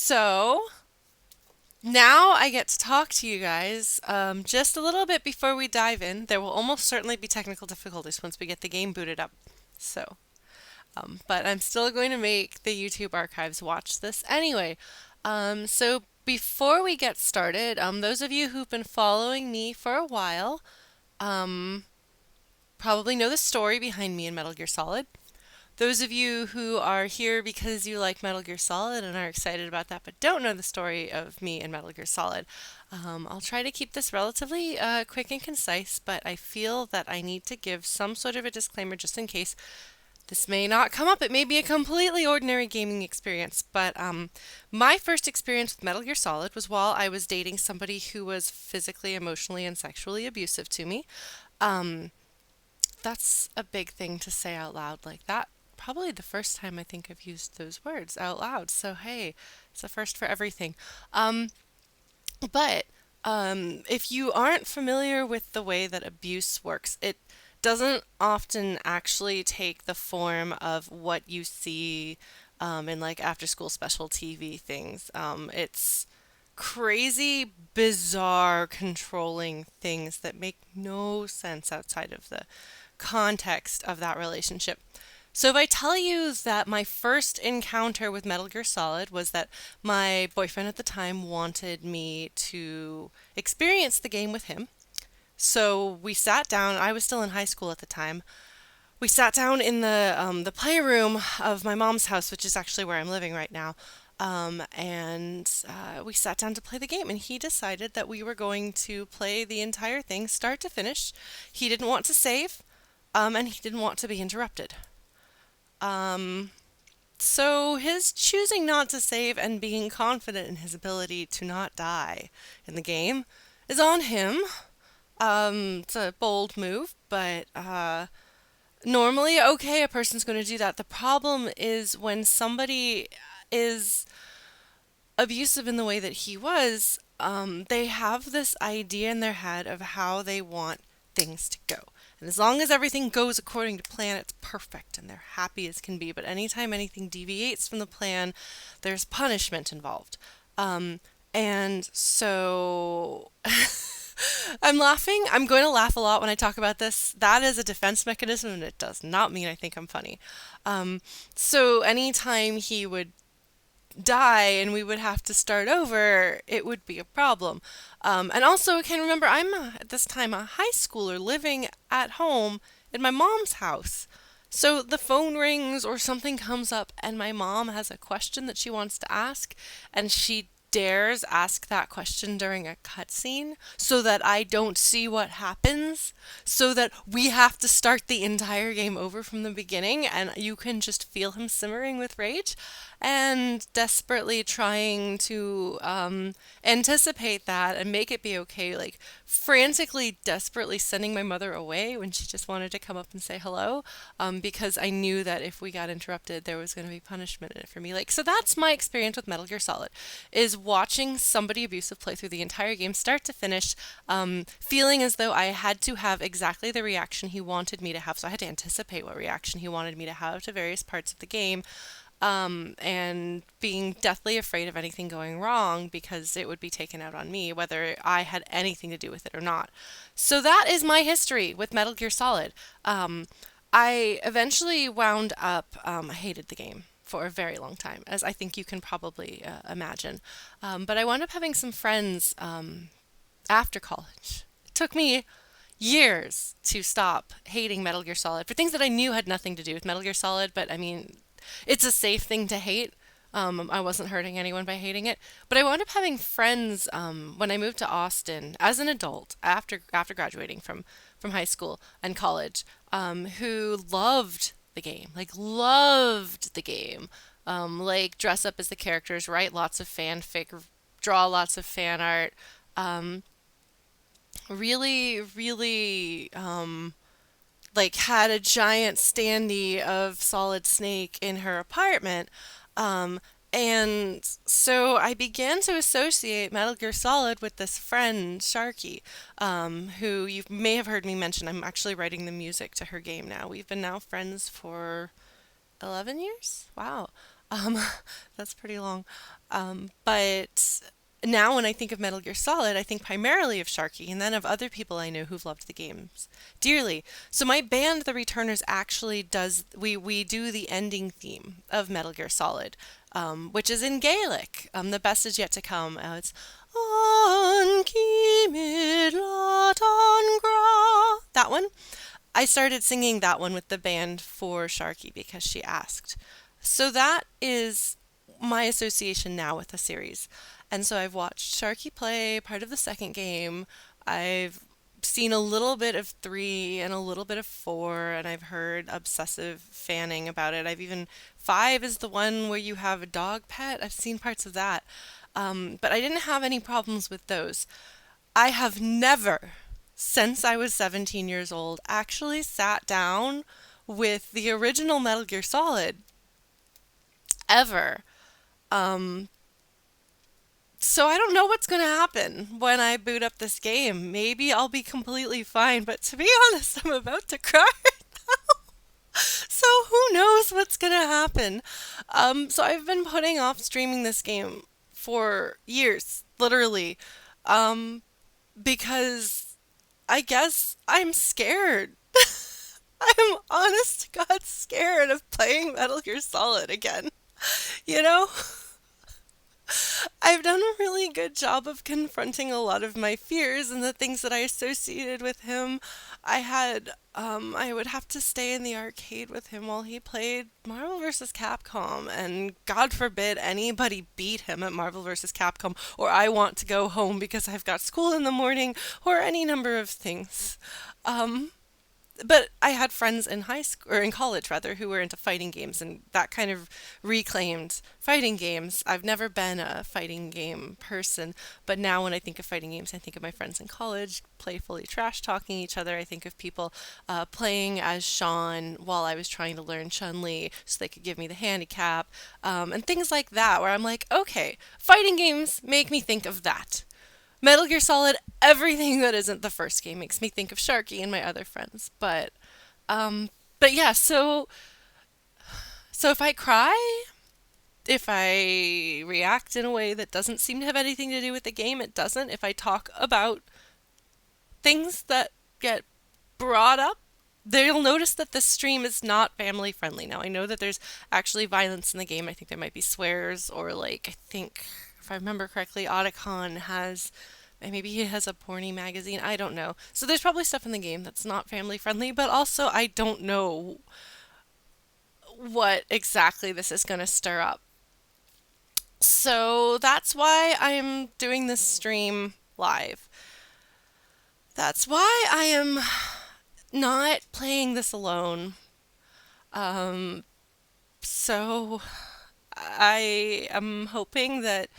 So now I get to talk to you guys just a little bit before we dive in. There will almost certainly be technical difficulties once we get the game booted up. But I'm still going to make the YouTube archives watch this anyway. So before we get started, those of you who've been following me for a while um, probably know the story behind me in Metal Gear Solid. Those of you who are here because you like Metal Gear Solid and are excited about that but don't know the story of me in Metal Gear Solid, I'll try to keep this relatively quick and concise, but I feel that I need to give some sort of a disclaimer just in case this may not come up. It may be a completely ordinary gaming experience, but my first experience with Metal Gear Solid was while I was dating somebody who was physically, emotionally, and sexually abusive to me. Um, that's a big thing to say out loud like that. Probably the first time I think I've used those words out loud. So, hey, it's a first for everything. Um, but if you aren't familiar with the way that abuse works, it doesn't often actually take the form of what you see in like after school special TV things. It's crazy, bizarre, controlling things that make no sense outside of the context of that relationship. So if I tell you that my first encounter with Metal Gear Solid was that my boyfriend at the time wanted me to experience the game with him. So we sat down. I was still in high school at the time. We sat down in the playroom of my mom's house, which is actually where I'm living right now. And we sat down to play the game, and he decided that we were going to play the entire thing, start to finish. He didn't want to save, and he didn't want to be interrupted. Um, so his choosing not to save and being confident in his ability to not die in the game is on him. It's a bold move, but normally, okay, a person's going to do that. The problem is when somebody is abusive in the way that he was, they have this idea in their head of how they want things to go. And as long as everything goes according to plan, it's perfect and they're happy as can be. But anytime anything deviates from the plan, there's punishment involved. And so I'm laughing. I'm going to laugh a lot when I talk about this. That is a defense mechanism, and it does not mean I think I'm funny. So anytime he would die and we would have to start over, it would be a problem. And also, I can remember at this time a high schooler living at home in my mom's house. So the phone rings or something comes up, and my mom has a question that she wants to ask, and she dares ask that question during a cutscene so that I don't see what happens, so that we have to start the entire game over from the beginning, and you can just feel him simmering with rage and desperately trying to anticipate that and make it be okay, like frantically, desperately sending my mother away when she just wanted to come up and say hello, because I knew that if we got interrupted, there was going to be punishment in it for me. Like, so that's my experience with Metal Gear Solid, is watching somebody abusive play through the entire game, start to finish, feeling as though I had to have exactly the reaction he wanted me to have. So I had to anticipate what reaction he wanted me to have to various parts of the game, and being deathly afraid of anything going wrong because it would be taken out on me, whether I had anything to do with it or not. So that is my history with Metal Gear Solid. I eventually wound up, I hated the game for a very long time, as I think you can probably imagine. But I wound up having some friends after college. It took me years to stop hating Metal Gear Solid for things that I knew had nothing to do with Metal Gear Solid, but I mean, it's a safe thing to hate. I wasn't hurting anyone by hating it, but I wound up having friends when I moved to Austin as an adult after graduating from high school and college, who loved the game, like loved the game, like dress up as the characters, write lots of fanfic, draw lots of fan art, um, really like had a giant standee of Solid Snake in her apartment. Um, and so I began to associate Metal Gear Solid with this friend, Sharky, who you may have heard me mention. I'm actually writing the music to her game now. We've been now friends for 11 years? Wow. Um, that's pretty long. But now when I think of Metal Gear Solid, I think primarily of Sharky and then of other people I know who've loved the games dearly. So my band, The Returners, actually does we do the ending theme of Metal Gear Solid, which is in Gaelic. The best is yet to come. It's An Cimid Latan Gra. That one. I started singing that one with the band for Sharky because she asked. So that is my association now with the series. And so I've watched Sharky play part of the second game. I've seen a little bit of three and a little bit of four, and I've heard obsessive fanning about it. I've even five is the one where you have a dog pet. I've seen parts of that. But I didn't have any problems with those. I have never, since I was 17 years old, actually sat down with the original Metal Gear Solid ever. Um, so I don't know what's going to happen when I boot up this game. Maybe I'll be completely fine, but to be honest, I'm about to cry. So who knows what's going to happen? So I've been putting off streaming this game for years, literally, um, because I guess I'm scared. I'm honest to God scared of playing Metal Gear Solid again. You know? I've done a really good job of confronting a lot of my fears and the things that I associated with him. I would have to stay in the arcade with him while he played Marvel vs. Capcom, and God forbid anybody beat him at Marvel vs. Capcom, or I want to go home because I've got school in the morning, or any number of things. Um, but I had friends in high school or in college rather who were into fighting games and that kind of reclaimed fighting games. I've never been a fighting game person, but now when I think of fighting games, I think of my friends in college playfully trash talking each other. I think of people playing as Sean while I was trying to learn Chun Li so they could give me the handicap, and things like that where I'm like, okay, fighting games make me think of that. Metal Gear Solid, everything that isn't the first game makes me think of Sharky and my other friends. Um, but yeah, so if I cry, if I react in a way that doesn't seem to have anything to do with the game, it doesn't. If I talk about things that get brought up, they'll notice that this stream is not family friendly. Now, I know that there's actually violence in the game. I think there might be swears, or like, I think, if I remember correctly, Otacon has, maybe he has a porny magazine. I don't know. So there's probably stuff in the game that's not family friendly, but also I don't know what exactly this is going to stir up. So that's why I'm doing this stream live. That's why I am not playing this alone. Um, so I am hoping that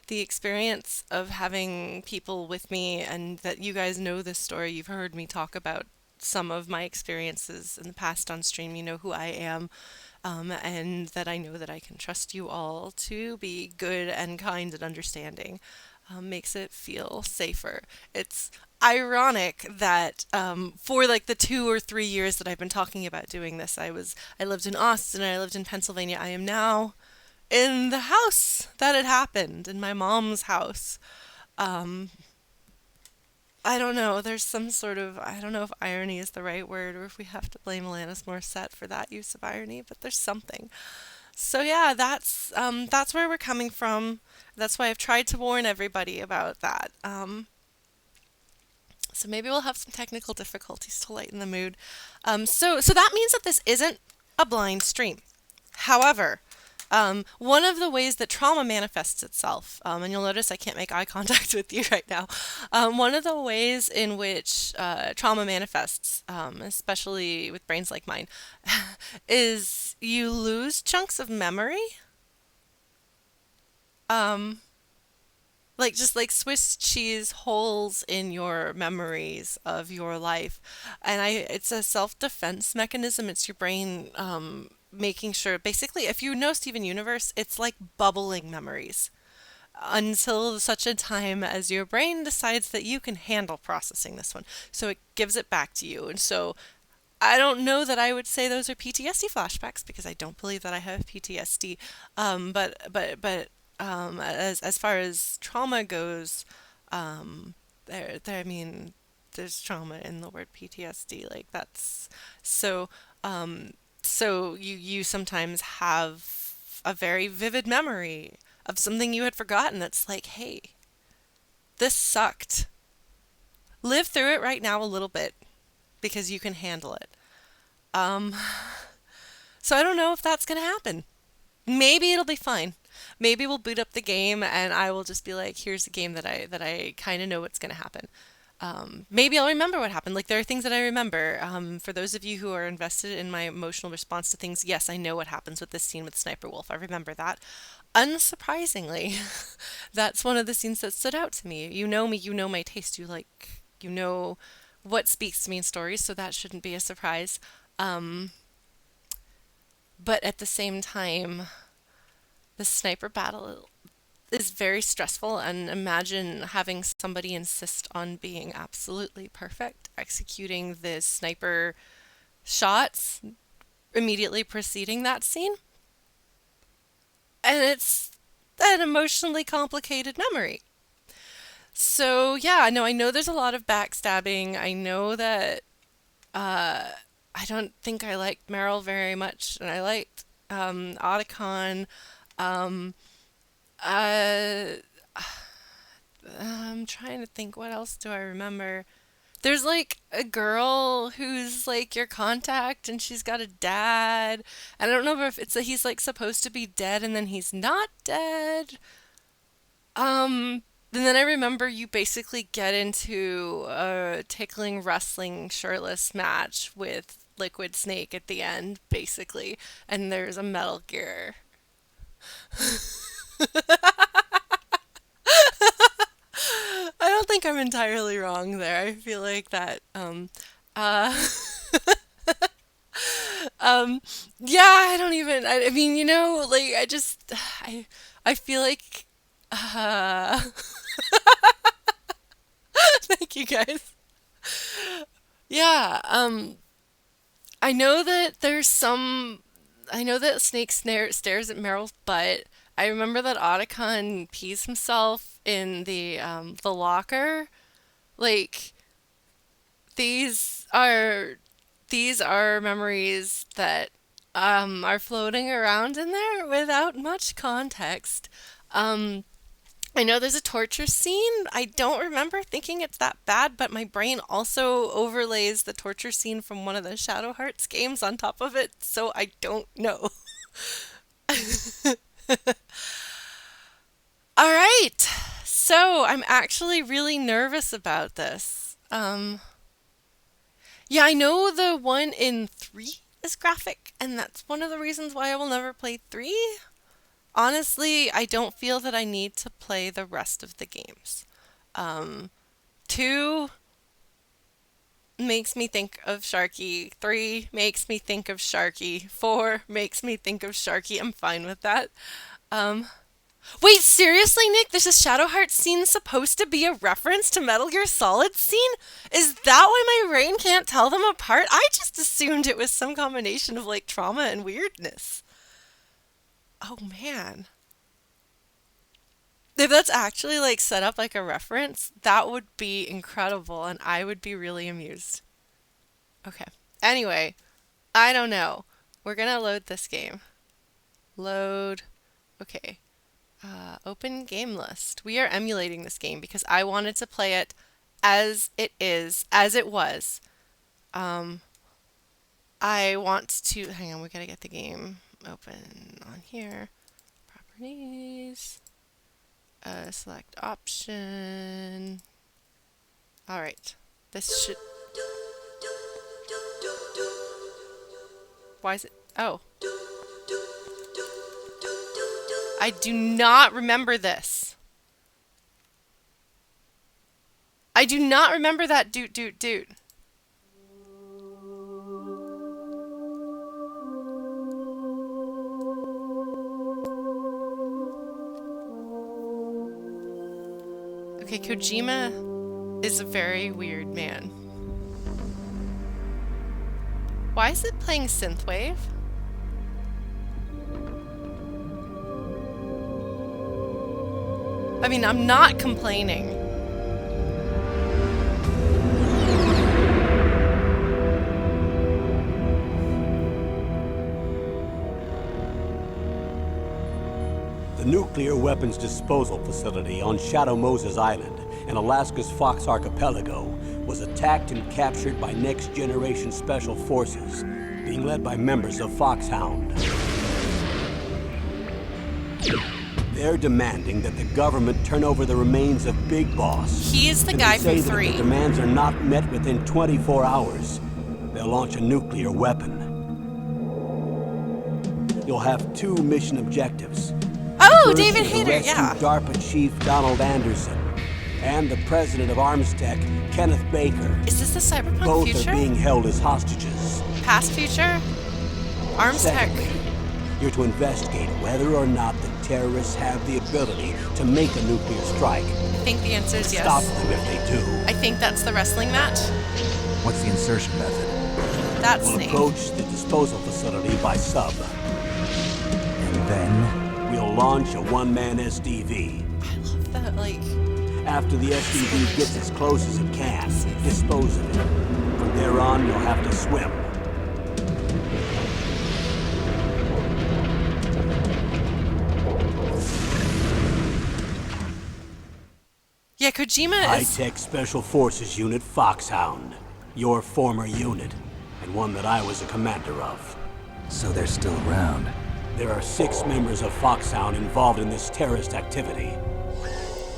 the experience of having people with me and that you guys know this story, you've heard me talk about some of my experiences in the past on stream, you know who I am, and that I know that I can trust you all to be good and kind and understanding, makes it feel safer. It's ironic that for like the 2 or 3 years that I've been talking about doing this, I lived in Austin and I lived in Pennsylvania. I am now in the house that it happened, in my mom's house. Um, I don't know. There's some sort of, I don't know if irony is the right word or if we have to blame Alanis Morissette for that use of irony, but there's something. So yeah, that's where we're coming from. That's why I've tried to warn everybody about that. So maybe we'll have some technical difficulties to lighten the mood. So that means that this isn't a blind stream. However, one of the ways that trauma manifests itself, and you'll notice I can't make eye contact with you right now, one of the ways in which trauma manifests, especially with brains like mine, is you lose chunks of memory. Um, like just like Swiss cheese holes in your memories of your life. And it's a self-defense mechanism. It's your brain making sure, basically, if you know Steven Universe, it's like bubbling memories until such a time as your brain decides that you can handle processing this one. So it gives it back to you. And so I don't know that I would say those are PTSD flashbacks because I don't believe that I have PTSD. As far as trauma goes, I mean, there's trauma in the word PTSD. Like that's so. Um, so you sometimes have a very vivid memory of something you had forgotten. That's like, hey, this sucked. Live through it right now a little bit because you can handle it. Um, so I don't know if that's gonna happen. Maybe it'll be fine. Maybe we'll boot up the game and I will just be like, here's a game that I kind of know what's gonna happen. Maybe I'll remember what happened. Like there are things that I remember. For those of you who are invested in my emotional response to things, yes, I know what happens with this scene with Sniper Wolf. I remember that. Unsurprisingly, that's one of the scenes that stood out to me. You know me, you know my taste. You know what speaks to me in stories, so that shouldn't be a surprise. Um, but at the same time, the sniper battle is very stressful, and imagine having somebody insist on being absolutely perfect, executing the sniper shots immediately preceding that scene. And it's an emotionally complicated memory. So, yeah, no, I know there's a lot of backstabbing. I know that I don't think I liked Meryl very much, and I liked Otacon. Um, uh, I'm trying to think, what else do I remember? There's like a girl who's like your contact and she's got a dad. And I don't know if it's that he's like supposed to be dead and then he's not dead. And then I remember you basically get into a tickling wrestling shirtless match with Liquid Snake at the end, basically. And there's a Metal Gear. I don't think I'm entirely wrong there. I feel like that uh um yeah, I don't even I mean, like I feel like uh thank you guys. Yeah, I know that I know that stares at Meryl's butt. I remember that Otacon pees himself in the locker. Like these are these are memories that are floating around in there without much context. Um, I know there's a torture scene. I don't remember thinking it's that bad, but my brain also overlays the torture scene from one of the Shadow Hearts games on top of it, so I don't know. All right. So I'm actually really nervous about this. Yeah, I know the one in 3 is graphic, and that's one of the reasons why I will never play 3. Honestly, I don't feel that I need to play the rest of the games. Um, 2 makes me think of Sharky. 3 makes me think of Sharky. 4 makes me think of Sharky. I'm fine with that. Um, Wait, seriously, Nick? This is Shadow Heart scene supposed to be a reference to Metal Gear Solid scene? Is that why my brain can't tell them apart? I just assumed it was some combination of like trauma and weirdness. Oh man. If that's actually like set up like a reference, that would be incredible and I would be really amused. Okay. Anyway, I don't know. We're gonna load this game. Load. Okay. Open game list. We are emulating this game because I wanted to play it as it is, as it was. Um, I want to, hang on, we gotta get the game open on here. Properties, select option. All right, this should, why is it, oh, I do not remember this. I do not remember that doot doot doot. Okay, Kojima is a very weird man. Why is it playing synthwave? I mean, I'm not complaining. The nuclear weapons disposal facility on Shadow Moses Island in Alaska's Fox Archipelago was attacked and captured by next-generation special forces, being led by members of Foxhound. They're demanding that the government turn over the remains of Big Boss. He is the guy from 3. If the demands are not met within 24 hours, they'll launch a nuclear weapon. You'll have 2 mission objectives. Oh, First, David to Hayter, rescue yeah. DARPA Chief Donald Anderson and the president of Armstech, Kenneth Baker. Is this the cyberpunk Both future? are being held as hostages. Past future? Armstech. Secondly, you're to investigate whether or not the terrorists have the ability to make a nuclear strike. I think the answer is yes. Stop them if they do. I think that's the wrestling match. What's the insertion method? That's We'll Snake. approach the disposal facility by sub. And then? We'll launch a one-man SDV. I love that, like... After the SDV gets as close as it can, dispose of it. From there on, you'll have to swim. Yeah, Kojima is... High-Tech Special Forces Unit Foxhound. Your former unit, and one that I was a commander of. So they're still around. There are 6 members of Foxhound involved in this terrorist activity.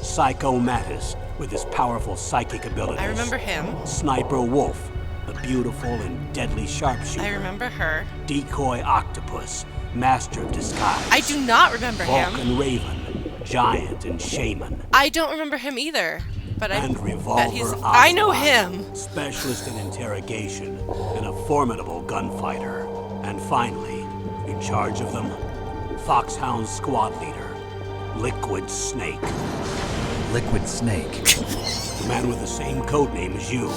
Psycho Mattis, with his powerful psychic abilities. I remember him. Sniper Wolf, the beautiful and deadly sharpshooter. I remember her. Decoy Octopus, master of disguise. I do not remember him. Vulcan Raven, giant and shaman. I don't remember him either. But I And bet Revolver he's... Ocelot, I know him! specialist in interrogation and a formidable gunfighter. And finally, in charge of them, Foxhound squad leader, Liquid Snake. Liquid Snake. The man with the same code name as you.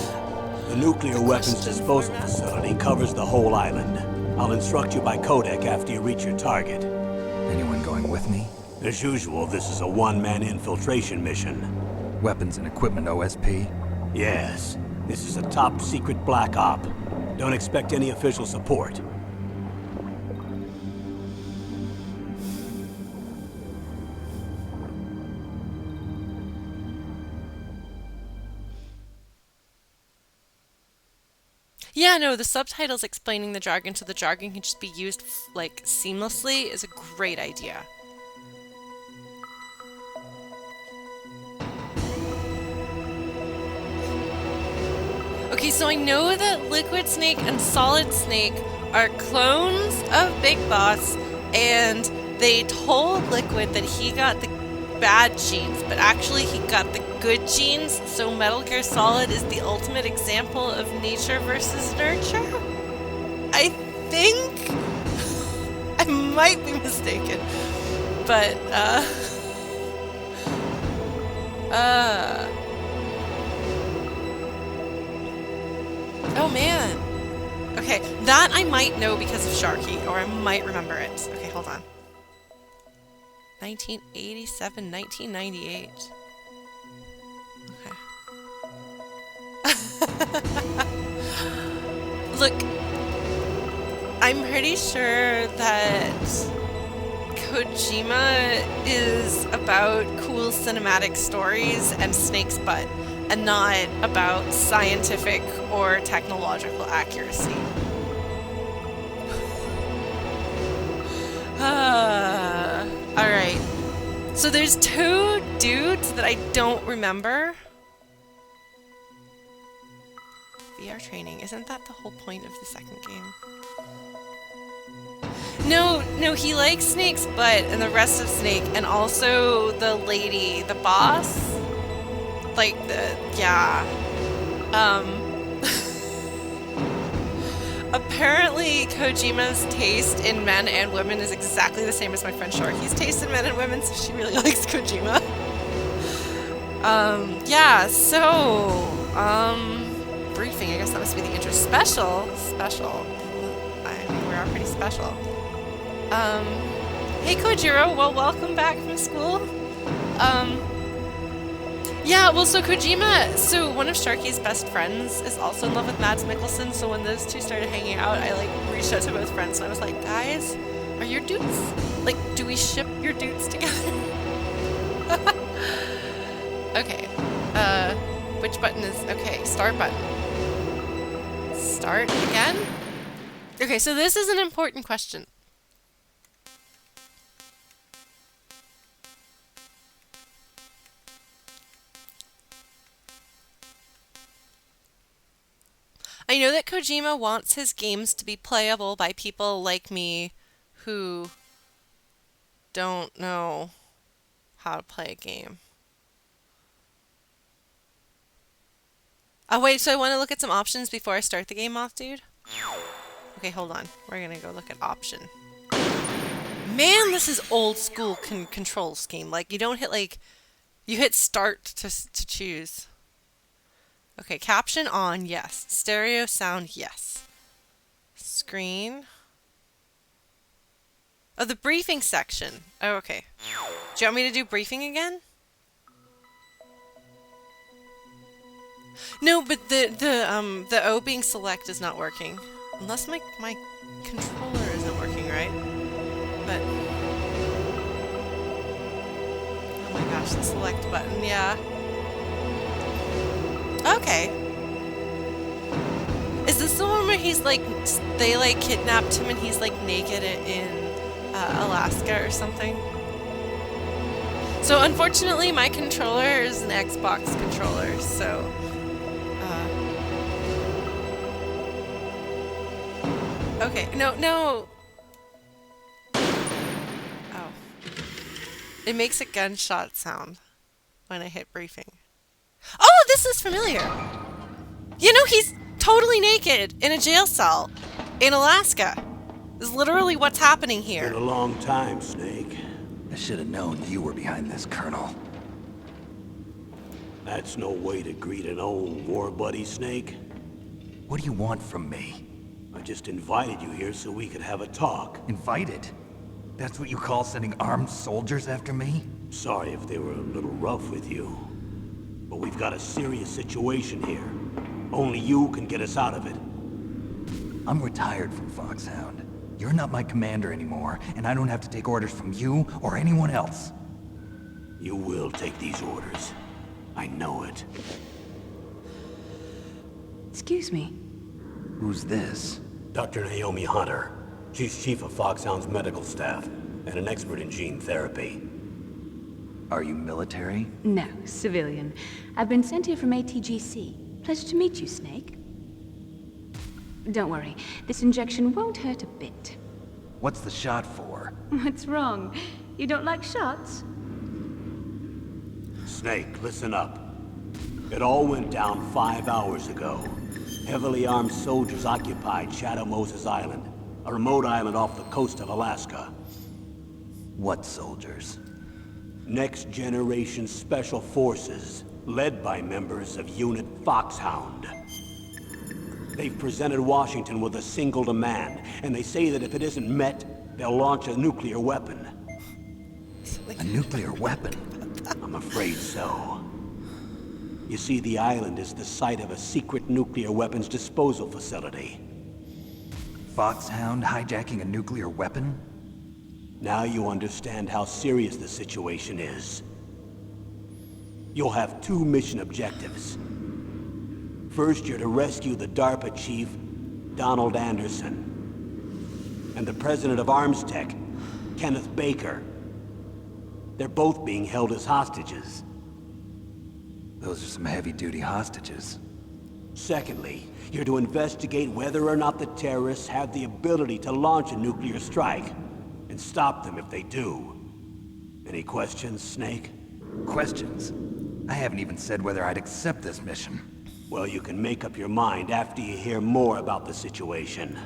The nuclear weapons disposal facility covers the whole island. I'll instruct you by codec after you reach your target. Anyone going with me? As usual, this is a one-man infiltration mission. Weapons and equipment OSP? Yes, this is a top-secret black op. Don't expect any official support. Yeah, no, the subtitles explaining the jargon so the jargon can just be used, like, seamlessly is a great idea. Okay, so I know that Liquid Snake and Solid Snake are clones of Big Boss, and they told Liquid that he got the bad genes, but actually he got the good genes, so Metal Gear Solid is the ultimate example of nature versus nurture? I think... I might be mistaken, but, oh man. Okay, that I might know because of Sharky, or I might remember it. Okay, hold on. 1987, 1998. Okay. Look, I'm pretty sure that Kojima is about cool cinematic stories and Snake's butt, and not about scientific or technological accuracy. Alright. So there's 2 dudes that I don't remember. VR training, isn't that the whole point of the second game? No, he likes Snake's butt and the rest of Snake, and also the lady, the boss. Like apparently Kojima's taste in men and women is exactly the same as my friend Sharky's taste in men and women, so she really likes Kojima. Briefing, I guess that must be the intro. Special. are pretty special. Hey Kojiro, well, welcome back from school. Yeah, well, so Kojima, so one of Sharky's best friends is also in love with Mads Mikkelsen, so when those two started hanging out, I, like, reached out to both friends, and I was like, guys, are your dudes, like, do we ship your dudes together? Okay, which button is, okay, start button. Start again? Okay, so this is an important question. I know that Kojima wants his games to be playable by people like me who don't know how to play a game. Oh, wait, so I want to look at some options before I start the game off, dude? Okay, hold on. We're gonna go look at option. Man, this is old school control scheme. Like, you don't hit, like, you hit start to choose. Okay, caption on, yes. Stereo sound, yes. Screen. Oh, the briefing section. Oh, okay. Do you want me to do briefing again? No, but the O being select is not working. Unless my controller isn't working, right? But oh my gosh, the select button, yeah. Okay. Is this the one where he's like, they like kidnapped him and he's like naked in Alaska or something? So unfortunately, my controller is an Xbox controller, so. Okay, no. Oh. It makes a gunshot sound when I hit briefing. Oh, this is familiar. You know, he's totally naked in a jail cell in Alaska. This is literally what's happening here. Been a long time, Snake. I should have known you were behind this, Colonel. That's no way to greet an old war buddy, Snake. What do you want from me? I just invited you here so we could have a talk. Invited? That's what you call sending armed soldiers after me? Sorry if they were a little rough with you. But we've got a serious situation here. Only you can get us out of it. I'm retired from Foxhound. You're not my commander anymore, and I don't have to take orders from you or anyone else. You will take these orders. I know it. Excuse me. Who's this? Dr. Naomi Hunter. She's chief of Foxhound's medical staff and an expert in gene therapy. Are you military? No, civilian. I've been sent here from ATGC. Pleasure to meet you, Snake. Don't worry, this injection won't hurt a bit. What's the shot for? What's wrong? You don't like shots? Snake, listen up. It all went down 5 hours ago. Heavily armed soldiers occupied Shadow Moses Island, a remote island off the coast of Alaska. What soldiers? Next Generation Special Forces, led by members of Unit Foxhound. They've presented Washington with a single demand, and they say that if it isn't met, they'll launch a nuclear weapon. A nuclear weapon? I'm afraid so. You see, the island is the site of a secret nuclear weapons disposal facility. Foxhound hijacking a nuclear weapon? Now you understand how serious the situation is. You'll have 2 mission objectives. First, you're to rescue the DARPA chief, Donald Anderson, and the president of Arms Tech, Kenneth Baker. They're both being held as hostages. Those are some heavy-duty hostages. Secondly, you're to investigate whether or not the terrorists have the ability to launch a nuclear strike, and stop them if they do. Any questions, Snake? Questions? I haven't even said whether I'd accept this mission. Well, you can make up your mind after you hear more about the situation.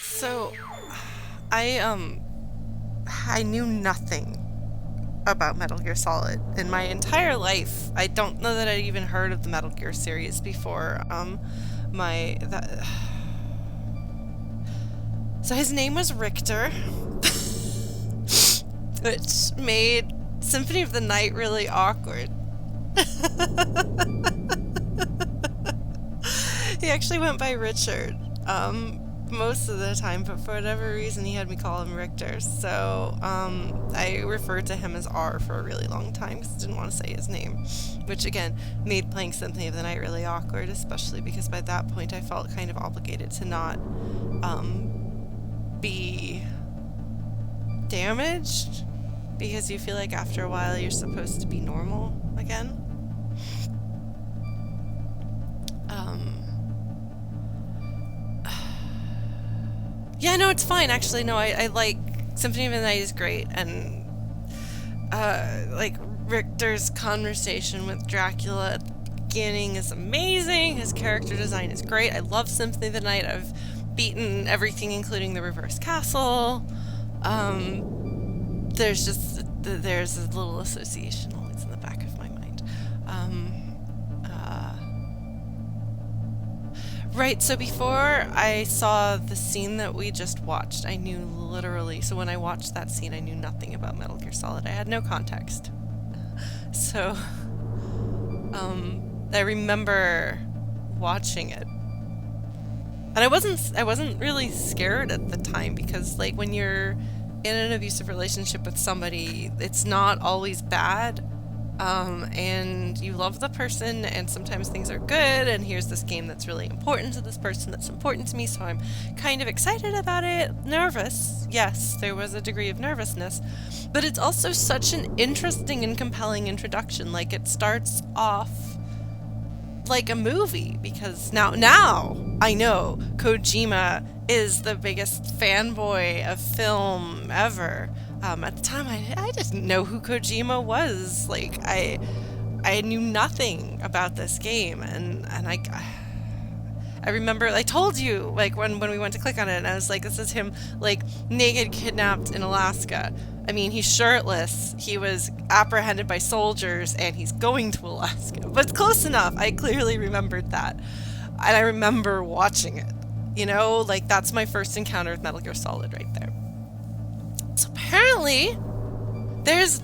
So, I knew nothing about Metal Gear Solid in my entire life. I don't know that I'd even heard of the Metal Gear series before. So his name was Richter, which made Symphony of the Night really awkward. He actually went by Richard most of the time, but for whatever reason he had me call him Richter. So I referred to him as R for a really long time because I didn't want to say his name, which again made playing Symphony of the Night really awkward, especially because by that point I felt kind of obligated to not be damaged, because you feel like after a while you're supposed to be normal again. Yeah, no, it's fine. Actually, no, I like Symphony of the Night is great, and like Richter's conversation with Dracula at the beginning is amazing. His character design is great. I love Symphony of the Night. I've beaten everything, including the Reverse Castle. There's a little association always in the back of my mind. Right, so before I saw the scene that we just watched, I knew literally, so when I watched that scene, I knew nothing about Metal Gear Solid. I had no context. So, I remember watching it. And I wasn't really scared at the time, because like when you're in an abusive relationship with somebody, it's not always bad. And you love the person, and sometimes things are good, and here's this game that's really important to this person that's important to me, so I'm kind of excited about it. Nervous, yes, there was a degree of nervousness, but it's also such an interesting and compelling introduction. Like, it starts off like a movie, because now I know Kojima is the biggest fanboy of film ever. At the time, I didn't know who Kojima was. Like, I knew nothing about this game, and I remember, I told you, like, when we went to click on it, and I was like, this is him, like, naked, kidnapped in Alaska. I mean, he's shirtless, he was apprehended by soldiers, and he's going to Alaska. But close enough, I clearly remembered that. And I remember watching it. You know, like, that's my first encounter with Metal Gear Solid right there. So apparently, there's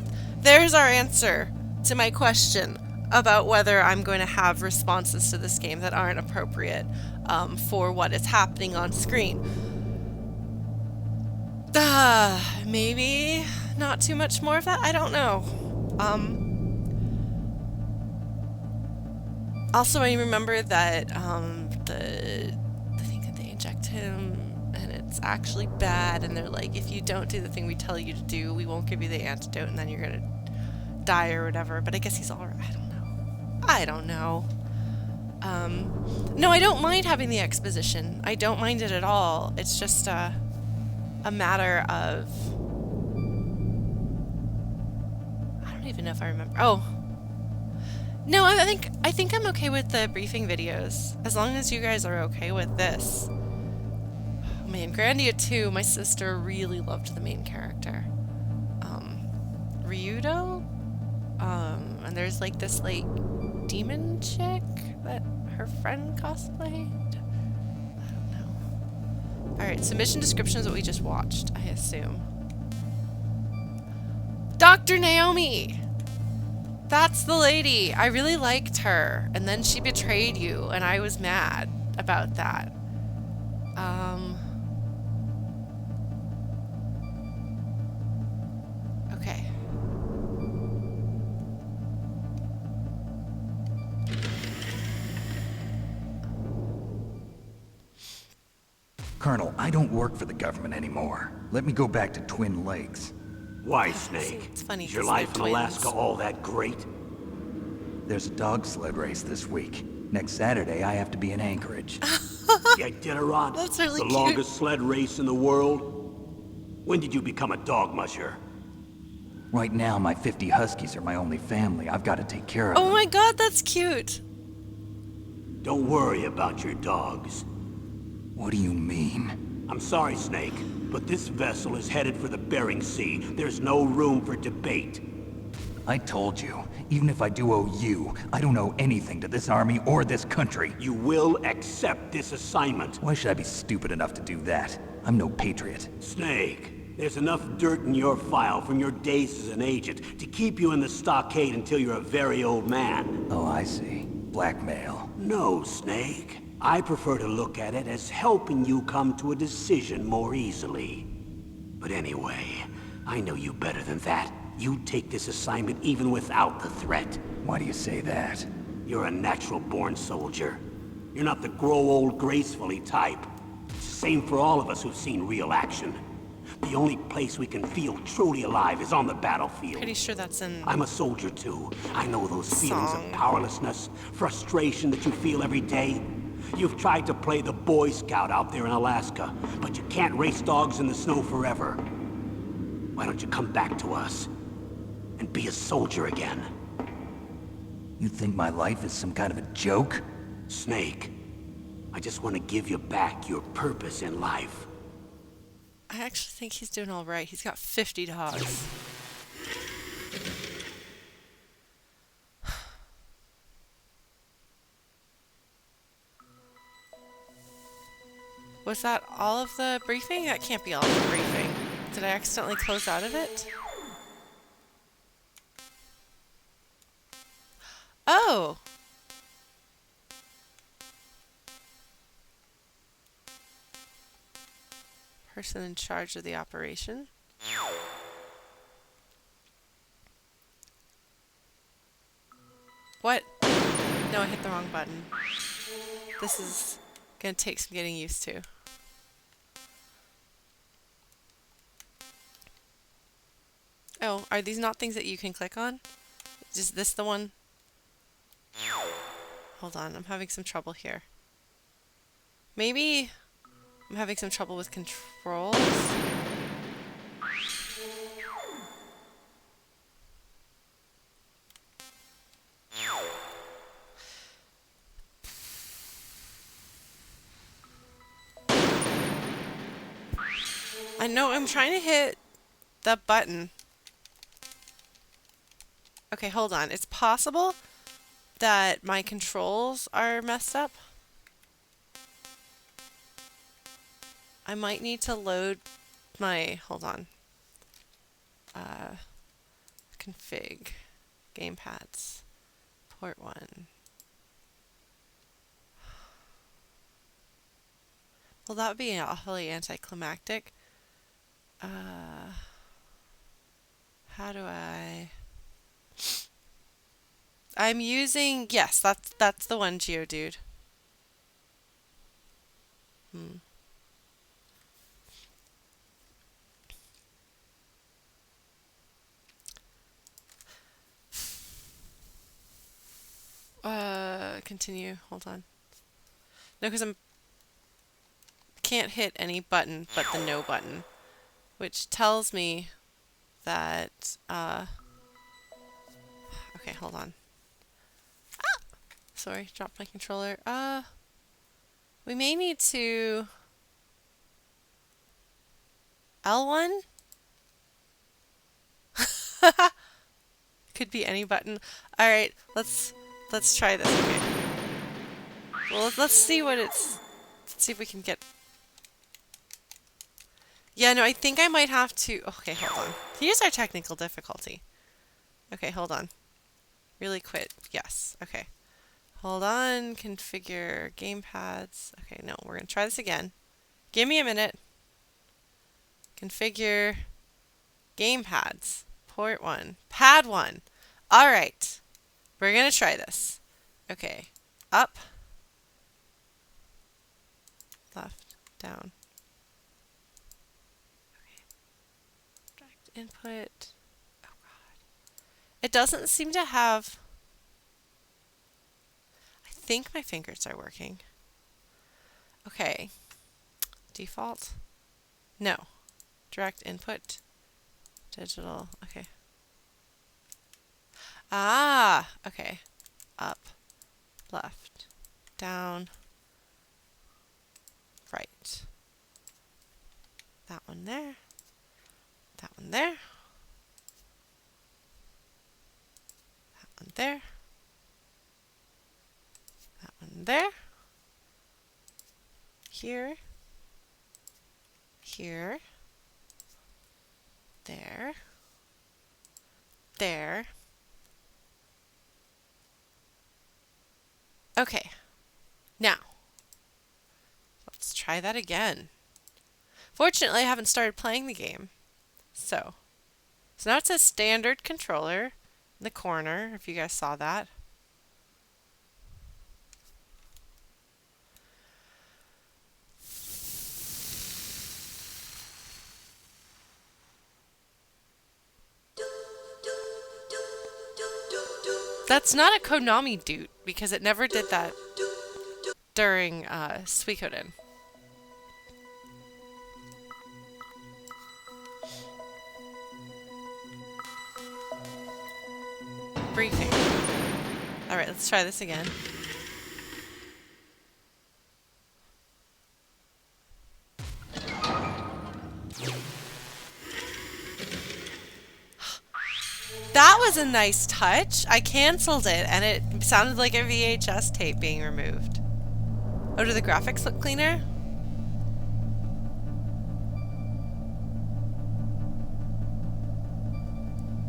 our answer to my question about whether I'm going to have responses to this game that aren't appropriate for what is happening on screen. Maybe not too much more of that. I don't know. Also, I remember that the thing that they inject him, and it's actually bad, and they're like, if you don't do the thing we tell you to do, we won't give you the antidote, and then you're gonna die or whatever. But I guess he's alright. I don't know. No, I don't mind having the exposition. I don't mind it at all. It's just a matter of, I don't even know if I remember. Oh. No, I think I'm okay with the briefing videos, as long as you guys are okay with this. Oh man, Grandia 2, my sister really loved the main character. Ryudo? And there's like this like demon chick that her friend cosplayed? I don't know. Alright, so mission description is what we just watched, I assume. Dr. Naomi! That's the lady. I really liked her, and then she betrayed you, and I was mad about that. Okay. Colonel, I don't work for the government anymore. Let me go back to Twin Lakes. Why, Snake? It's funny. Is your 'cause they're life in Alaska twins. all that great? There's a dog sled race this week. Next Saturday, I have to be in Anchorage. You did it, Ron. That's really The cute. longest sled race in the world? When did you become a dog musher? Right now, my 50 huskies are my only family. I've got to take care of Oh them. my god, that's cute. Don't worry about your dogs. What do you mean? I'm sorry, Snake, but this vessel is headed for the Bering Sea. There's no room for debate. I told you, even if I do owe you, I don't owe anything to this army or this country. You will accept this assignment. Why should I be stupid enough to do that? I'm no patriot. Snake, there's enough dirt in your file from your days as an agent to keep you in the stockade until you're a very old man. Oh, I see. Blackmail. No, Snake. I prefer to look at it as helping you come to a decision more easily. But anyway, I know you better than that. You take this assignment even without the threat. Why do you say that? You're a natural-born soldier. You're not the grow old gracefully type. It's the same for all of us who've seen real action. The only place we can feel truly alive is on the battlefield. Pretty sure that's in I'm a soldier too. I know those feelings song. of powerlessness, frustration that you feel every day. You've tried to play the Boy Scout out there in Alaska, but you can't race dogs in the snow forever. Why don't you come back to us and be a soldier again? You think my life is some kind of a joke? Snake, I just want to give you back your purpose in life. I actually think he's doing all right. He's got 50 dogs. Was that all of the briefing? That can't be all of the briefing. Did I accidentally close out of it? Oh! Person in charge of the operation. What? No, I hit the wrong button. This is gonna take some getting used to. Oh, are these not things that you can click on? Is this the one? Hold on, I'm having some trouble here. Maybe I'm having some trouble with controls. I know I'm trying to hit the button. Okay, hold on. It's possible that my controls are messed up. I might need to load my, hold on. Config, gamepads, port 1. Well, that would be awfully anticlimactic. How do I... I'm using, yes, that's the one, Geodude. Continue. Hold on. No, because I'm can't hit any button but the no button, which tells me that. Okay, hold on. Ah! Sorry, dropped my controller. We may need to. L1. Could be any button. All right, let's try this. Okay. Well, let's see what it's. Let's see if we can get. Yeah, no, I think I might have to. Okay, hold on. Here's our technical difficulty. Okay, hold on. Really quit. Yes. Okay. Hold on. Configure gamepads. Okay, no, we're gonna try this again. Give me a minute. Configure gamepads. Port 1. Pad 1. All right. We're gonna try this. Okay. Up. Left. Down. Okay. Direct input. Oh god. It doesn't seem to have. I think my fingers are working. Okay. Default. No. Direct input. Digital. Okay. Ah, okay. Up, left, down, right. That one there. That one there. there. That one there. Here. Here. There. There. Okay. Now, let's try that again. Fortunately, I haven't started playing the game. So now it says standard controller in the corner, if you guys saw that. That's not a Konami doot, because it never did that during Suikoden. Briefing. Alright, let's try this again. That was a nice touch. I canceled it and it sounded like a VHS tape being removed. Oh, do the graphics look cleaner?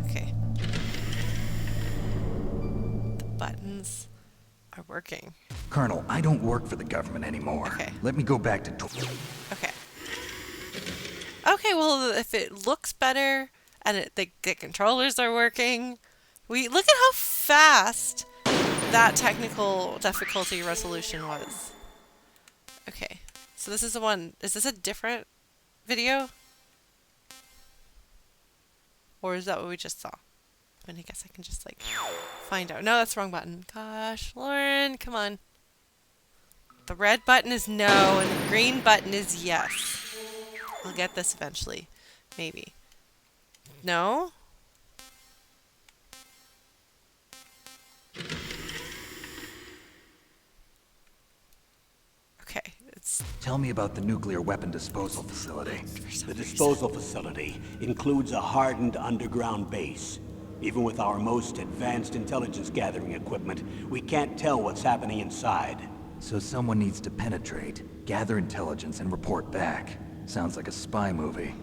Okay. The buttons are working. Colonel, I don't work for the government anymore. Okay. Let me go back to... Okay. Okay, well, if it looks better and the controllers are working, look at how fast that technical difficulty resolution was. Okay, so this is the one. Is this a different video? Or is that what we just saw? I mean, I guess I can just, like, find out. No, that's the wrong button. Gosh, Lauren, come on. The red button is no, and the green button is yes. I'll get this eventually. Maybe. No? Okay, it's... Tell me about the nuclear weapon disposal facility. The disposal facility includes a hardened underground base. Even with our most advanced intelligence gathering equipment, we can't tell what's happening inside. So someone needs to penetrate, gather intelligence, and report back. Sounds like a spy movie.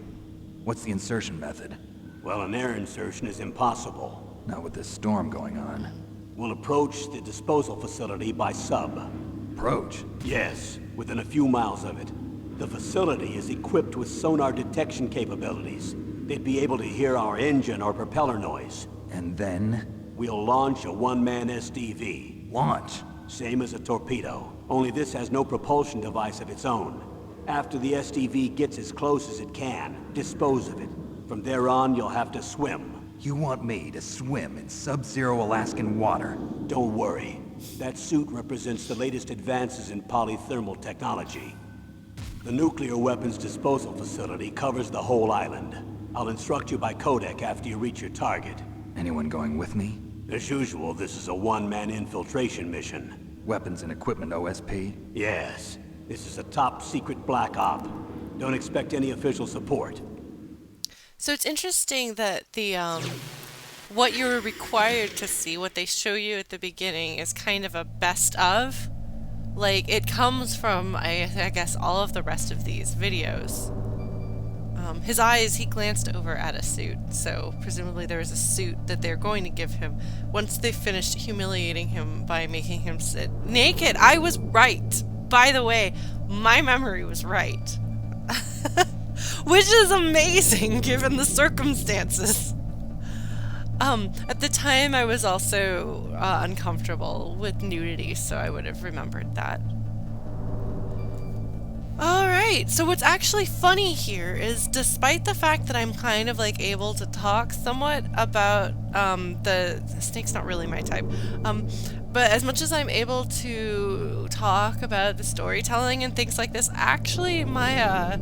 What's the insertion method? Well, an air insertion is impossible. Not with this storm going on. We'll approach the disposal facility by sub. Approach? Yes, within a few miles of it. The facility is equipped with sonar detection capabilities. They'd be able to hear our engine or propeller noise. And then? We'll launch a one-man SDV. Launch? Same as a torpedo, only this has no propulsion device of its own. After the SDV gets as close as it can, dispose of it. From there on, you'll have to swim. You want me to swim in sub-zero Alaskan water? Don't worry. That suit represents the latest advances in polythermal technology. The nuclear weapons disposal facility covers the whole island. I'll instruct you by codec after you reach your target. Anyone going with me? As usual, this is a one-man infiltration mission. Weapons and equipment OSP? Yes. This is a top-secret black op. Don't expect any official support. So it's interesting that the what you're required to see, what they show you at the beginning, is kind of a best of. Like, it comes from, I guess, all of the rest of these videos. His eyes, he glanced over at a suit, so presumably there was a suit that they're going to give him once they finished humiliating him by making him sit naked. I was right. By the way, my memory was right. Which is amazing given the circumstances. At the time I was also uncomfortable with nudity, so I would have remembered that. Alright, so what's actually funny here is, despite the fact that I'm kind of like able to talk somewhat about the snake's not really my type, but as much as I'm able to talk about the storytelling and things like this, actually my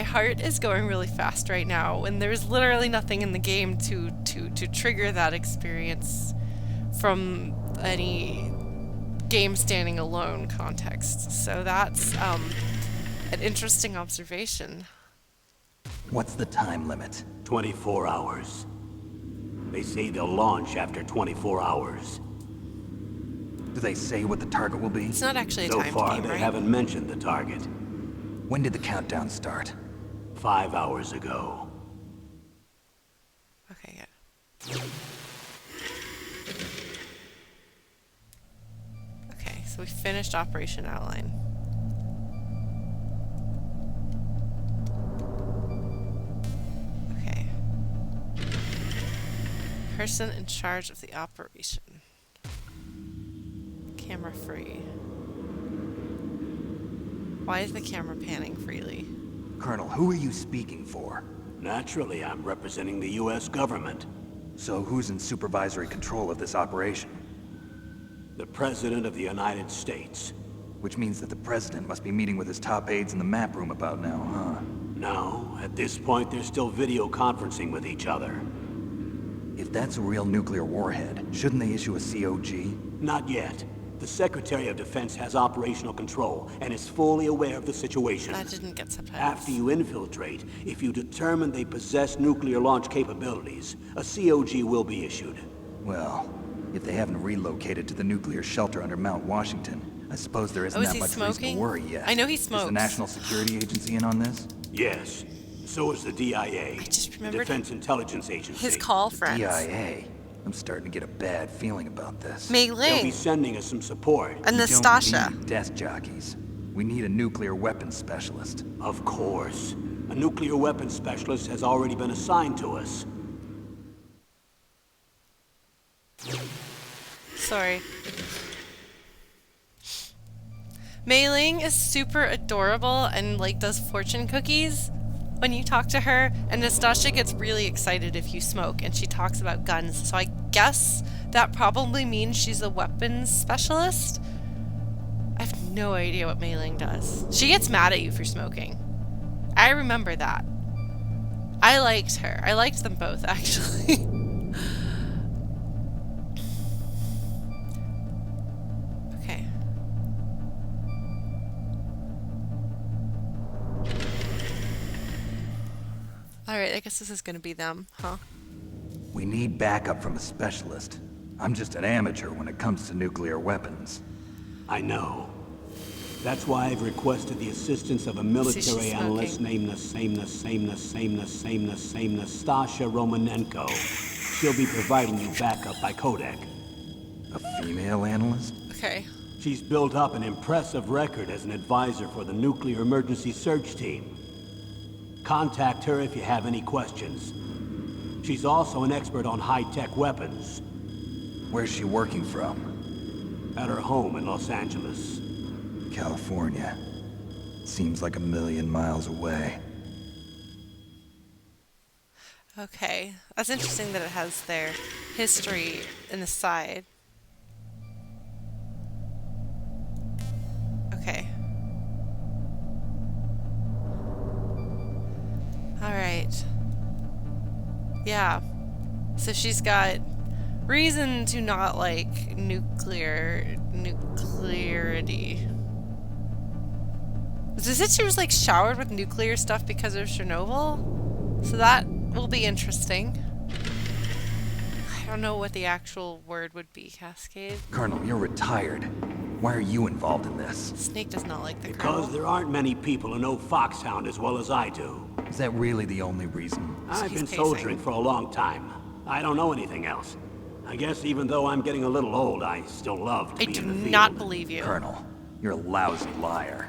heart is going really fast right now, and there's literally nothing in the game to trigger that experience from any game standing alone context. So that's an interesting observation. What's the time limit? 24 hours. They say they'll launch after 24 hours. Do they say what the target will be? It's not actually a So timed far, game, they right? haven't mentioned the target. When did the countdown start? 5 hours ago. Okay, good. Okay, so we finished Operation Outline. Okay. Person in charge of the operation. Camera free. Why is the camera panning freely? Colonel, who are you speaking for? Naturally, I'm representing the U.S. government. So who's in supervisory control of this operation? The President of the United States. Which means that the President must be meeting with his top aides in the map room about now, huh? No, at this point, they're still video conferencing with each other. If that's a real nuclear warhead, shouldn't they issue a COG? Not yet. The Secretary of Defense has operational control and is fully aware of the situation. That didn't get subtitles. After you infiltrate, if you determine they possess nuclear launch capabilities, a COG will be issued. Well, if they haven't relocated to the nuclear shelter under Mount Washington, I suppose there isn't Oh, is that he much reason smoking? to worry yet. I know he Is smokes. the National Security Agency in on this? Yes. So is the DIA. I just the remembered Defense Intelligence Agency. his call friends. DIA? I'm starting to get a bad feeling about this. Mei They'll be Ling sending us some support. and We Nastasha. don't need desk jockeys. We need a nuclear weapons specialist. Of course. A nuclear weapons specialist has already been assigned to us. Sorry. Mei Ling is super adorable and like does fortune cookies when you talk to her, and Nastasha gets really excited if you smoke and she talks about guns. So I guess that probably means she's a weapons specialist. I have no idea what Mei Ling does. She gets mad at you for smoking. I remember that. I liked her. I liked them both actually. Okay. Alright, I guess this is gonna be them, huh? We need backup from a specialist. I'm just an amateur when it comes to nuclear weapons. I know. That's why I've requested the assistance of a military she's analyst smoking. named Nastasha Romanenko. She'll be providing you backup by Kodak. A female analyst? Okay. She's built up an impressive record as an advisor for the Nuclear Emergency Search Team. Contact her if you have any questions. She's also an expert on high-tech weapons. Where's she working from? At her home in Los Angeles. California. Seems like a million miles away. Okay. That's interesting that it has their history in the side. Okay. Alright. Yeah. So she's got reason to not like nuclearity. Is it she was like showered with nuclear stuff because of Chernobyl? So that will be interesting. I don't know what the actual word would be. Cascade? Colonel, you're retired. Why are you involved in this? Snake does not like the Because colonel. there aren't many people who know Foxhound as well as I do. Is that really the only reason? I've he's been pacing. soldiering for a long time. I don't know anything else. I guess even though I'm getting a little old, I still love to I be do in the field. not believe you. Colonel, you're a lousy liar.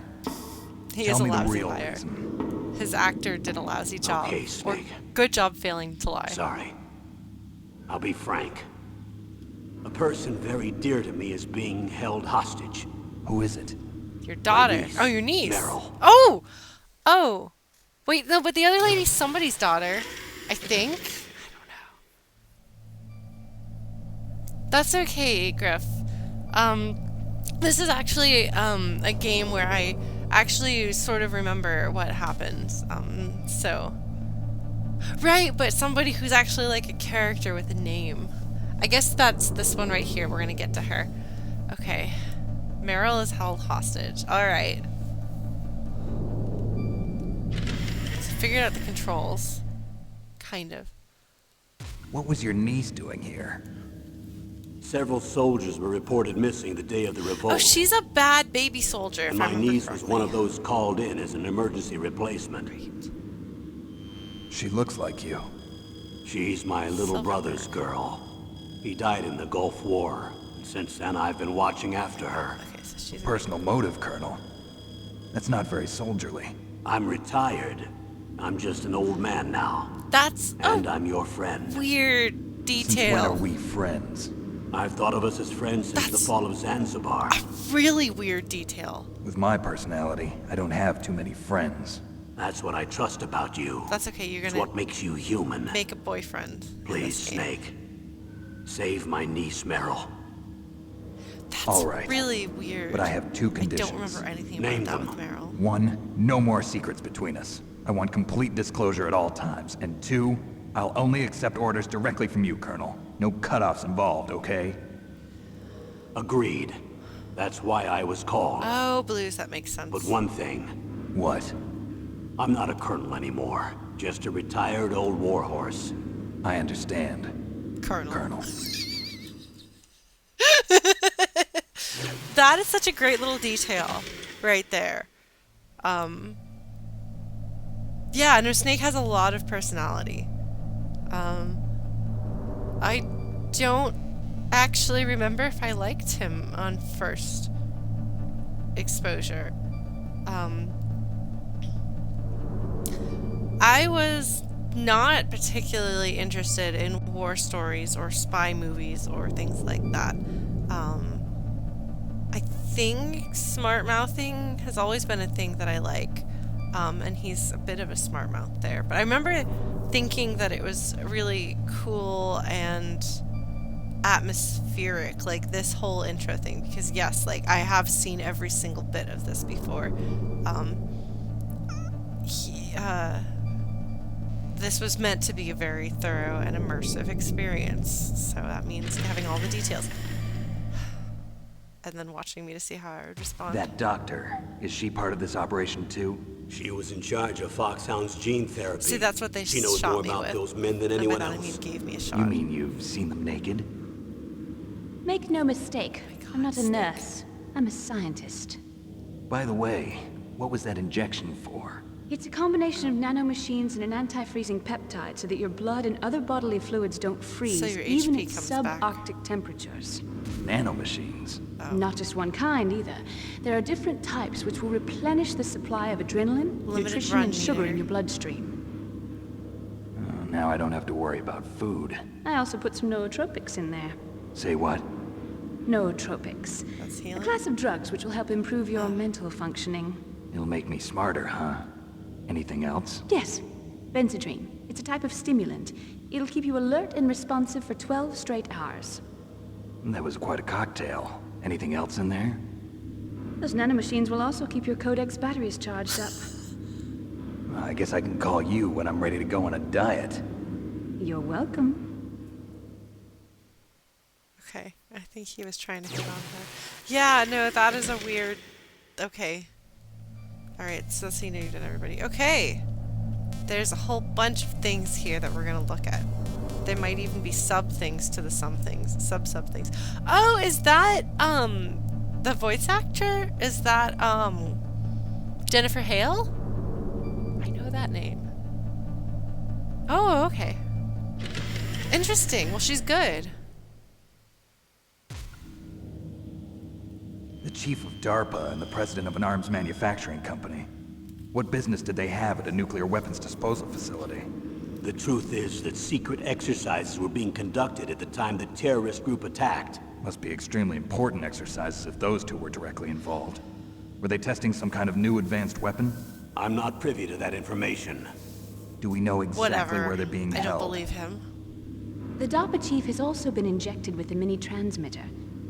He Tell is a me the lousy real liar. reason. His actor did a lousy job. Okay, Or Snake. good job failing to lie. Sorry. I'll be frank. A person very dear to me is being held hostage. Who is it? Your daughter. niece, Oh, your niece. Meryl. Oh! Oh! Wait, no, but the other lady's somebody's daughter. I think. I don't know. That's okay, Griff. This is actually, a game where I actually sort of remember what happened. So. Right, but somebody who's actually like a character with a name. I guess that's this one right here. We're gonna get to her. Okay. Meryl is held hostage. Alright. So figured out the controls. Kind of. What was your niece doing here? Several soldiers were reported missing the day of the revolt. Oh, she's a bad baby soldier, and if I my remember niece was correctly. one of those called in as an emergency replacement. She looks like you. She's my little Silver brother's girl. He died in the Gulf War, and since then I've been watching after her. Okay, so she's Personal motive, Colonel. That's not very soldierly. I'm retired. I'm just an old man now, That's and a I'm your friend. weird Since when are detail. we friends? I've thought of us as friends since the That's- fall of Zanzibar. Really weird detail. With my personality, I don't have too many friends. That's what I trust about you. That's okay, you're It's gonna what makes you human. make a boyfriend. in Please, this game. Snake. Save my niece, Meryl. That's All right. really weird. But I have two I conditions. don't remember anything Name about that them. with Meryl. One, no more secrets between us. I want complete disclosure at all times. And two, I'll only accept orders directly from you, Colonel. No cutoffs involved, okay? Agreed. That's why I was called. Oh, blues, that makes sense. But one thing, What? I'm not a colonel anymore. Just a retired old warhorse. I understand, Colonel. Colonel. That is such a great little detail right there. Yeah, no, Snake has a lot of personality. I don't actually remember if I liked him on first exposure. I was not particularly interested in war stories or spy movies or things like that. I think smart mouthing has always been a thing that I like, and he's a bit of a smart mouth there. But I remember thinking that it was really cool and atmospheric, like this whole intro thing, because yes, like I have seen every single bit of this before. This was meant to be a very thorough and immersive experience, so that means having all the details. And then watching me to see how I would respond. That doctor, is she part of this operation too? She was in charge of Foxhound's gene therapy. See, that's what they She knows shot more me about with. those men than And by anyone that I mean else. gave me a shot. You mean you've seen them naked? Make no mistake, God, I'm not a Snake. nurse. I'm a scientist. By the way, what was that injection for? It's a combination of nanomachines and an anti-freezing peptide so that your blood and other bodily fluids don't freeze, So your even HP at comes back. subarctic temperatures. Nanomachines. Not just one kind, either. There are different types which will replenish the supply of adrenaline, Limited nutrition, run and sugar meter. in your bloodstream. Now I don't have to worry about food. I also put some nootropics in there. Say what? Nootropics. That's A healing. class of drugs which will help improve your mental functioning. It'll make me smarter, huh? Anything else? Yes, Benzedrine. It's a type of stimulant. It'll keep you alert and responsive for 12 straight hours. That was quite a cocktail. Anything else in there? Those nanomachines will also keep your Codex batteries charged up. I guess I can call you when I'm ready to go on a diet. You're welcome. Okay, I think he was trying to hit on her. Yeah, no, that is a weird... Okay. Alright, so that's needed everybody. Okay! There's a whole bunch of things here that we're gonna look at. There might even be sub-things to the some-things. Sub-things. Oh, is that, the voice actor? Is that, Jennifer Hale? I know that name. Oh, okay. Interesting. Well, she's good. The chief of DARPA and the president of an arms manufacturing company. What business did they have at a nuclear weapons disposal facility? The truth is that secret exercises were being conducted at the time the terrorist group attacked. Must be extremely important exercises if those two were directly involved. Were they testing some kind of new advanced weapon? I'm not privy to that information. Do we know exactly Whatever. where they're being I held? don't believe him. The DARPA chief has also been injected with a mini transmitter.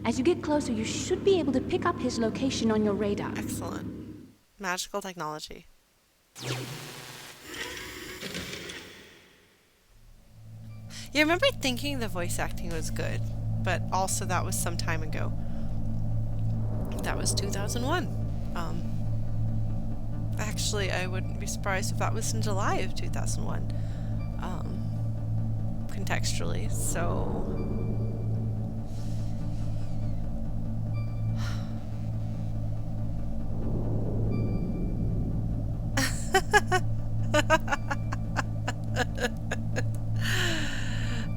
As you get closer, you should be able to pick up his location on your radar. Excellent. Magical technology. Yeah, I remember thinking the voice acting was good, but also that was some time ago. That was 2001. Actually, I wouldn't be surprised if that was in July of 2001. contextually, so...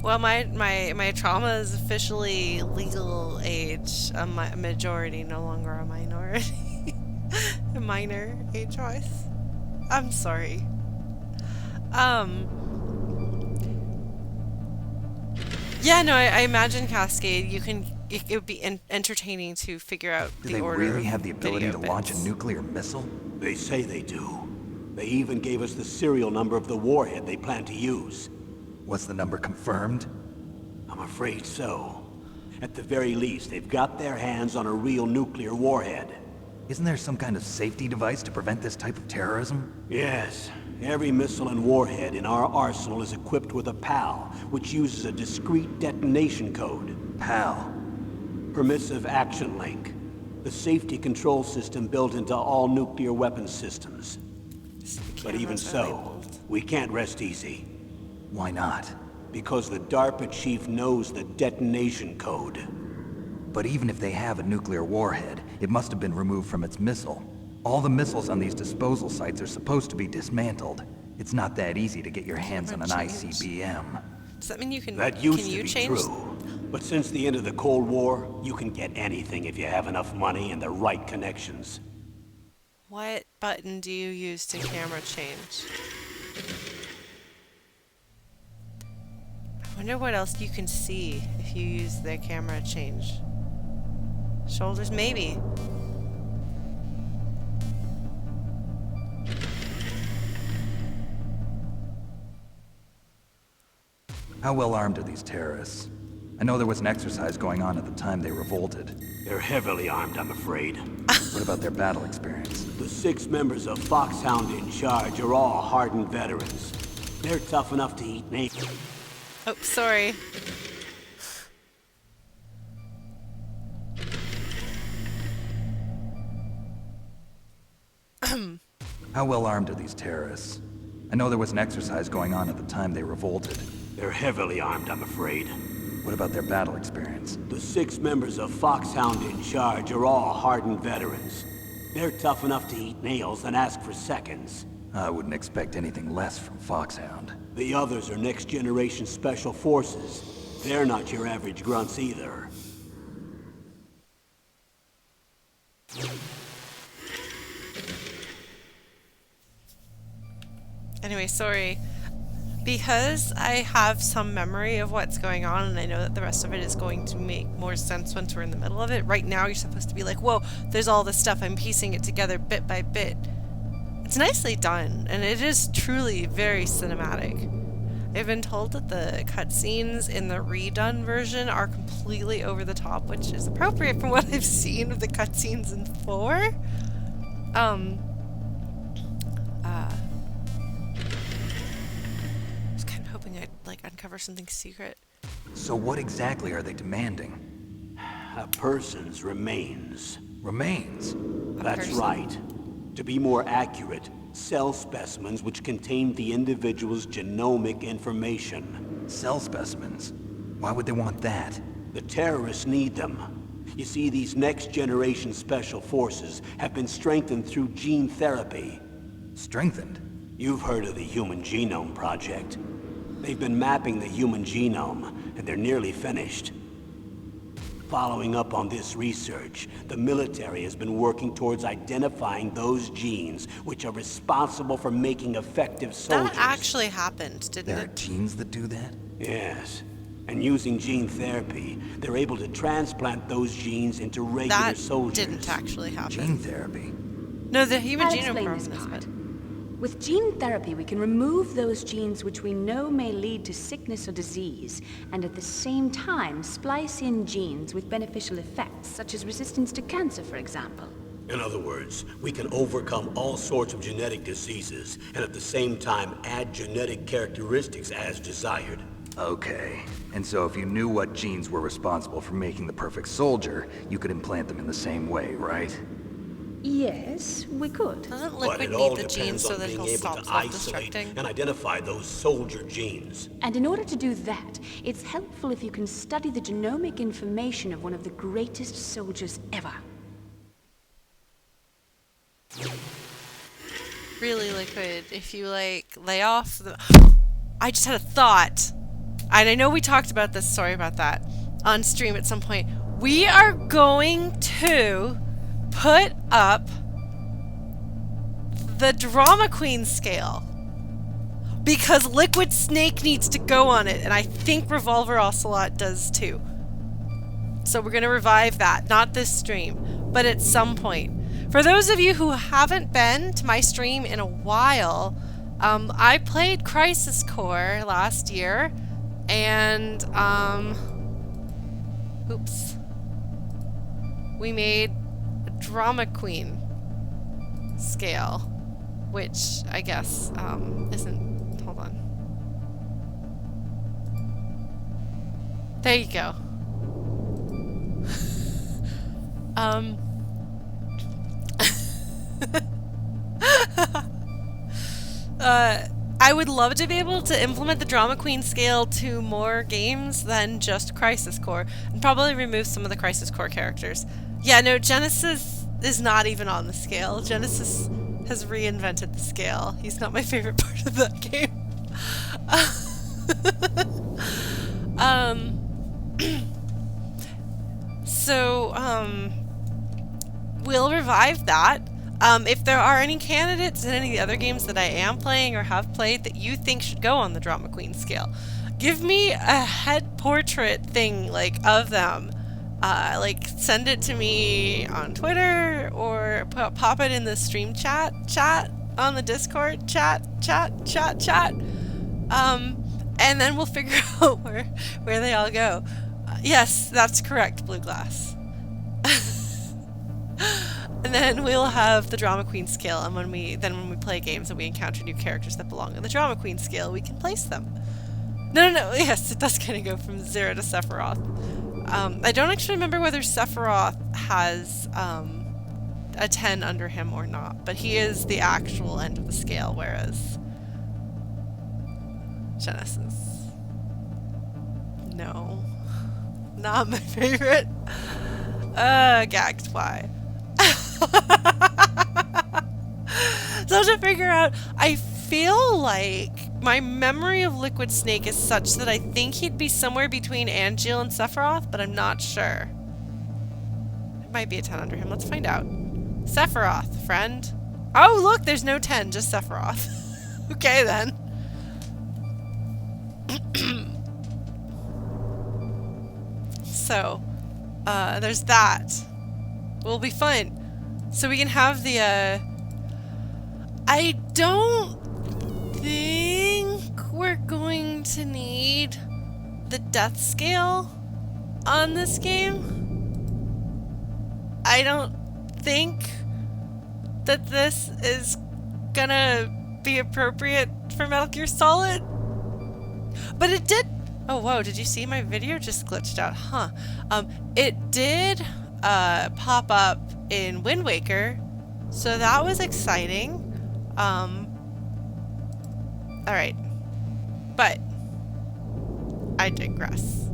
Well, my trauma is officially legal age, a majority, no longer a minority. A minor age-wise. I'm sorry. Um, yeah, no, I imagine Cascade, it would be entertaining to figure out Do the they order really of have the ability video to launch a bits. nuclear missile? They say they do. They even gave us the serial number of the warhead they plan to use. Was the number confirmed? I'm afraid so. At the very least, they've got their hands on a real nuclear warhead. Isn't there some kind of safety device to prevent this type of terrorism? Yes. Every missile and warhead in our arsenal is equipped with a PAL, which uses a discrete detonation code. PAL. Permissive Action Link. The safety control system built into all nuclear weapons systems. But even Cameras are so, labeled. we can't rest easy. Why not? Because the DARPA chief knows the detonation code. But even if they have a nuclear warhead, it must have been removed from its missile. All the missiles on these disposal sites are supposed to be dismantled. It's not that easy to get your hands on an ICBM. Does that mean you can? That used can to you be change? true. But since the end of the Cold War, you can get anything if you have enough money and the right connections. What button do you use to camera change? I wonder what else you can see if you use the camera change. Shoulders, maybe. How well armed are these terrorists? I know there was an exercise going on at the time they revolted. They're heavily armed, I'm afraid. What about their battle experience? The 6 members of Foxhound in charge are all hardened veterans. They're tough enough to eat naked. Oh, sorry. How well armed are these terrorists? I know there was an exercise going on at the time they revolted. They're heavily armed, I'm afraid. What about their battle experience? The 6 members of Foxhound in charge are all hardened veterans. They're tough enough to eat nails and ask for seconds. I wouldn't expect anything less from Foxhound. The others are next-generation special forces. They're not your average grunts either. Anyway, sorry. Because I have some memory of what's going on, and I know that the rest of it is going to make more sense once we're in the middle of it. Right now, you're supposed to be like, whoa, there's all this stuff. I'm piecing it together bit by bit. It's nicely done, and it is truly very cinematic. I've been told that the cutscenes in the redone version are completely over the top, which is appropriate from what I've seen of the cutscenes in 4. Was kind of hoping I'd like uncover something secret. So what exactly are they demanding? A person's remains. Remains? That's person. right. To be more accurate, cell specimens which contain the individual's genomic information. Cell specimens? Why would they want that? The terrorists need them. You see, these next-generation special forces have been strengthened through gene therapy. Strengthened? You've heard of the Human Genome Project. They've been mapping the human genome, and they're nearly finished. Following up on this research, the military has been working towards identifying those genes which are responsible for making effective soldiers. That actually happened, didn't There are it? genes that do that? Yes. And using gene therapy, they're able to transplant those genes into regular That soldiers. didn't actually happen. Gene therapy? No, the human I'll genome explain this problem is part. what. With gene therapy, we can remove those genes which we know may lead to sickness or disease, and at the same time splice in genes with beneficial effects, such as resistance to cancer, for example. In other words, we can overcome all sorts of genetic diseases, and at the same time add genetic characteristics as desired. Okay. And so if you knew what genes were responsible for making the perfect soldier, you could implant them in the same way, right? Yes, we could. Doesn't But Liquid it all need the genes depends so on that being he'll able stop to isolate self-destructing? and identify those soldier genes. And in order to do that, it's helpful if you can study the genomic information of one of the greatest soldiers ever. Really, Liquid, if you, like, lay off the... I just had a thought. And I know we talked about this, sorry about that, on stream at some point. We are going to put up the Drama Queen scale. Because Liquid Snake needs to go on it, and I think Revolver Ocelot does too. So we're going to revive that. Not this stream, but at some point. For those of you who haven't been to my stream in a while, I played Crisis Core last year, and, oops. We made a Drama Queen scale, which I guess, isn't, hold on. There you go. I would love to be able to implement the Drama Queen scale to more games than just Crisis Core, and probably remove some of the Crisis Core characters. Yeah, no, Genesis is not even on the scale. Genesis has reinvented the scale. He's not my favorite part of that game. We'll revive that. If there are any candidates in any of the other games that I am playing or have played that you think should go on the Drama Queen scale, give me a head portrait thing, like, of them. Like, send it to me on Twitter or pop it in the stream chat on the Discord chat. And then we'll figure out where they all go. Yes, that's correct, Blue Glass. And then we'll have the Drama Queen scale, and when we play games and we encounter new characters that belong on the Drama Queen scale, we can place them. No, yes, it does kind of go from 0 to Sephiroth. I don't actually remember whether Sephiroth has a 10 under him or not, but he is the actual end of the scale, whereas Genesis, no, not my favorite. Gagged, why? So to figure out, I feel like my memory of Liquid Snake is such that I think he'd be somewhere between Angeal and Sephiroth, but I'm not sure. It might be a 10 under him. Let's find out. Sephiroth, friend. Oh, look, there's no 10, just Sephiroth. Okay, then. So, there's that. Will be fun. So we can have the, I don't think we're going to need the death scale on this game. I don't think that this is gonna be appropriate for Metal Gear Solid. But it did... Oh, whoa, did you see my video just glitched out? Huh. It did pop up in Wind Waker, so that was exciting. Alright. But I digress.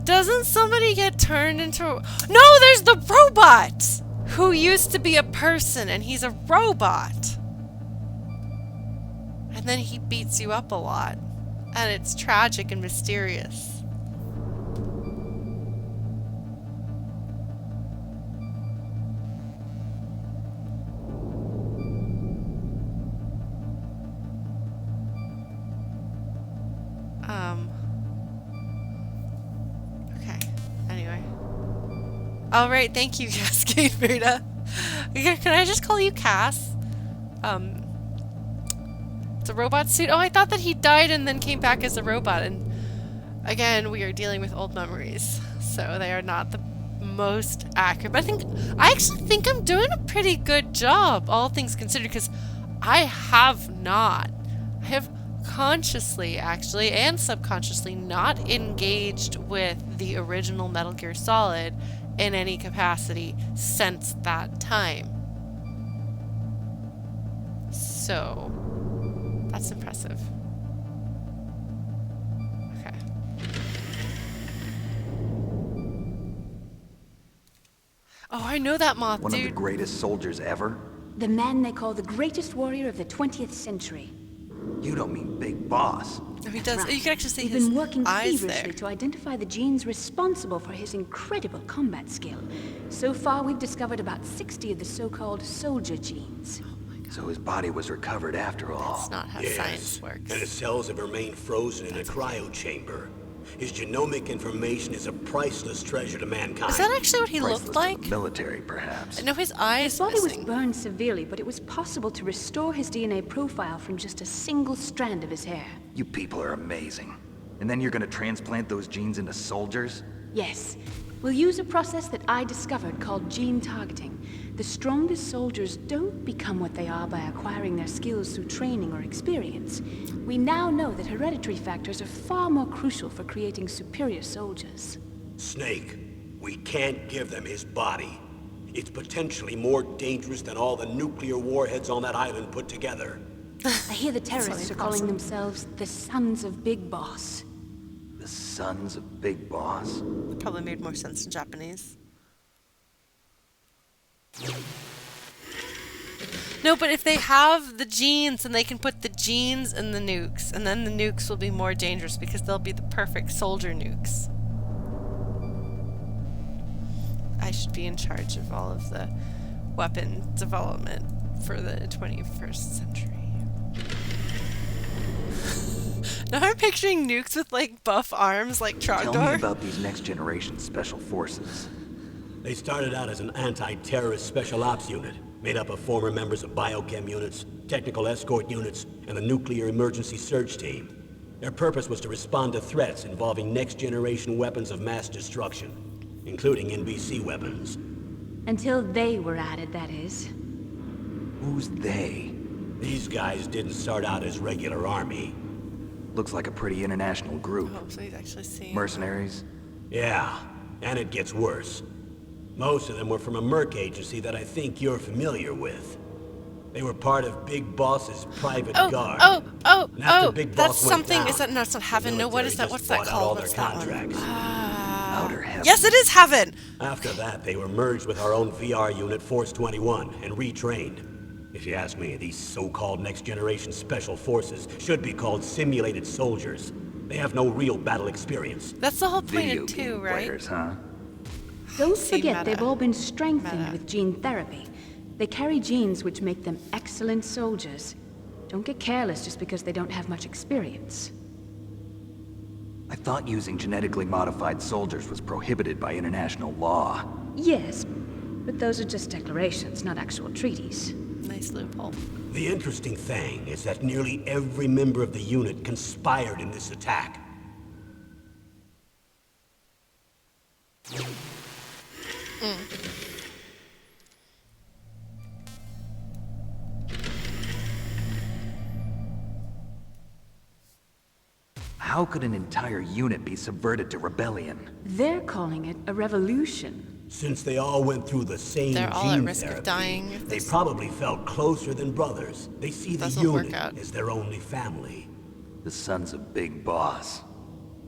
Doesn't somebody get turned into... No, there's the robot! Who used to be a person, and he's a robot. And then he beats you up a lot. And it's tragic and mysterious. Okay. Anyway. Alright, thank you, Cascade Buddha. Can I just call you Cass? It's a robot suit. Oh, I thought that he died and then came back as a robot. And again, we are dealing with old memories, so they are not the most accurate. But I actually think I'm doing a pretty good job, all things considered, because I have consciously, actually, and subconsciously not engaged with the original Metal Gear Solid in any capacity since that time. So, that's impressive. Okay. Oh, I know that moth, One of the dude. greatest soldiers ever? The man they call the greatest warrior of the 20th century. You don't mean Big Boss. Oh, he That's does. right. You can actually see We've his been working eyes feverishly there. to identify the genes responsible for his incredible combat skill. So far, we've discovered about 60 of the so-called soldier genes. So his body was recovered after all. That's not how Yes, science works. and his cells have remained frozen in a cryo chamber. His genomic information is a priceless treasure to mankind. Is that actually what he Priceless looked to like? the military, perhaps. No, his eye His is body was missing. burned severely, but it was possible to restore his DNA profile from just a single strand of his hair. You people are amazing. And then you're gonna transplant those genes into soldiers? Yes. We'll use a process that I discovered called gene targeting. The strongest soldiers don't become what they are by acquiring their skills through training or experience. We now know that hereditary factors are far more crucial for creating superior soldiers. Snake, we can't give them his body. It's potentially more dangerous than all the nuclear warheads on that island put together. I hear the terrorists are calling awesome. themselves the Sons of Big Boss. The sons of Big Boss? Probably made more sense in Japanese. No, but if they have the genes, then they can put the genes in the nukes, and then the nukes will be more dangerous because they'll be the perfect soldier nukes. I should be in charge of all of the weapon development for the 21st century. Now I'm picturing nukes with like buff arms like Tell me Trogdor. about these next generation special forces. They started out as an anti-terrorist special ops unit, made up of former members of biochem units, technical escort units, and the nuclear emergency surge team. Their purpose was to respond to threats involving next-generation weapons of mass destruction, including NBC weapons. Until they were added, that is. Who's they? These guys didn't start out as regular army. Looks like a pretty international group. Oh, so he's actually seeing. Mercenaries? Yeah, and it gets worse. Most of them were from a merc agency that I think you're familiar with. They were part of Big Boss's private guard. And after Big That's Boss went something. down, Is that no? It's not the heaven. No, what is military that? What's just that bought out all called? their What's that one? contracts. Outer heaven. Yes, it is heaven. After that, they were merged with our own VR unit, Force 21, and retrained. If you ask me, these so-called next-generation special forces should be called simulated soldiers. They have no real battle experience. That's the whole point Video of two, game right? players, huh? Don't See, forget, meta. they've all been strengthened Meta. with gene therapy. They carry genes which make them excellent soldiers. Don't get careless just because they don't have much experience. I thought using genetically modified soldiers was prohibited by international law. Yes, but those are just declarations, not actual treaties. Nice loophole. The interesting thing is that nearly every member of the unit conspired in this attack. How could an entire unit be subverted to rebellion? They're calling it a revolution. Since they all went through the same They're all at gene risk of therapy, dying if they this probably felt closer than brothers. They see the doesn't work unit out. as their only family. The sons of Big Boss.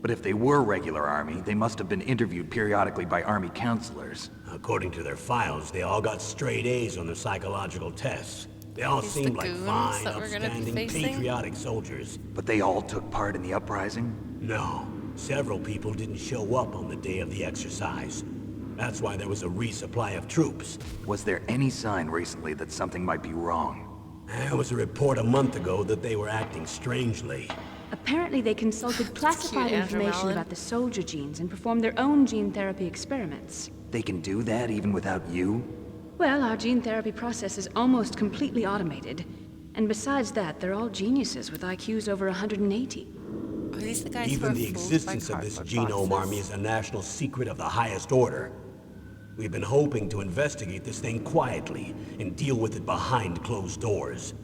But if they were regular army, they must have been interviewed periodically by army counselors. According to their files, they all got straight A's on their psychological tests. They all These seemed the like goons fine, that we're gonna be upstanding, facing? patriotic soldiers. But they all took part in the uprising? No, several people didn't show up on the day of the exercise. That's why there was a resupply of troops. Was there any sign recently that something might be wrong? There was a report a month ago that they were acting strangely. Apparently, they consulted classified Andrew information Mellon. about the soldier genes and performed their own gene therapy experiments. They can do that even without you? Well, our gene therapy process is almost completely automated. And besides that, they're all geniuses with IQs over 180. Are these the guys who Even are the fooled by existence of this cardboard genome boxes? army is a national secret of the highest order. We've been hoping to investigate this thing quietly and deal with it behind closed doors.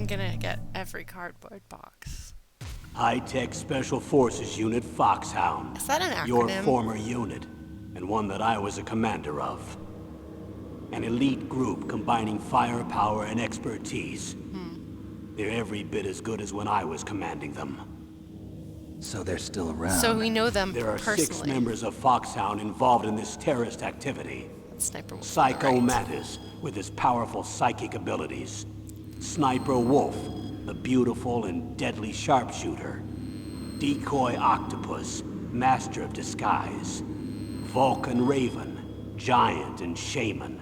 I'm gonna get every cardboard box. High-Tech Special Forces Unit Foxhound. Is that an Your acronym? former unit, and one that I was a commander of. An elite group combining firepower and expertise. They're every bit as good as when I was commanding them. So they're still around. So we know them There are personally. 6 members of Foxhound involved in this terrorist activity. Sniper Wolf. Psycho right. Mantis, with his powerful psychic abilities. Sniper Wolf, the beautiful and deadly sharpshooter. Decoy Octopus, master of disguise. Vulcan Raven, giant and shaman.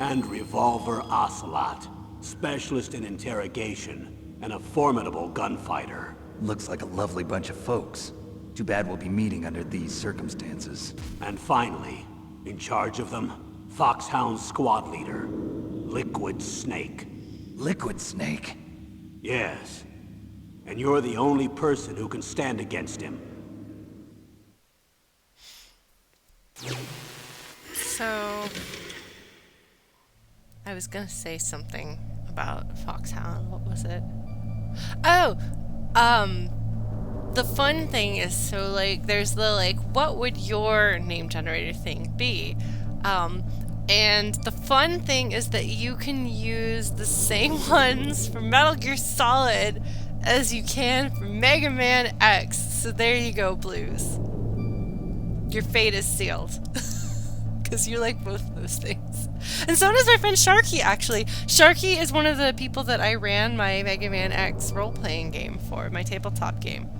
And Revolver Ocelot, specialist in interrogation and a formidable gunfighter. Looks like a lovely bunch of folks. Too bad we'll be meeting under these circumstances. And finally, in charge of them, Foxhound's squad leader, Liquid Snake. Liquid Snake? Yes. And you're the only person who can stand against him. So, I was gonna say something about Foxhound. What was it? Oh, the fun thing is, so like, there's the like, what would your name generator thing be? And the fun thing is that you can use the same ones for Metal Gear Solid as you can for Mega Man X. So there you go, Blues. Your fate is sealed. Because you like both of those things. And so does my friend Sharky, actually. Sharky is one of the people that I ran my Mega Man X role-playing game for, my tabletop game.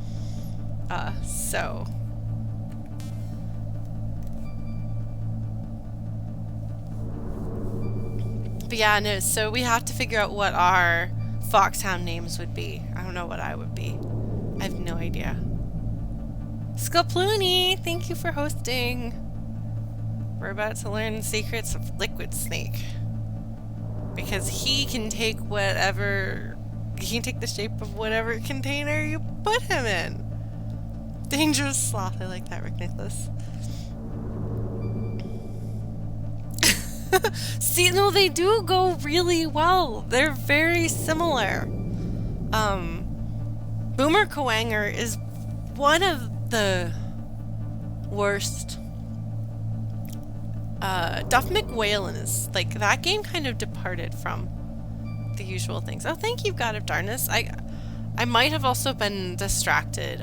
So... But yeah, no, so we have to figure out what our Foxhound names would be. I don't know what I would be. I have no idea. Skaploony, thank you for hosting. We're about to learn the secrets of Liquid Snake. Because he can take whatever... He can take the shape of whatever container you put him in. Dangerous Sloth, I like that, Rick Nicholas. See, no, they do go really well. They're very similar. Boomer Kawanger is one of the worst. Duff McWhalen is, like, that game kind of departed from the usual things. Oh, thank you, God of Darkness. I might have also been distracted.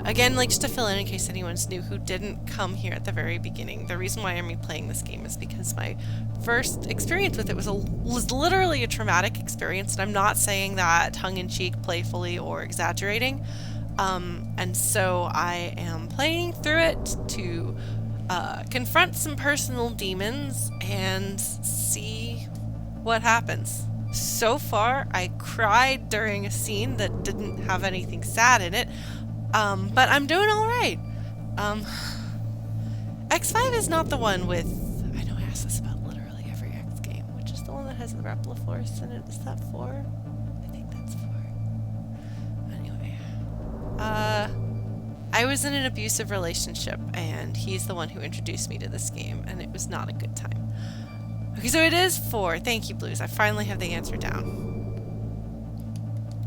Again, like, just to fill in case anyone's new who didn't come here at the very beginning, the reason why I'm replaying this game is because my first experience with it was literally a traumatic experience, and I'm not saying that tongue-in-cheek, playfully, or exaggerating. And so I am playing through it to confront some personal demons and see what happens. So far, I cried during a scene that didn't have anything sad in it. But I'm doing alright. X5 is not the one with... I know I ask this about literally every X game, which is the one that has the Repliforce in it. Is that 4? I think that's 4. Anyway. I was in an abusive relationship, and he's the one who introduced me to this game, and it was not a good time. Okay, so it is 4. Thank you, Blues. I finally have the answer down.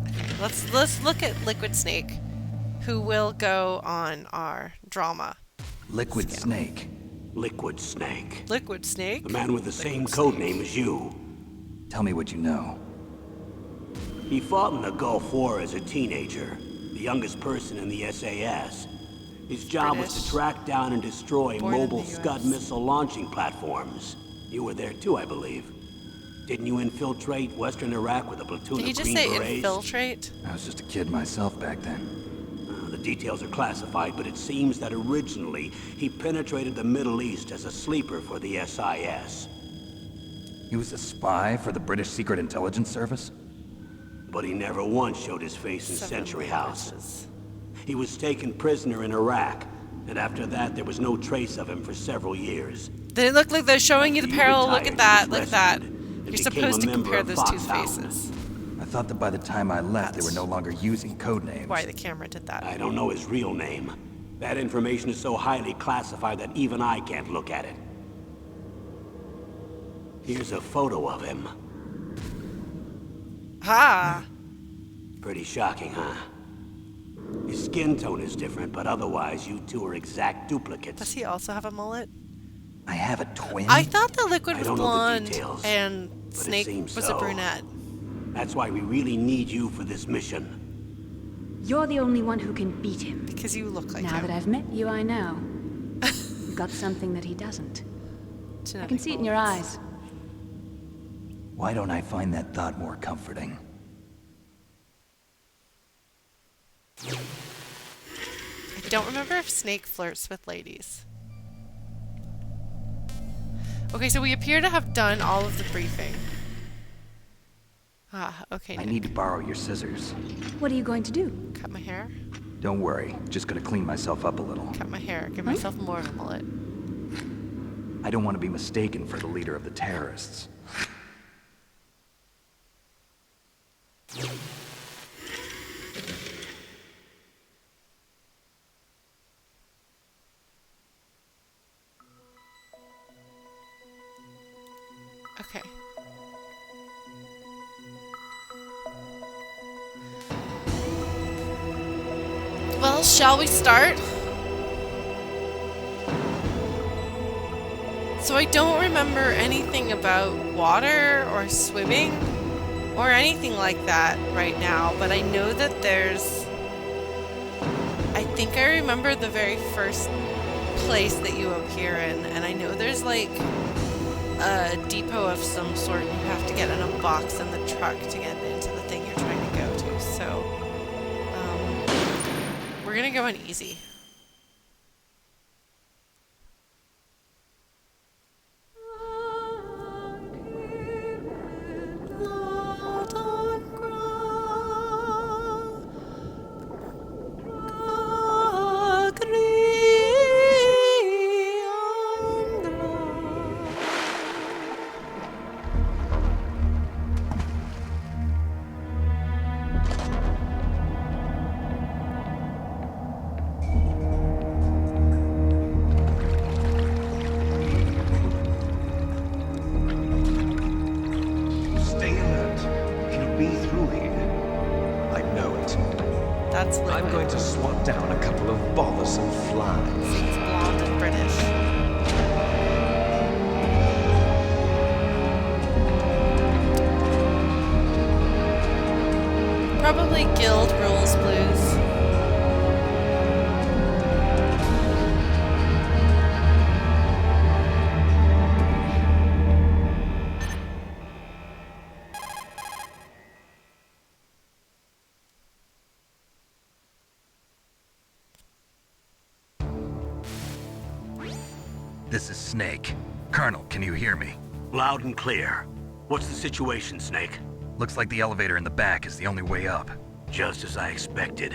Okay, let's look at Liquid Snake, who will go on our drama. Liquid scale. Snake. Liquid Snake. Liquid Snake? The man with the same Liquid code Snake. name as you. Tell me what you know. He fought in the Gulf War as a teenager, the youngest person in the SAS. His job was to British. track down and destroy Born in mobile the Scud US. missile launching platforms. You were there too, I believe. Didn't you infiltrate Western Iraq with a platoon Did he of just Green say Berets? infiltrate? I was just a kid myself back then. The details are classified, but it seems that originally he penetrated the Middle East as a sleeper for the SIS. He was a spy for the British Secret Intelligence Service? But he never once showed his face in 7 Century House. languages. He was taken prisoner in Iraq, and after that there was no trace of him for several years. They look like they're showing you the He parallel. Look retired, at that. he Look was at that. rescued, and You're became supposed a to member compare of those two Foxhound. faces. I thought that by the time I left, they were no longer using code names. Why the camera did that. I don't know his real name. That information is so highly classified that even I can't look at it. Here's a photo of him. Ha! Pretty shocking, huh? Your skin tone is different, but otherwise you two are exact Does duplicates. he also have a mullet? I have a twin? I thought the Liquid I was don't know the blonde details, and but it Snake seems was a so. brunette. That's why we really need you for this mission. You're the only one who can beat him. Because you look like Now him. that I've met you, I know. You've got something that he doesn't. I can see it in your eyes. Why don't I find that thought more comforting? I don't remember if Snake flirts with ladies. Okay, so we appear to have done all of the briefing. Ah, okay. I Nick. need to borrow your scissors. What are you going to do? Cut my hair. Don't worry, just gonna clean myself up a little. Cut my hair. Give myself more of a mullet. I don't want to be mistaken for the leader of the terrorists. Okay. Well, shall we start? So I don't remember anything about water or swimming or anything like that right now, but I know that there's... I think I remember the very first place that you appear in, and I know there's like a depot of some sort and you have to get in a box in the truck to get into the thing you're trying to go to, so we're gonna go on easy. Stay alert. He'll be through here. I know it. That's Liquid. I'm going to swat down a couple of bothersome flies. Seems blonde and British. Probably Guild Rules Blues. This is Snake. Colonel, can you hear me? Loud and clear. What's the situation, Snake? Looks like the elevator in the back is the only way up. Just as I expected.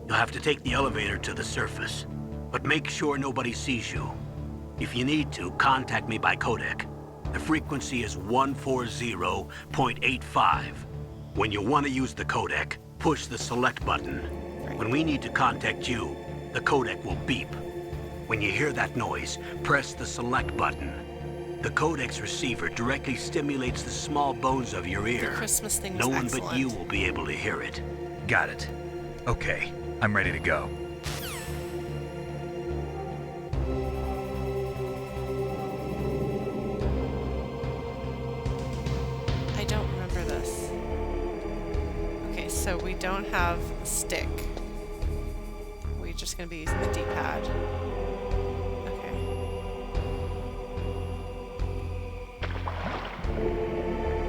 You'll have to take the elevator to the surface. But make sure nobody sees you. If you need to, contact me by codec. The frequency is 140.85. When you want to use the codec, push the select button. When we need to contact you, the codec will beep. When you hear that noise, press the select button. The codec's receiver directly stimulates the small bones of your ear. The Christmas thing was No one excellent. but you will be able to hear it. Got it. Okay, I'm ready to go. I don't remember this. Okay, so we don't have a stick. We're just gonna be using the D-pad. Okay.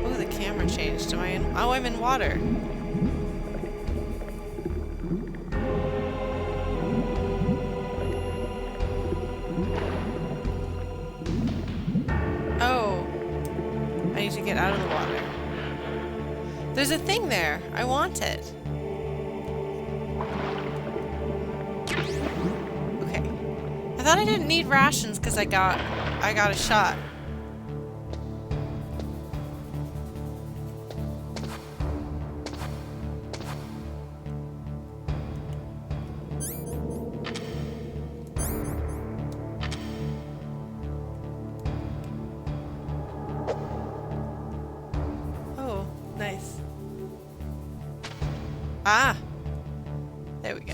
Oh, the camera changed. Am I in? Oh, I'm in water. Oh. I need to get out of the water. There's a thing there. I want it. Okay. I thought I didn't need rations because I got a shot. Oh, nice. Ah, there we go.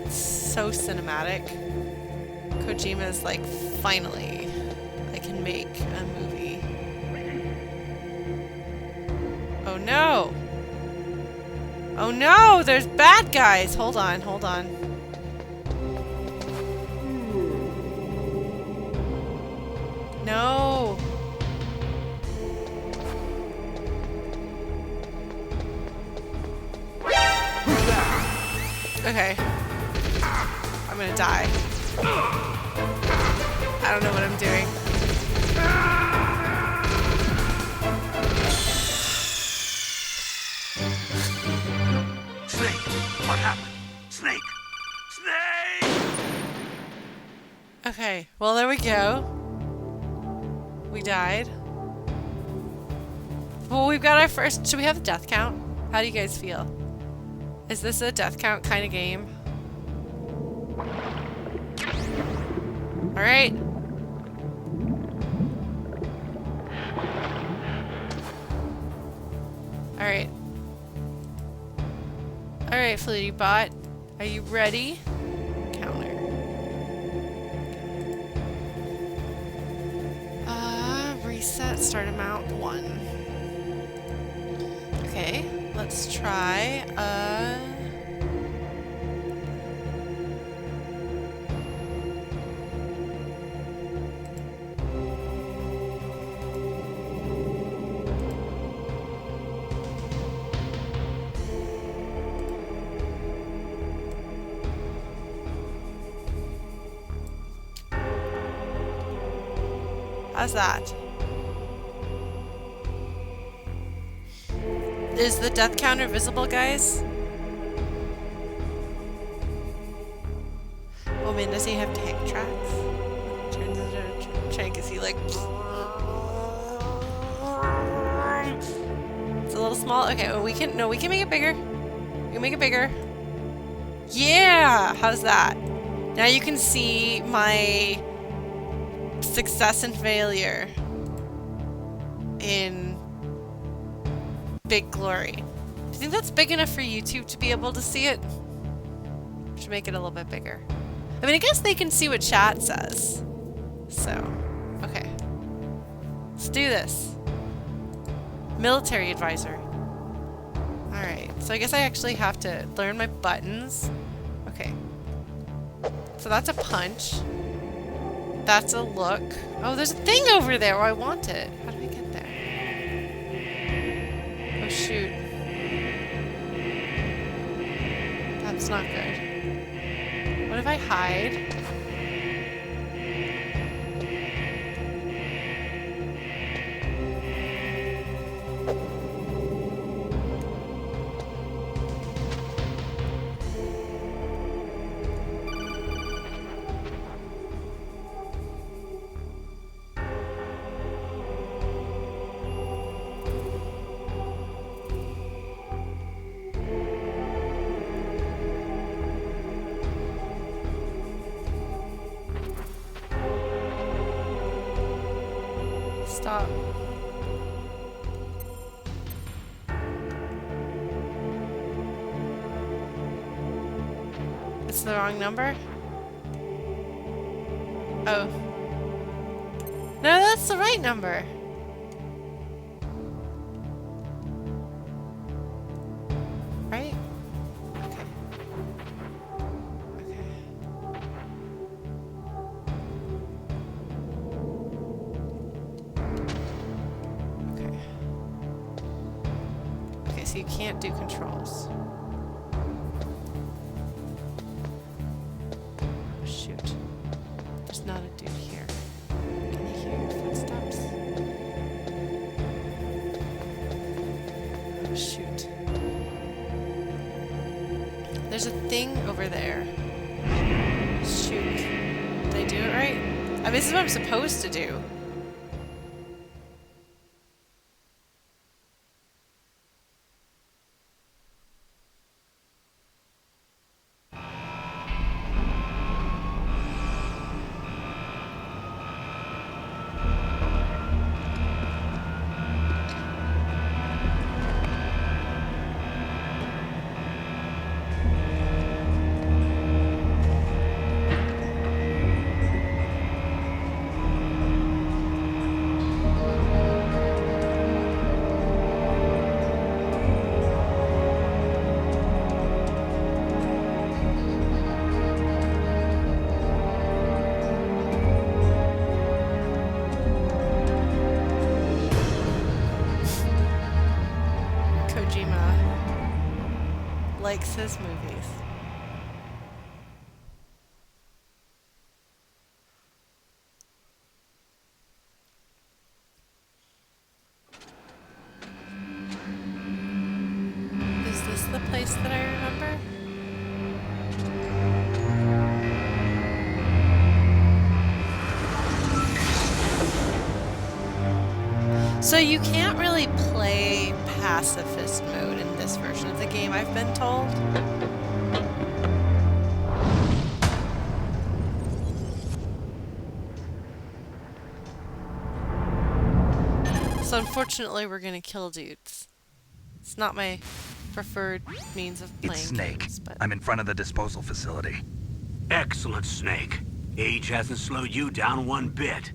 So cinematic. Kojima's like, finally, I can make a movie. Oh no! Oh no! There's bad guys! Hold on, hold on. No! Okay. I'm gonna die. I don't know what I'm doing. Snake! What happened? Snake! Snake! Okay, well there we go. We died. Well, we've got our first... Should we have a death count? How do you guys feel? Is this a death count kind of game? Alright. Alright. Alright, Flutie Bot. Are you ready? Counter. Reset, start amount 1. Okay, let's try, how's that? Is the death counter visible, guys? Oh man, does he have tank tracks? Turns into a tank. Is he like... It's a little small. Okay, well, we can... No, we can make it bigger. We can make it bigger. Yeah! How's that? Now you can see my success and failure in big glory. Do you think that's big enough for YouTube to be able to see it? Should make it a little bit bigger. I mean, I guess they can see what chat says. So, okay. Let's do this. Military advisor. Alright, so I guess I actually have to learn my buttons. Okay. So that's a punch. That's a look. Oh, there's a thing over there. Oh, I want it. How do we get there? Oh, shoot. That's not good. What if I hide? Stop. It's the wrong number? Oh. No, that's the right number. Right? Okay. Okay. Okay. Okay, so you can't do controls. Oh, shoot. There's not a dude here. Can you hear your footsteps? Oh, shoot. There's a thing over there. Shoot. Did I do it right? I mean, this is what I'm supposed to do. likes his movies. Is this the place that I remember? So you can't really play pacifist mode in this version of the game, I've been told. So unfortunately, we're gonna kill dudes. It's not my preferred means of It's playing Snake. games, but I'm in front of the disposal facility. Excellent, Snake. Age hasn't slowed you down one bit.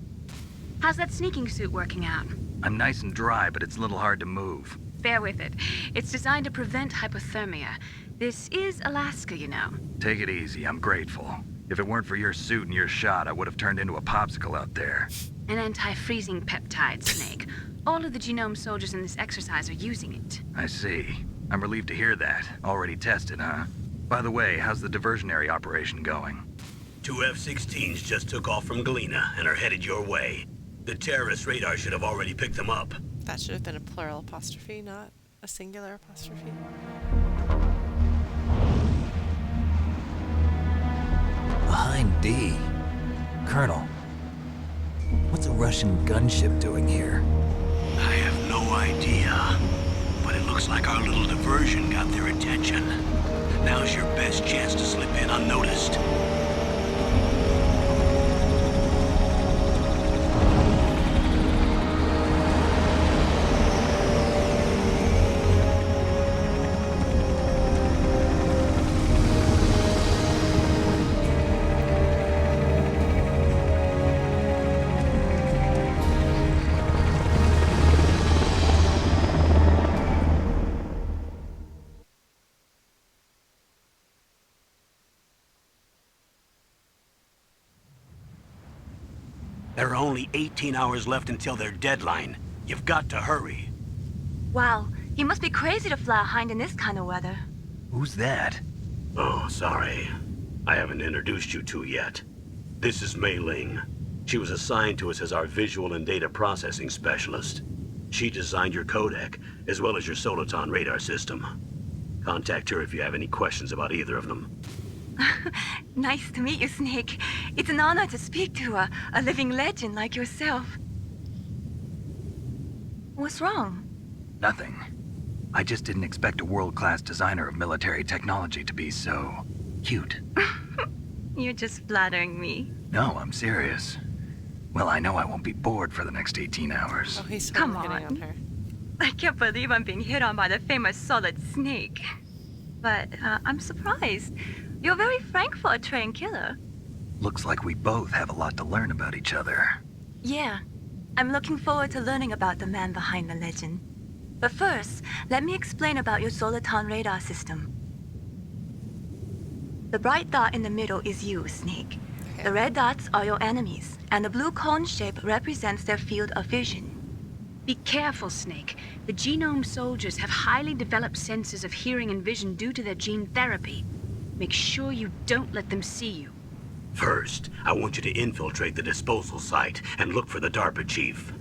How's that sneaking suit working out? I'm nice and dry, but it's a little hard to move. Bear with it. It's designed to prevent hypothermia. This is Alaska, you know. Take it easy, I'm grateful. If it weren't for your suit and your shot, I would have turned into a popsicle out there. An anti-freezing peptide, Snake. All of the genome soldiers in this exercise are using it. I see. I'm relieved to hear that. Already tested, huh? By the way, how's the diversionary operation going? 2 F-16s just took off from Galena and are headed your way. The terrorist radar should have already picked them up. that should have been a plural apostrophe, not a singular apostrophe. Behind D. Colonel, what's a Russian gunship doing here? I have no idea, but it looks like our little diversion got their attention. Now's your best chance to slip in unnoticed. There are only 18 hours left until their deadline. You've got to hurry. Wow, you must be crazy to fly a hind in this kind of weather. Who's that? Oh, sorry. I haven't introduced you to yet. This is Mei Ling. She was assigned to us as our visual and data processing specialist. She designed your codec, as well as your Soliton radar system. Contact her if you have any questions about either of them. Nice to meet you, Snake. It's an honor to speak to a living legend like yourself. What's wrong? Nothing. I just didn't expect a world-class designer of military technology to be so cute. You're just flattering me. No, I'm serious. Well, I know I won't be bored for the next 18 hours. Oh, he's Come totally hitting on. on her. I can't believe I'm being hit on by the famous Solid Snake. But I'm surprised. You're very frank for a trained killer. Looks like we both have a lot to learn about each other. Yeah, I'm looking forward to learning about the man behind the legend. But first, let me explain about your Soliton radar system. The bright dot in the middle is you, Snake. Okay. The red dots are your enemies, and the blue cone shape represents their field of vision. Be careful, Snake. The genome soldiers have highly developed senses of hearing and vision due to their gene therapy. Make sure you don't let them see you. First, I want you to infiltrate the disposal site and look for the DARPA chief.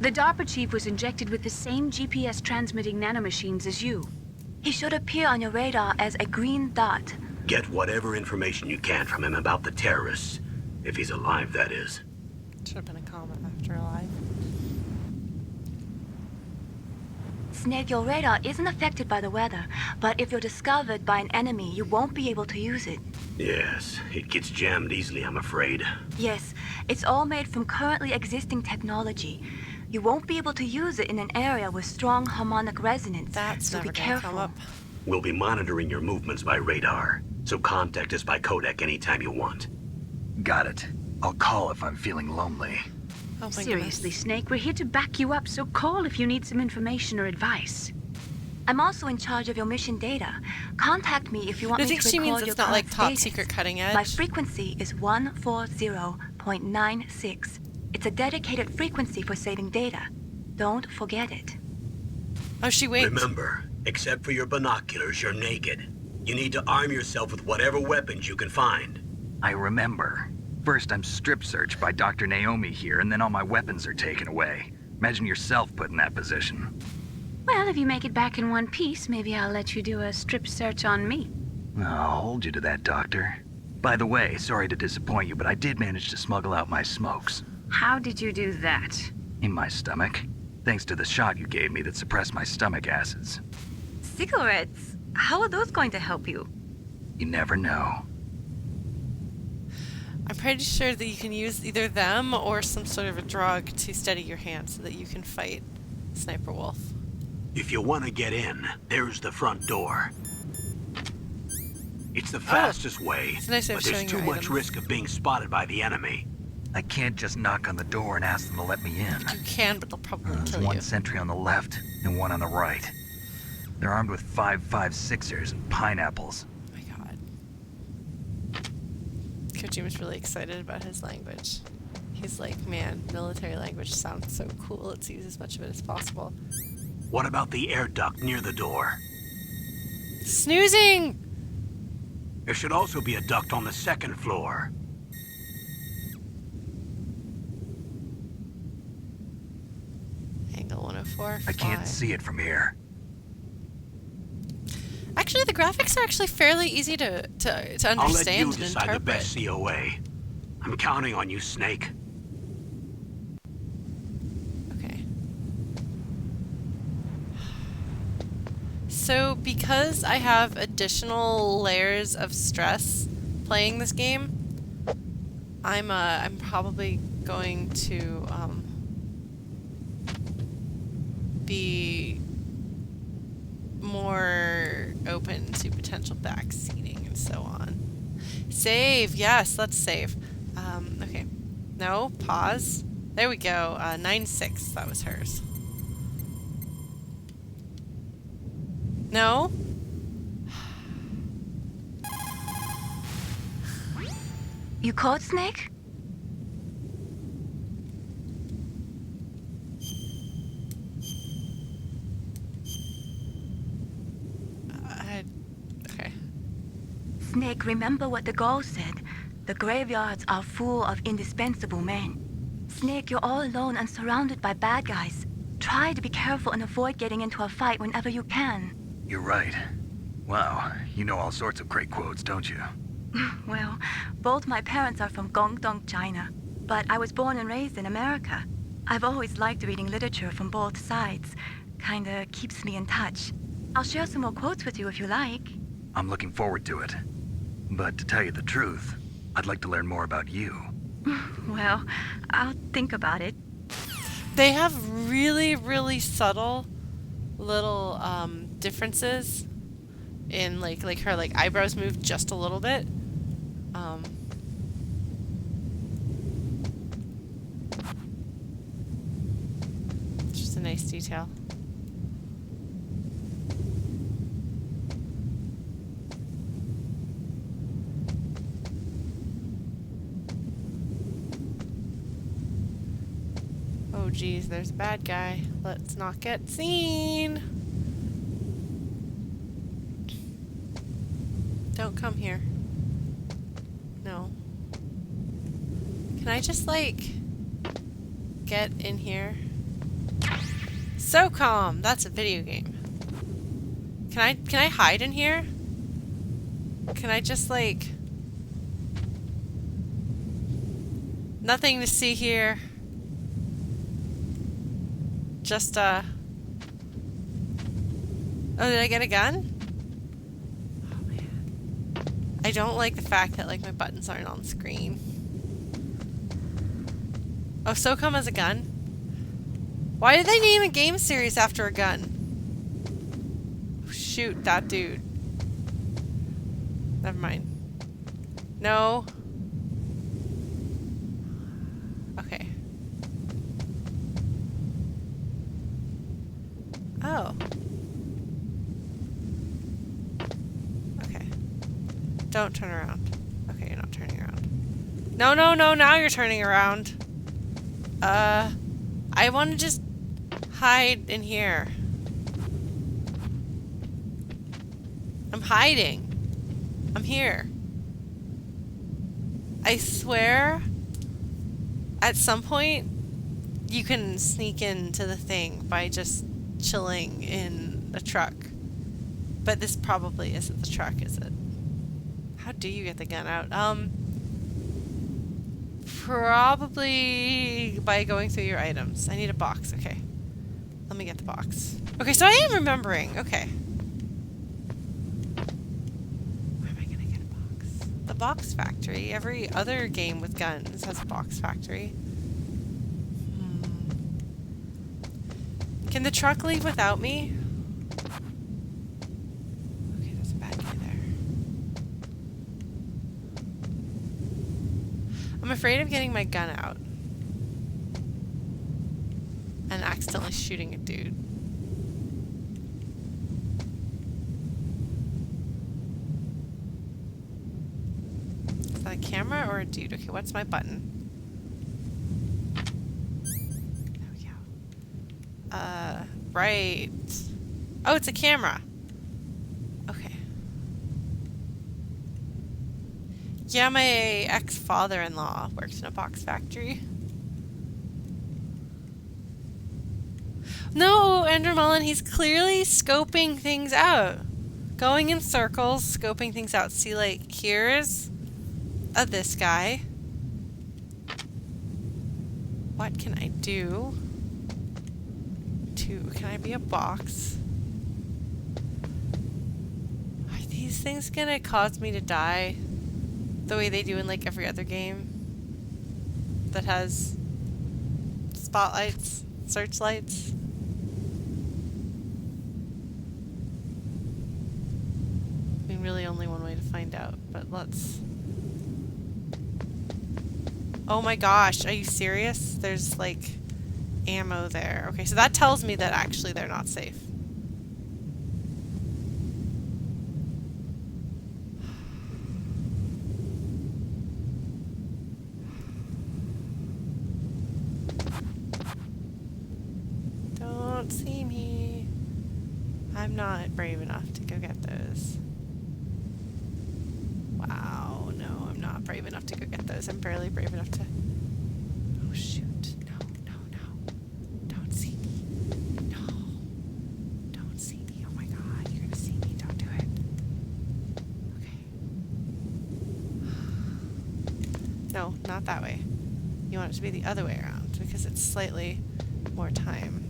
The DARPA chief was injected with the same GPS transmitting nanomachines as you. He should appear on your radar as a green dot. Get whatever information you can from him about the terrorists. If he's alive, that is. Should have been a comment after alive. Snake, your radar isn't affected by the weather, but if you're discovered by an enemy, you won't be able to use it. Yes, it gets jammed easily, I'm afraid. Yes, it's all made from currently existing technology. You won't be able to use it in an area with strong harmonic resonance, That's so never be gonna careful. come up. We'll be monitoring your movements by radar, so contact us by codec anytime you want. Got it. I'll call if I'm feeling lonely. Oh my Seriously, goodness. Snake, we're here to back you up, so call if you need some information or advice. I'm also in charge of your mission data. Contact me if you want I me think to she record means your it's not like current top status. secret cutting edge. My frequency is 140.96. It's a dedicated frequency for saving data. Don't forget it. Oh, she waits. Remember, except for your binoculars, you're naked. You need to arm yourself with whatever weapons you can find. I remember. First, I'm strip searched by Dr. Naomi here, and then all my weapons are taken away. Imagine yourself put in that position. Well, if you make it back in one piece, maybe I'll let you do a strip search on me. I'll hold you to that, Doctor. By the way, sorry to disappoint you, but I did manage to smuggle out my smokes. How did you do that? In my stomach. Thanks to the shot you gave me that suppressed my stomach acids. Cigarettes? How are those going to help you? You never know. I'm pretty sure that you can use either them or some sort of a drug to steady your hand so that you can fight Sniper Wolf. If you want to get in, there's the front door. It's the fastest way, it's nice but there's too much risk of being spotted by the enemy. I can't just knock on the door and ask them to let me in. You can, but they'll probably There's kill one you. sentry on the left and one on the right. They're armed with 5.56ers and pineapples. Oh my god. Kojima's really excited about his language. He's like, man, military language sounds so cool. Let's use as much of it as possible. What about the air duct near the door? Snoozing! There should also be a duct on the second floor. Angle 104. I can't see it from here. Actually, the graphics are actually fairly easy to understand I'll let you and decide interpret. the best COA. I'm counting on you, Snake. Okay. So, because I have additional layers of stress playing this game, I'm probably going to be more open to potential backseating and so on. Save, yes, let's save. Okay, no, pause. There we go. 9-6, that was hers. No. You caught Snake? Okay. Snake, remember what the Gaul said. The graveyards are full of indispensable men. Snake, you're all alone and surrounded by bad guys. Try to be careful and avoid getting into a fight whenever you can. You're right. Wow, you know all sorts of great quotes, don't you? Well, both my parents are from Guangdong, China. But I was born and raised in America. I've always liked reading literature from both sides. Kinda keeps me in touch. I'll share some more quotes with you if you like. I'm looking forward to it. But to tell you the truth, I'd like to learn more about you. Well, I'll think about it. They have really, really subtle little differences in like her eyebrows move just a little bit. Just a nice detail. Oh geez, there's a bad guy. Let's not get seen. Don't come here. No. Can I just get in here? SOCOM! That's a video game. Can I hide in here? Can I just nothing to see here. Just oh, did I get a gun? Oh man. I don't like the fact that my buttons aren't on screen. Oh, SOCOM has a gun? Why did they name a game series after a gun? Oh, shoot, that dude. Never mind. No. Okay. Oh. Okay. Don't turn around. Okay, you're not turning around. No, no, no, now you're turning around. I want to just hide in here. I'm hiding. I'm here. I swear, at some point, you can sneak into the thing by just chilling in a truck. But this probably isn't the truck, is it? How do you get the gun out? Probably by going through your items. I need a box. Okay. Let me get the box. Okay, so I am remembering. Okay. Where am I gonna get a box? The box factory. Every other game with guns has a box factory. Can the truck leave without me? Okay, there's a bad guy there. I'm afraid of getting my gun out and accidentally shooting a dude. Is that a camera or a dude? Okay, what's my button? There we go. Right. Oh, it's a camera. Okay. Yeah, my ex-father-in-law worked in a box factory. No, Andrew Mullen, he's clearly scoping things out. Going in circles, scoping things out. See, like, here's this guy. What can I do? Can I be a box? Are these things gonna cause me to die? The way they do in, like, every other game that has spotlights, searchlights. I mean, really only one way to find out, but let's... Oh my gosh, are you serious? There's, like, ammo there. Okay, so that tells me that actually they're not safe. Don't see me. I'm not brave enough to go get those. Wow, no, I'm not brave enough to go get those. I'm barely brave enough to... Oh, shoot. No. Don't see me. No. Don't see me. Oh my god, you're gonna see me. Don't do it. Okay. No, not that way. You want it to be the other way around because it's slightly more time.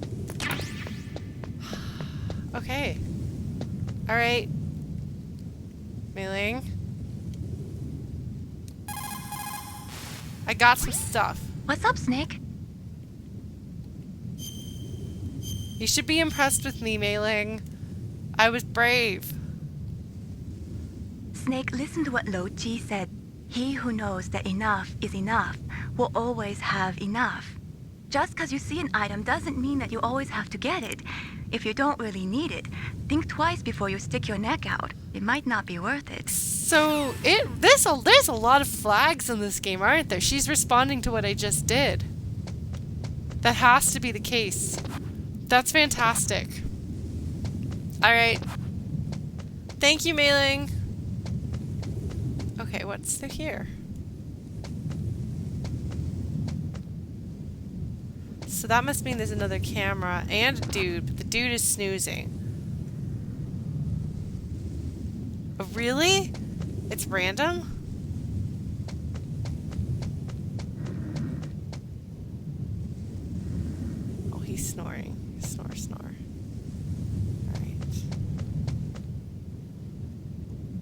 Okay. Alright. Mei-Ling. I got some stuff. What's up, Snake? You should be impressed with me, Mei-Ling. I was brave. Snake, listen to what Lo Ji said. He who knows that enough is enough will always have enough. Just because you see an item doesn't mean that you always have to get it. If you don't really need it, think twice before you stick your neck out. It might not be worth it. So, there's a lot of flags in this game, aren't there? She's responding to what I just did. That has to be the case. That's fantastic. Alright. Thank you, Mei-Ling. Okay, what's through here? So that must mean there's another camera and a dude, but the dude is snoozing. Oh, really? It's random? Oh, he's snoring. Snore, snore. Alright.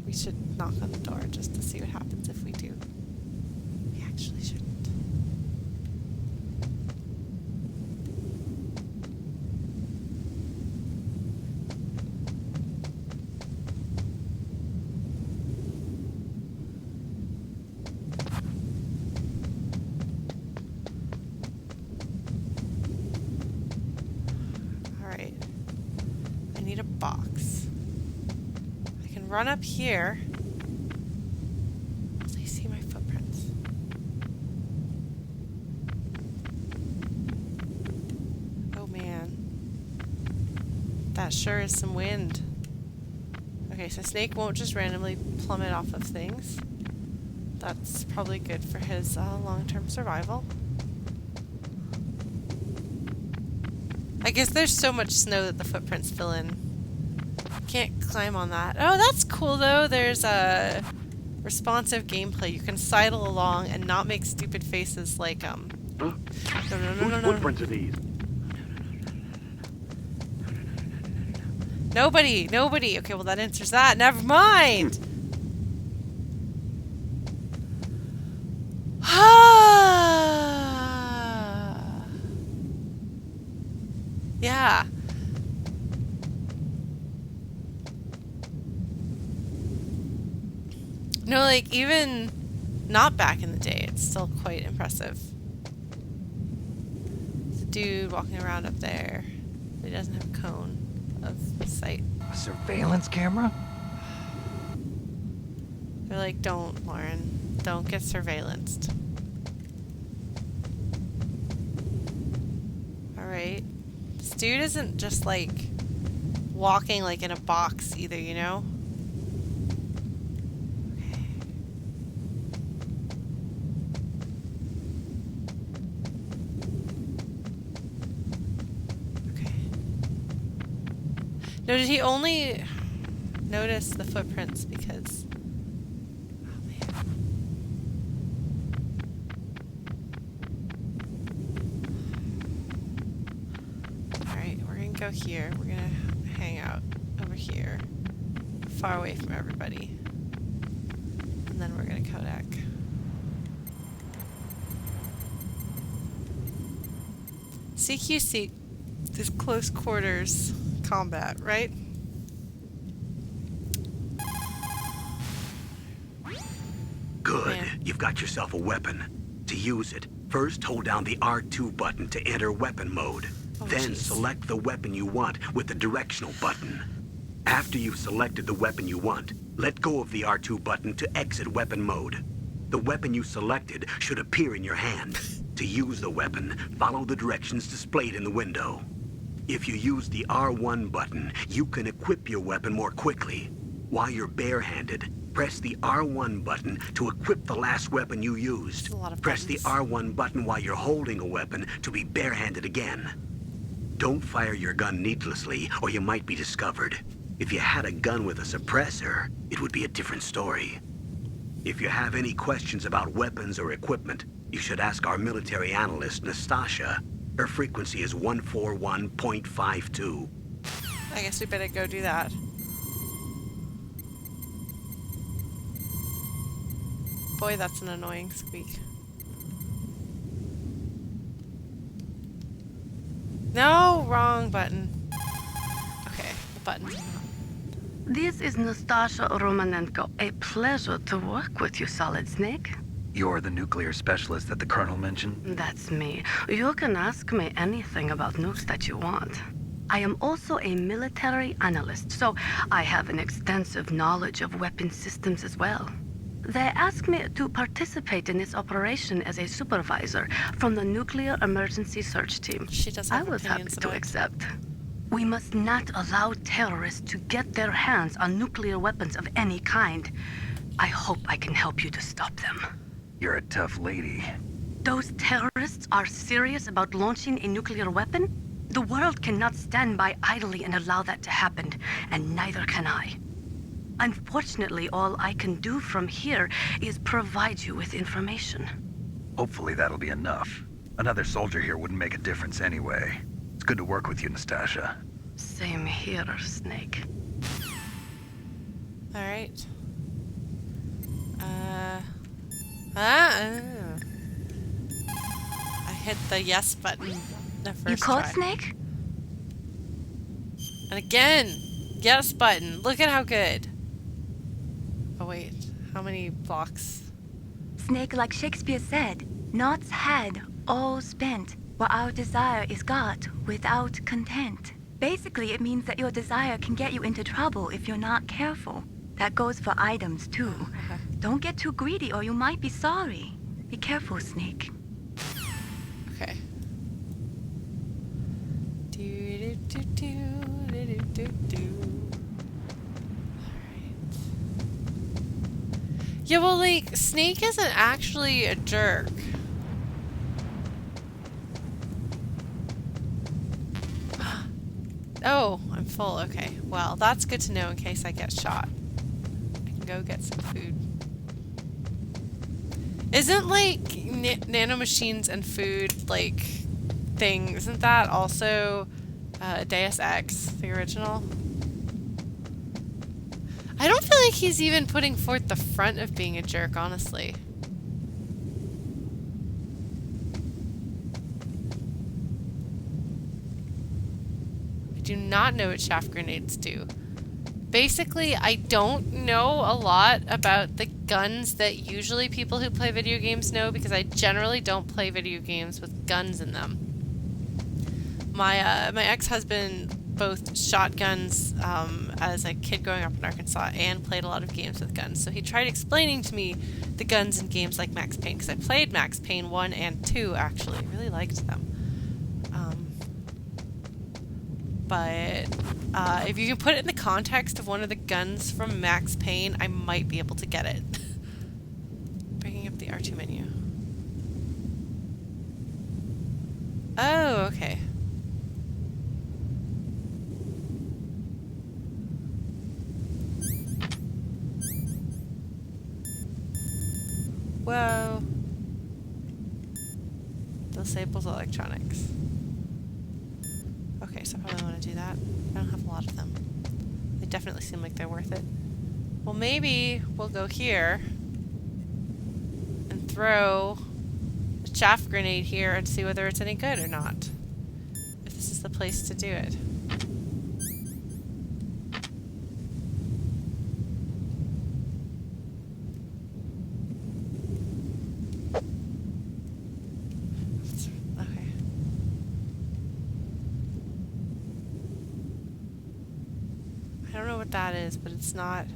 We should knock on the door just to see what happens if we do. We actually shouldn't. Alright. I need a box. I can run up here. Will they see my footprints? Oh man. That sure is some wind. Okay, so Snake won't just randomly plummet off of things. That's probably good for his long-term survival. I guess there's so much snow that the footprints fill in. Can't climb on that. Oh, that's cool though. There's a responsive gameplay. You can sidle along and not make stupid faces like Huh? No, no, no, no, Whose no, no. footprints are these? Nobody, nobody. Okay, well that answers that. Never mind. Yeah. No, like even not back in the day, it's still quite impressive. There's a dude walking around up there. He doesn't have a cone of sight. A surveillance camera? They're like, don't, Lauren. Don't get surveillanced. Alright. This dude isn't just like walking like in a box either, you know? Okay. No, did he only notice the footprints because... Oh, man. Alright, we're gonna go here. We're gonna hang out over here. Far away from everybody. And then we're gonna Kodak. CQC is close quarters combat, right? Good. Man. You've got yourself a weapon. To use it, first hold down the R2 button to enter weapon mode. Oh, Then jeez. select the weapon you want with the directional button. After you've selected the weapon you want, let go of the R2 button to exit weapon mode. The weapon you selected should appear in your hand. To use the weapon, follow the directions displayed in the window. If you use the R1 button, you can equip your weapon more quickly. While you're barehanded, press the R1 button to equip the last weapon you used. That's a lot of Press the buttons. R1 button while you're holding a weapon to be barehanded again. Don't fire your gun needlessly, or you might be discovered. If you had a gun with a suppressor, it would be a different story. If you have any questions about weapons or equipment, you should ask our military analyst, Nastasha. Her frequency is 141.52. I guess we better go do that. Boy, that's an annoying squeak. No, wrong button. Okay, the button. This is Nastasha Romanenko. A pleasure to work with you, Solid Snake. You're the nuclear specialist that the Colonel mentioned? That's me. You can ask me anything about nukes that you want. I am also a military analyst, so I have an extensive knowledge of weapon systems as well. They asked me to participate in this operation as a supervisor from the Nuclear Emergency Search Team. She does I have was happy opinions to about it. accept. We must not allow terrorists to get their hands on nuclear weapons of any kind. I hope I can help you to stop them. You're a tough lady. Those terrorists are serious about launching a nuclear weapon? The world cannot stand by idly and allow that to happen, and neither can I. Unfortunately, all I can do from here is provide you with information. Hopefully that'll be enough. Another soldier here wouldn't make a difference anyway. It's good to work with you, Nastasha. Same here, Snake. Alright. I hit the yes button the first You caught try. Snake? And again, yes button. Look at how good. Oh wait, how many blocks? Snake, like Shakespeare said, naught's had, all spent, while our desire is got without content. Basically, it means that your desire can get you into trouble if you're not careful. That goes for items too. Okay. Don't get too greedy or you might be sorry. Be careful, Snake. Okay. Do do do do do do do. Yeah, well, like, Snake isn't actually a jerk. Oh, I'm full. Okay. Well, that's good to know in case I get shot. I can go get some food. Isn't, like, nanomachines and food, like, thing, isn't that also Deus Ex, the original? I don't feel like he's even putting forth the front of being a jerk, honestly. I do not know what chaff grenades do. Basically, I don't know a lot about the guns that usually people who play video games know because I generally don't play video games with guns in them. My ex-husband both shot guns as a kid growing up in Arkansas and played a lot of games with guns. So he tried explaining to me the guns in games like Max Payne because I played Max Payne 1 and 2 actually. I really liked them. But if you can put it in the context of one of the guns from Max Payne, I might be able to get it. Bringing up the R2 menu. Oh, okay. Whoa. Disables electronics. Okay, so I probably want to do that. I don't have a lot of them. They definitely seem like they're worth it. Well, maybe we'll go here and throw a chaff grenade here and see whether it's any good or not. If this is the place to do it. Okay. I don't know what that is, but it's not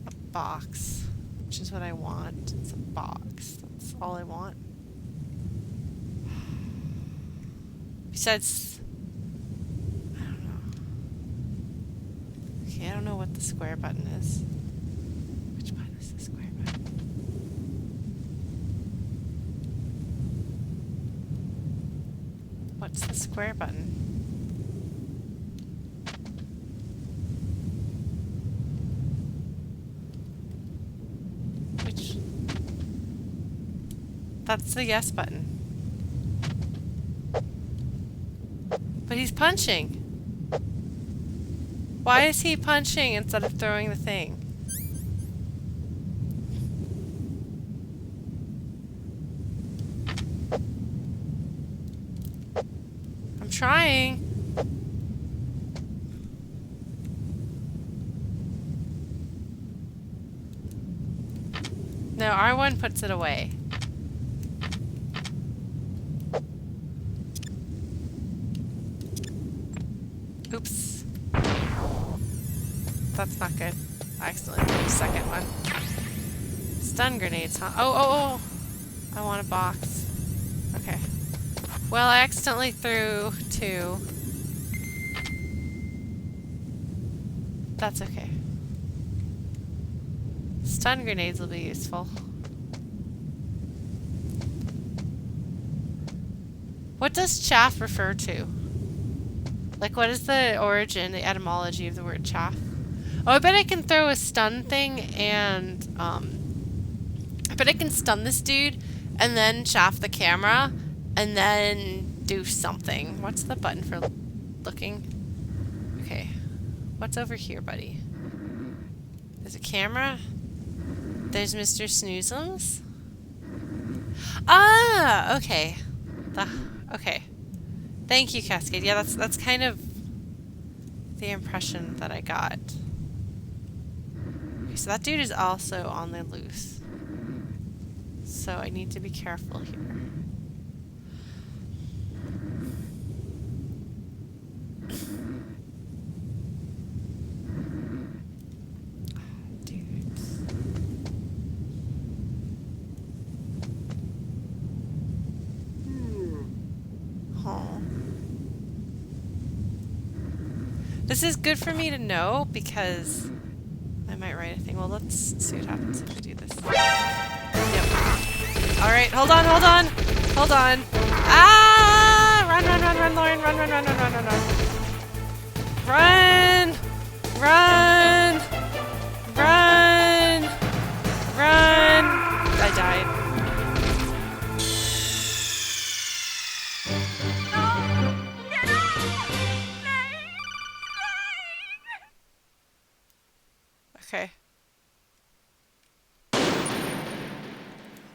a box, which is what I want. It's a box. That's all I want. Besides, I don't know. Okay, I don't know what the square button is. Which button is the square button? What's the square button? Which? That's the yes button. But he's punching. Why is he punching instead of throwing the thing? I'm trying. No, R1 puts it away. Oops. That's not good. I accidentally put the second one. Stun grenades, huh? Oh. I want a box. Okay. Well, I accidentally threw 2. That's okay. Stun grenades will be useful. What does chaff refer to? Like, what is the origin, the etymology of the word chaff? Oh, I bet I can throw a stun thing and, I bet I can stun this dude and then chaff the camera and then do something. What's the button for looking? Okay. What's over here, buddy? There's a camera. There's Mr. Snoozums. Ah, okay. Okay. Thank you, Cascade. Yeah, that's kind of the impression that I got. Okay, so that dude is also on the loose. So I need to be careful here. Dudes. Oh. This is good for me to know because I I might write a thing. Well, let's see what happens if we do this. Yep. Alright, hold on, hold on! Hold on. Ah! Run, run, run, run, Lauren, run, run, run, run, run, run, run. Run! Run! Run! Run! I died. Okay.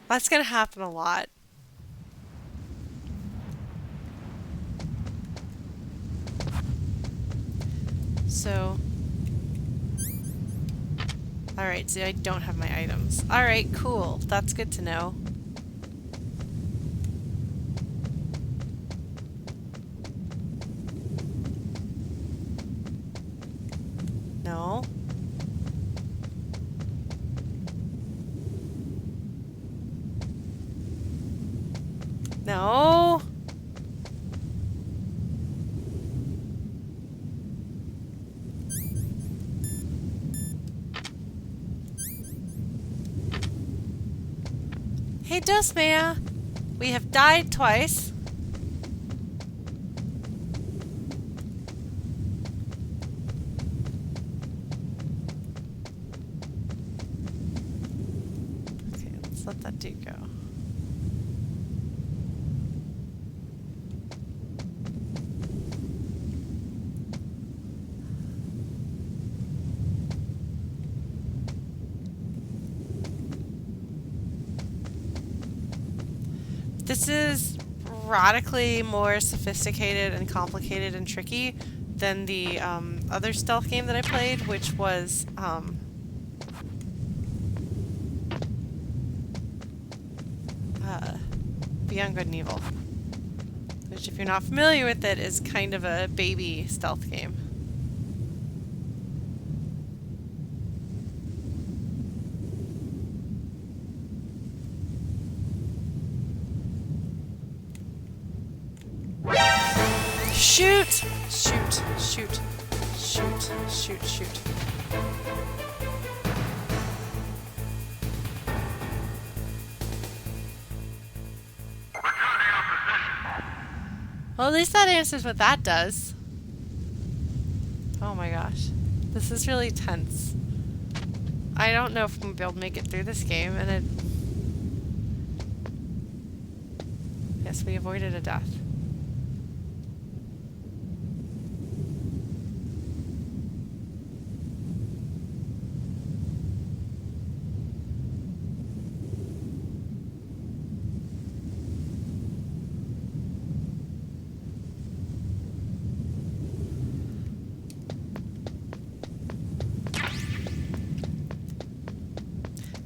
That's gonna happen a lot. So... Alright, so I don't have my items. Alright, cool. That's good to know. No. No. Hey, Dustmaya. We have died twice. Okay, let's let that dude go. This is radically more sophisticated and complicated and tricky than the other stealth game that I played, which was Beyond Good and Evil, which, if you're not familiar with it, is kind of a baby stealth game. Shoot! Shoot, shoot, shoot, shoot, shoot. Well, at least that answers what that does. Oh my gosh. This is really tense. I don't know if I'm going to be able to make it through this game, and it... Yes, we avoided a death.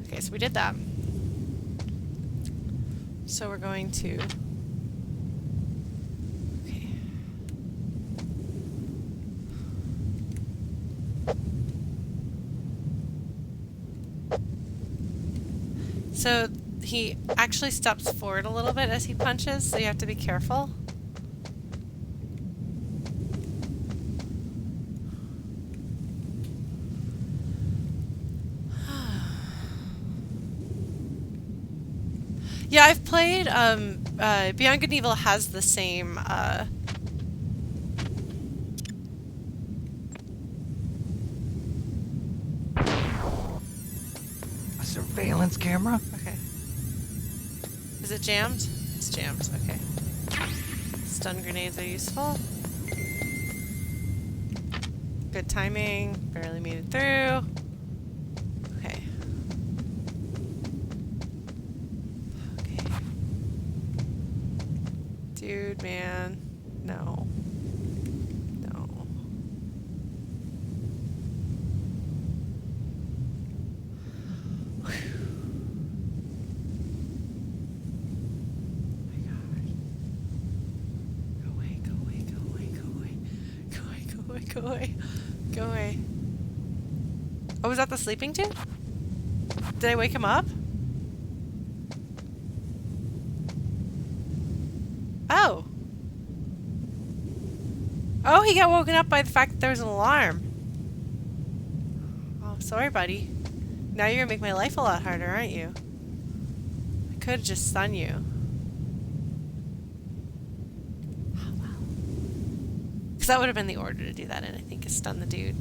Okay, so we did that. So we're going to... Okay. So he actually steps forward a little bit as he punches, so you have to be careful. Yeah, I've played, Beyond Good and Evil has the same, A surveillance camera? Okay. Is it jammed? It's jammed, okay. Stun grenades are useful. Good timing, barely made it through. Okay. Dude, man. No. No. Whew. Oh my god. Go away, go away, go away, go away. Go away, go away, go away. Go away. Oh, was that the sleeping tube? Did I wake him up? Oh. Oh, he got woken up by the fact that there was an alarm. Oh sorry, buddy. Now you're gonna make my life a lot harder, aren't you? I could just stun you. Oh, wow. Because that would have been the order to do that, and I think is stun the dude.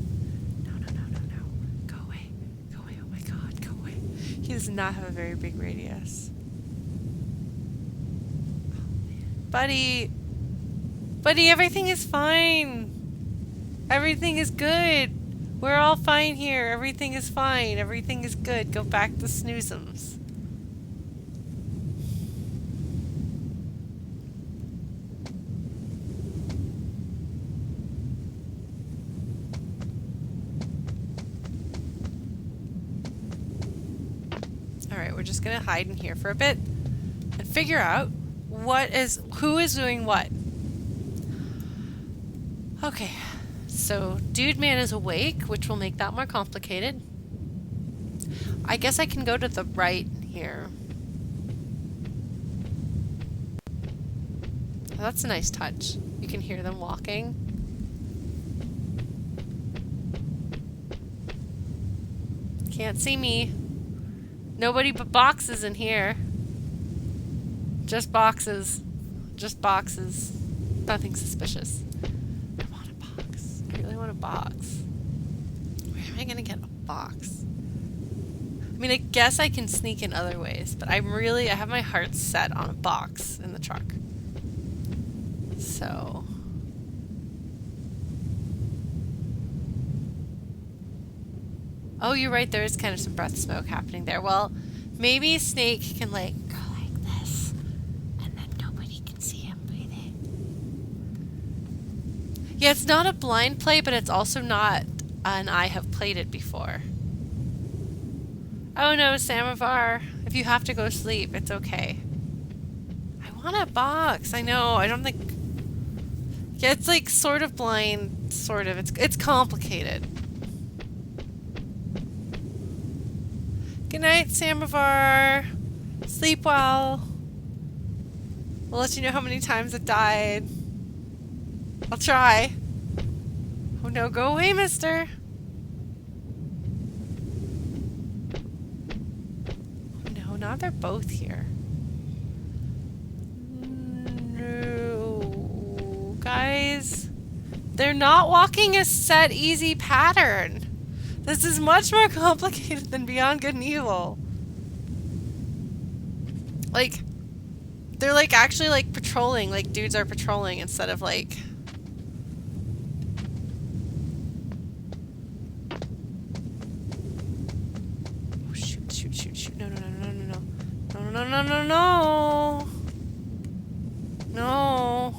No, no, no, no, no. Go away. Go away. Oh my god, go away. He does not have a very big radius. Buddy! Buddy, everything is fine! Everything is good! We're all fine here. Everything is fine. Everything is good. Go back to snoozums. Alright, we're just gonna hide in here for a bit and figure out who is doing what. Okay, so Dude Man is awake, which will make that more complicated. I guess I can go to the right here. Oh, that's a nice touch. You can hear them walking. Can't see me. Nobody but boxes in here. Just boxes. Just boxes. Nothing suspicious. I want a box. I really want a box. Where am I gonna get a box? I mean, I guess I can sneak in other ways, but I have my heart set on a box in the truck. So... Oh, you're right, there is kind of some breath smoke happening there. Well, maybe Snake can, like, go like this, and then nobody can see him breathing. Yeah, it's not a blind play, but it's also not an I have played it before. Oh no, Samovar, if you have to go sleep, it's okay. I want a box. I know, I don't think... Yeah, it's like sort of blind, sort of. It's complicated. Good night, Samovar. Sleep well. We'll let you know how many times it died. I'll try. Oh no, go away, mister. Oh no, now they're both here. No. Guys, they're not walking a set, easy pattern. This is much more complicated than Beyond Good and Evil. Like, they're like actually like patrolling, like dudes are patrolling instead of like... Oh shoot, shoot, shoot, shoot. No, no, no, no, no, no. No, no, no, no, no. No.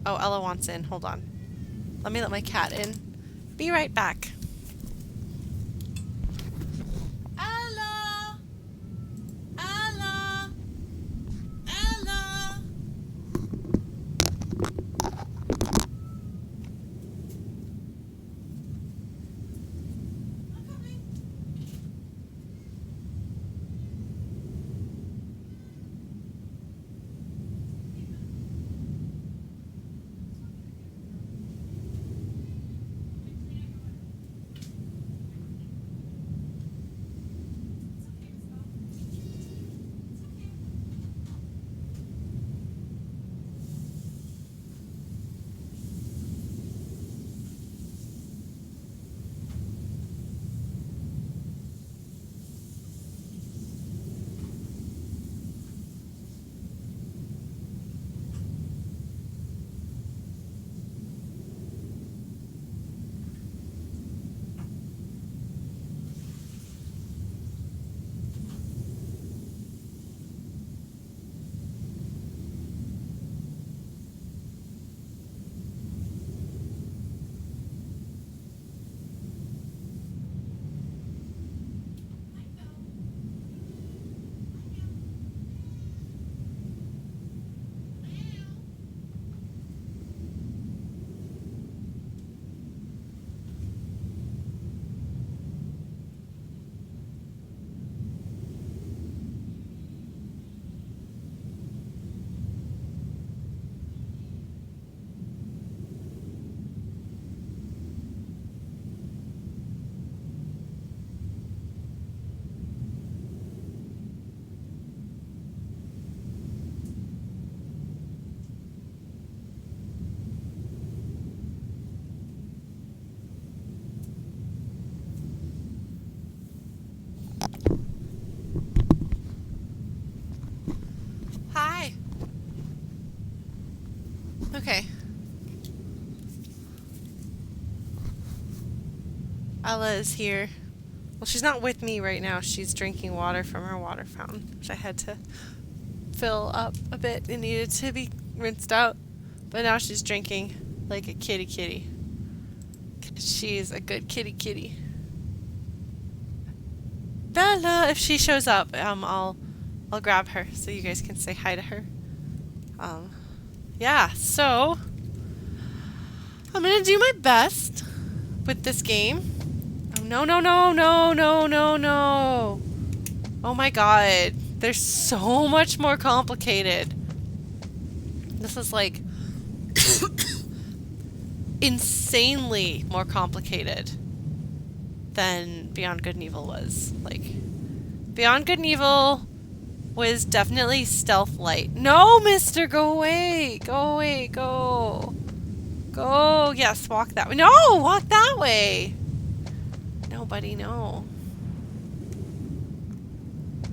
Oh, Ella wants in. Hold on. Let me let my cat in. Be right back. Ella! Ella! Ella! I'm coming. Ella is here. Well, she's not with me right now. She's drinking water from her water fountain, which I had to fill up a bit. It needed to be rinsed out. But now she's drinking like a kitty kitty. She's a good kitty kitty. Bella, if she shows up, I'll grab her so you guys can say hi to her. Yeah, so I'm gonna do my best with this game. Oh, no, no, no, no, no, no, no. Oh my god. They're so much more complicated. This is like insanely more complicated than Beyond Good and Evil was. Like, Beyond Good and Evil was definitely stealth light. No, mister, go away. Go away, go. Go. Yes, walk that way. No, walk that way. No, buddy, no.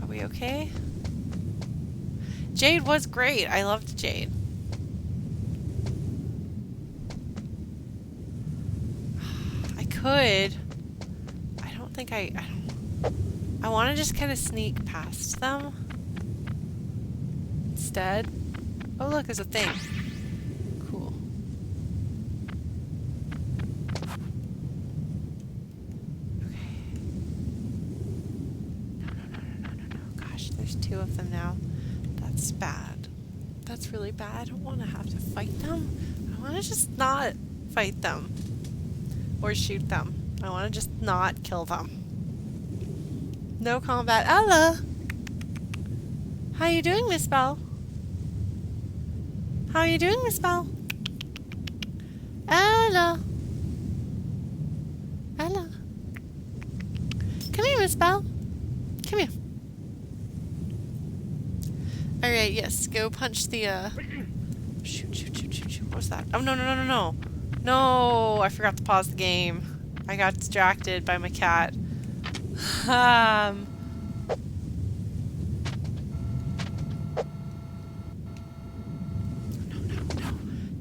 Are we okay? Jade was great. I loved Jade. I could. I don't think I want to just kind of sneak past them instead. Oh, look, there's a thing. Cool. Okay. No. Gosh, there's two of them now. That's bad. That's really bad. I don't want to have to fight them. I want to just not fight them. Or shoot them. I want to just not kill them. No combat. Ella! How you doing, Miss Belle? How you doing, Miss Belle? Ella! Ella! Come here, Miss Belle. Come here. Alright, yes, go punch the, Shoot. What was that? Oh, no. No, I forgot to pause the game. I got distracted by my cat. No.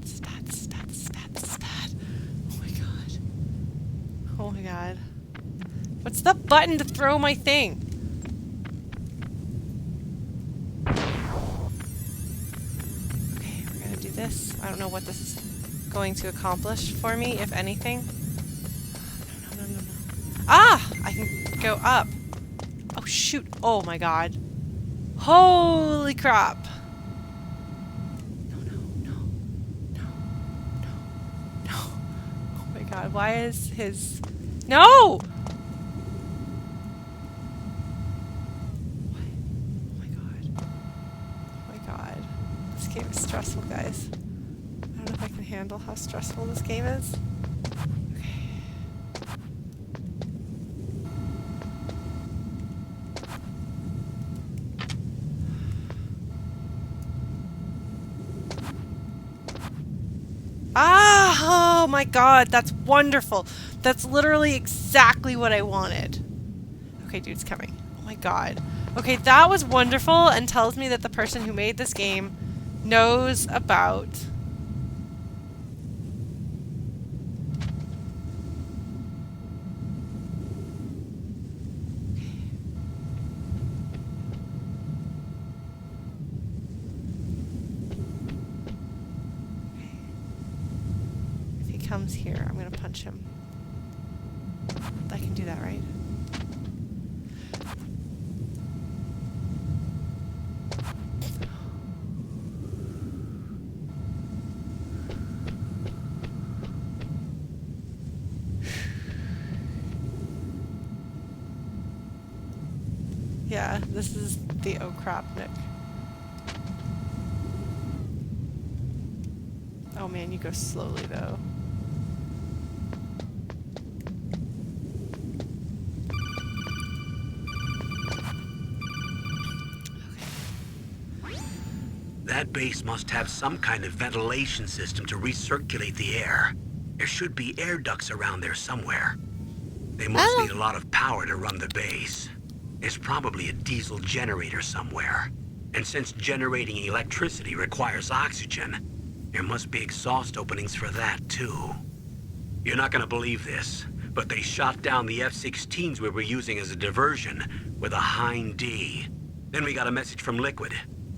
This is bad. Oh my god. What's the button to throw my thing? Okay, we're gonna do this. I don't know what this is going to accomplish for me, if anything. No. Ah! I can go up. Oh, shoot. Oh my god. Holy crap. No. Oh my god, why is his... No! What? Oh my god. This game is stressful, guys. I don't know if I can handle how stressful this game is. Okay. Ah! Oh my god, that's wonderful. That's literally exactly what I wanted. Okay, dude's coming. Oh my god. Okay, that was wonderful and tells me that the person who made this game knows about... comes here, I'm gonna punch him. I can do that, right? Yeah, this is the oh crap, Nick. Oh man, you go slowly though. That base must have some kind of ventilation system to recirculate the air. There should be air ducts around there somewhere. They must need a lot of power to run the base. There's probably a diesel generator somewhere. And since generating electricity requires oxygen, there must be exhaust openings for that too. You're not gonna believe this, but they shot down the F-16s we were using as a diversion with a Hind D. Then we got a message from Liquid.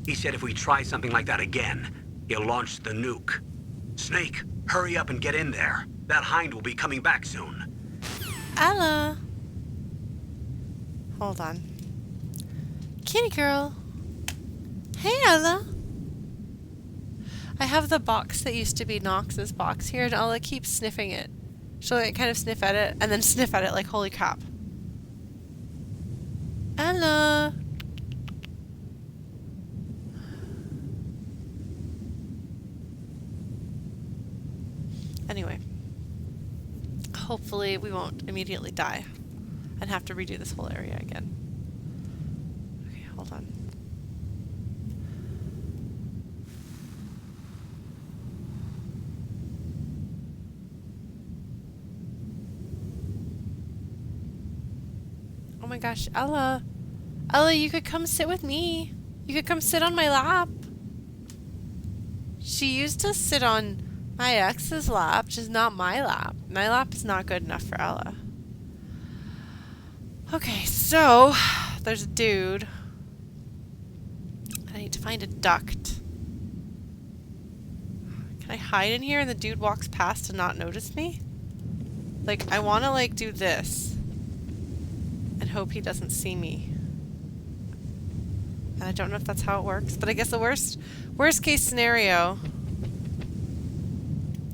He said if we try something like that again, he'll launch the nuke. Snake, hurry up and get in there. That Hind will be coming back soon. Ella. Hold on. Kitty girl. Hey, Ella. I have the box that used to be Nox's box here, and Ella keeps sniffing it. She'll like, kind of sniff at it, and then sniff at it like, holy crap. Ella. Anyway. Hopefully we won't immediately die and have to redo this whole area again. Okay, hold on. Oh my gosh, Ella. Ella, you could come sit with me. You could come sit on my lap. She used to sit on my ex's lap, which is not my lap. My lap is not good enough for Ella. Okay, so there's a dude. I need to find a duct. Can I hide in here and the dude walks past and not notice me? Like, I want to like do this and hope he doesn't see me. And I don't know if that's how it works, but I guess the worst case scenario.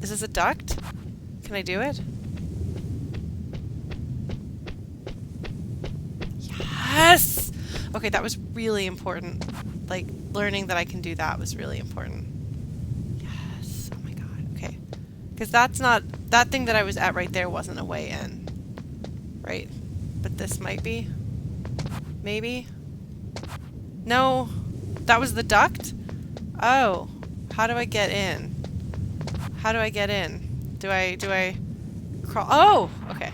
Is this a duct? Can I do it? Yes! Okay, that was really important. Like, learning that I can do that was really important. Yes. Oh my god. Okay. Because that's not... That thing that I was at right there wasn't a way in. Right? But this might be. Maybe? No. That was the duct? Oh. How do I get in? How do I get in? Do I crawl? Oh! Okay.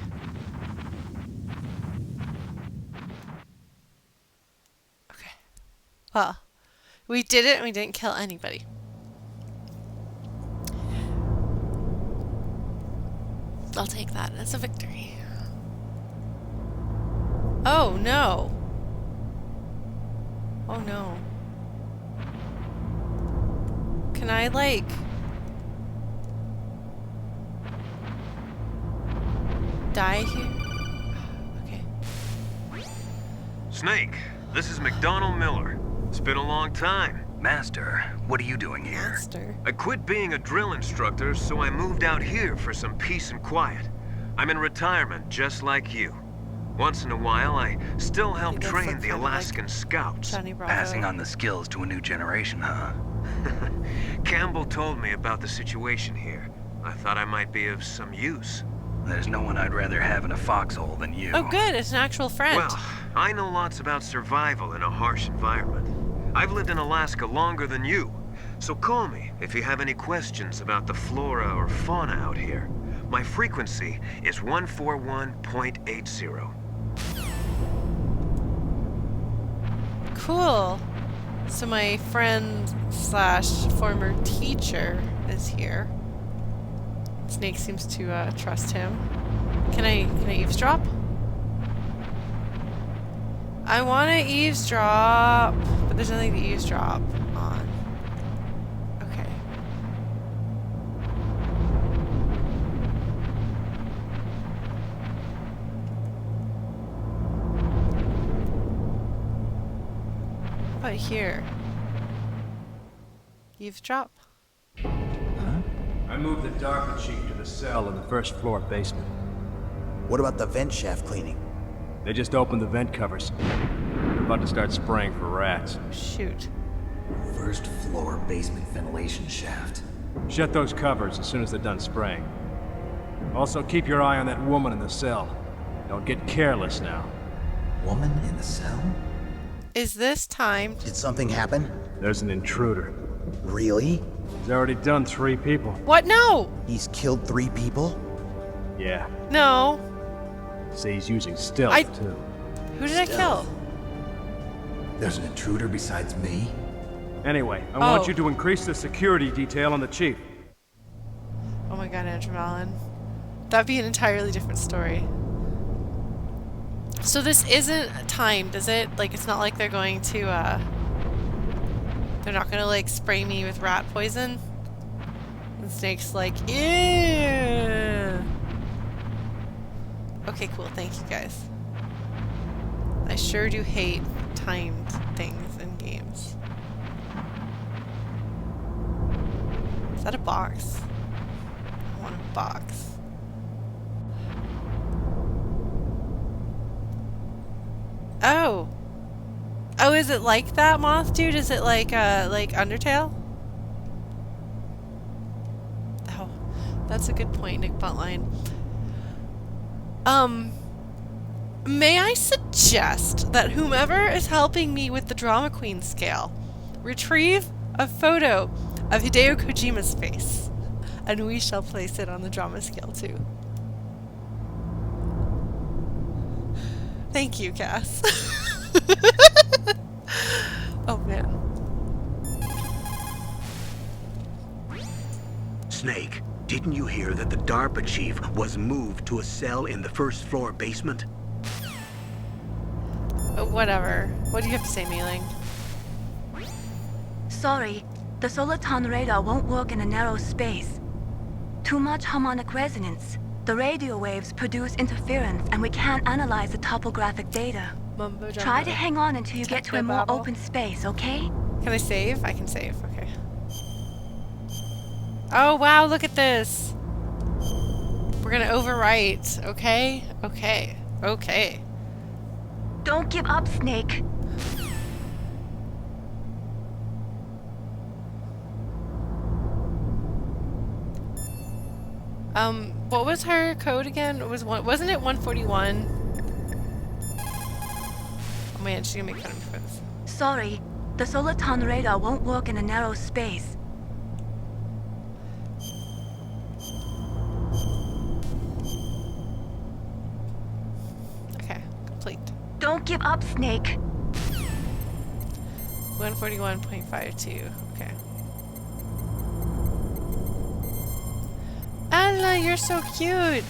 Okay. Well, we did it and we didn't kill anybody. I'll take that as a victory. Oh, no. Oh, no. Can I, like... die here? Okay. Snake, this is McDonald Miller. It's been a long time. Master, what are you doing here? Master. I quit being a drill instructor, so I moved out here for some peace and quiet. I'm in retirement, just like you. Once in a while, I still help He looks train like the kind of like Alaskan Scouts. Johnny Bravo. Passing on the skills to a new generation, huh? Campbell told me about the situation here. I thought I might be of some use. There's no one I'd rather have in a foxhole than you. Oh, good. It's an actual friend. Well, I know lots about survival in a harsh environment. I've lived in Alaska longer than you, so call me if you have any questions about the flora or fauna out here. My frequency is 141.80. Cool. So my friend slash former teacher is here. Snake seems to trust him. Can I eavesdrop? I want to eavesdrop, but there's nothing to eavesdrop on. Okay. How about here? Eavesdrop? I moved the Darker Chief to the cell in the first floor basement. What about the vent shaft cleaning? They just opened the vent covers. They're about to start spraying for rats. Shoot. First floor basement ventilation shaft. Shut those covers as soon as they're done spraying. Also, keep your eye on that woman in the cell. Don't get careless now. Woman in the cell? Is this time? Did something happen? There's an intruder. Really? He's already done 3 people. What? No! He's killed 3 people? Yeah. No. See, he's using stealth, too. Who did I kill? There's an intruder besides me? Anyway, I want you to increase the security detail on the chief. Oh my god, Andrew Mallon. That'd be an entirely different story. So this isn't timed, is it? Like, it's not like they're going to, they're not gonna, like, spray me with rat poison? And Snake's like, ew! Okay, cool. Thank you, guys. I sure do hate timed things in games. Is that a box? I want a box. Oh! Oh, is it like that, Moth Dude? Is it like Undertale? Oh, that's a good point, Nick Buntline. May I suggest that whomever is helping me with the Drama Queen scale retrieve a photo of Hideo Kojima's face, and we shall place it on the drama scale too. Thank you, Cass. Oh man. Snake, didn't you hear that the DARPA chief was moved to a cell in the first floor basement? Whatever. What do you have to say, Mei-Ling? Sorry, the Soliton radar won't work in a narrow space. Too much harmonic resonance. The radio waves produce interference and we can't analyze the topographic data. Mumbo jumbo. Try to hang on until you get to a more Technobabble. open space, okay? Can I save? I can save. Okay. Oh wow, look at this. We're gonna overwrite. Okay? Okay. Okay. Don't give up, Snake. What was her code again? It was wasn't it 141? Oh man, she's gonna make fun of me for this. Sorry, the Soliton radar won't work in a narrow space. Okay, complete. Don't give up, Snake. 141.52. Okay. Ella, you're so cute.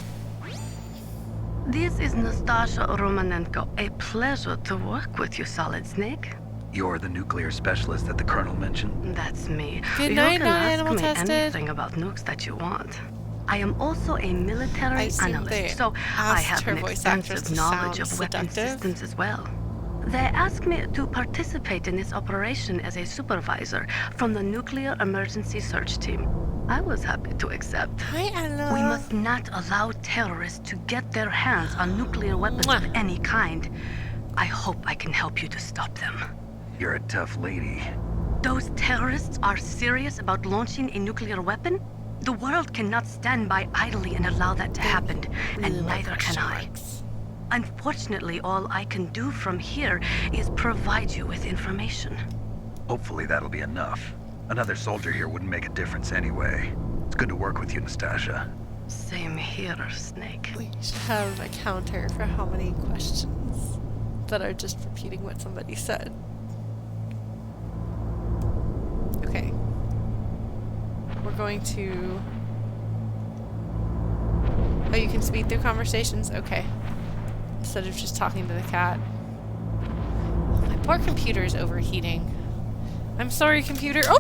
This is Nastasha Romanenko. A pleasure to work with you, Solid Snake. You're the nuclear specialist that the Colonel mentioned? That's me. Good You night, can not ask animal me tested. anything about nukes that you want. I am also a military I assume they analyst, so I asked have her an voice actress extensive to knowledge sound of weapon seductive. systems as well. They asked me to participate in this operation as a supervisor from the Nuclear Emergency Search Team. I was happy to accept. Hi, Ella. We must not allow terrorists to get their hands on nuclear weapons of Mwah. any kind. I hope I can help you to stop them. You're a tough lady. Those terrorists are serious about launching a nuclear weapon? The world cannot stand by idly and allow that to happen, and neither can I. Unfortunately, all I can do from here is provide you with information. Hopefully that'll be enough. Another soldier here wouldn't make a difference anyway. It's good to work with you, Nastasha. Same here, Snake. We should have a counter for how many questions that are just repeating what somebody said. Okay. We're going to... Oh, you can speed through conversations? Okay. Instead of just talking to the cat. Oh, my poor computer is overheating. I'm sorry, computer. Oh!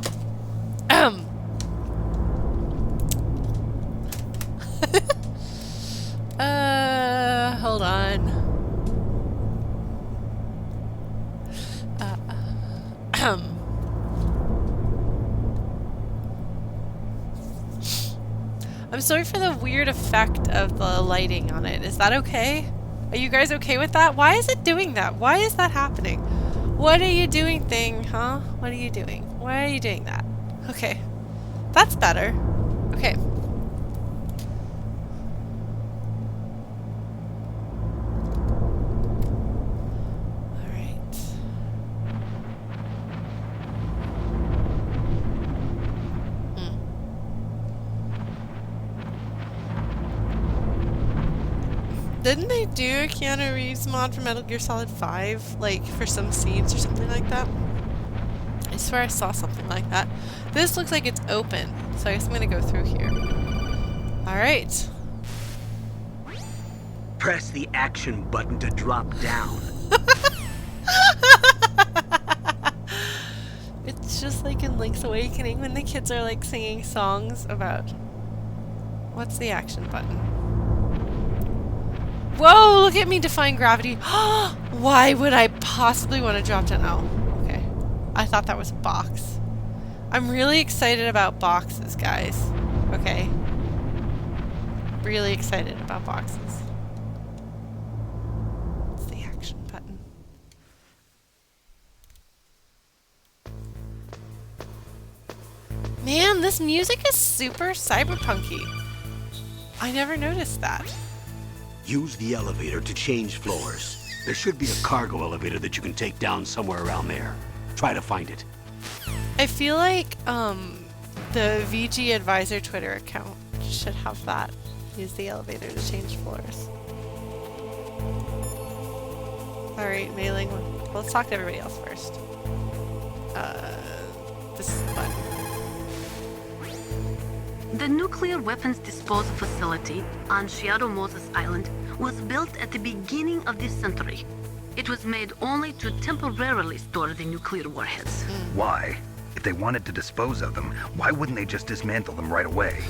Hold on. I'm sorry for the weird effect of the lighting on it. Is that okay? Are you guys okay with that? Why is it doing that? Why is that happening? What are you doing, thing, huh? What are you doing? Why are you doing that? Okay. That's better. Okay. Alright. Didn't they do a Keanu Reeves mod for Metal Gear Solid 5? Like, for some scenes or something like that? I swear I saw something like that. This looks like it's open, so I guess I'm gonna go through here. Alright. Press the action button to drop down. It's just like in Link's Awakening when the kids are like singing songs about... What's the action button? Whoa, look at me defying gravity. Why would I possibly want to drop down? Oh, okay. I thought that was a box. I'm really excited about boxes, guys. Okay. Really excited about boxes. What's the action button? Man, this music is super cyberpunky. I never noticed that. Use the elevator to change floors. There should be a cargo elevator that you can take down somewhere around there. Try to find it. I feel like the VG Advisor Twitter account should have that. Use the elevator to change floors. Alright, mailing. Well, let's talk to everybody else first. This is the button. The nuclear weapons disposal facility on Shadow Moses Island was built at the beginning of this century. It was made only to temporarily store the nuclear warheads. Why? If they wanted to dispose of them, why wouldn't they just dismantle them right away?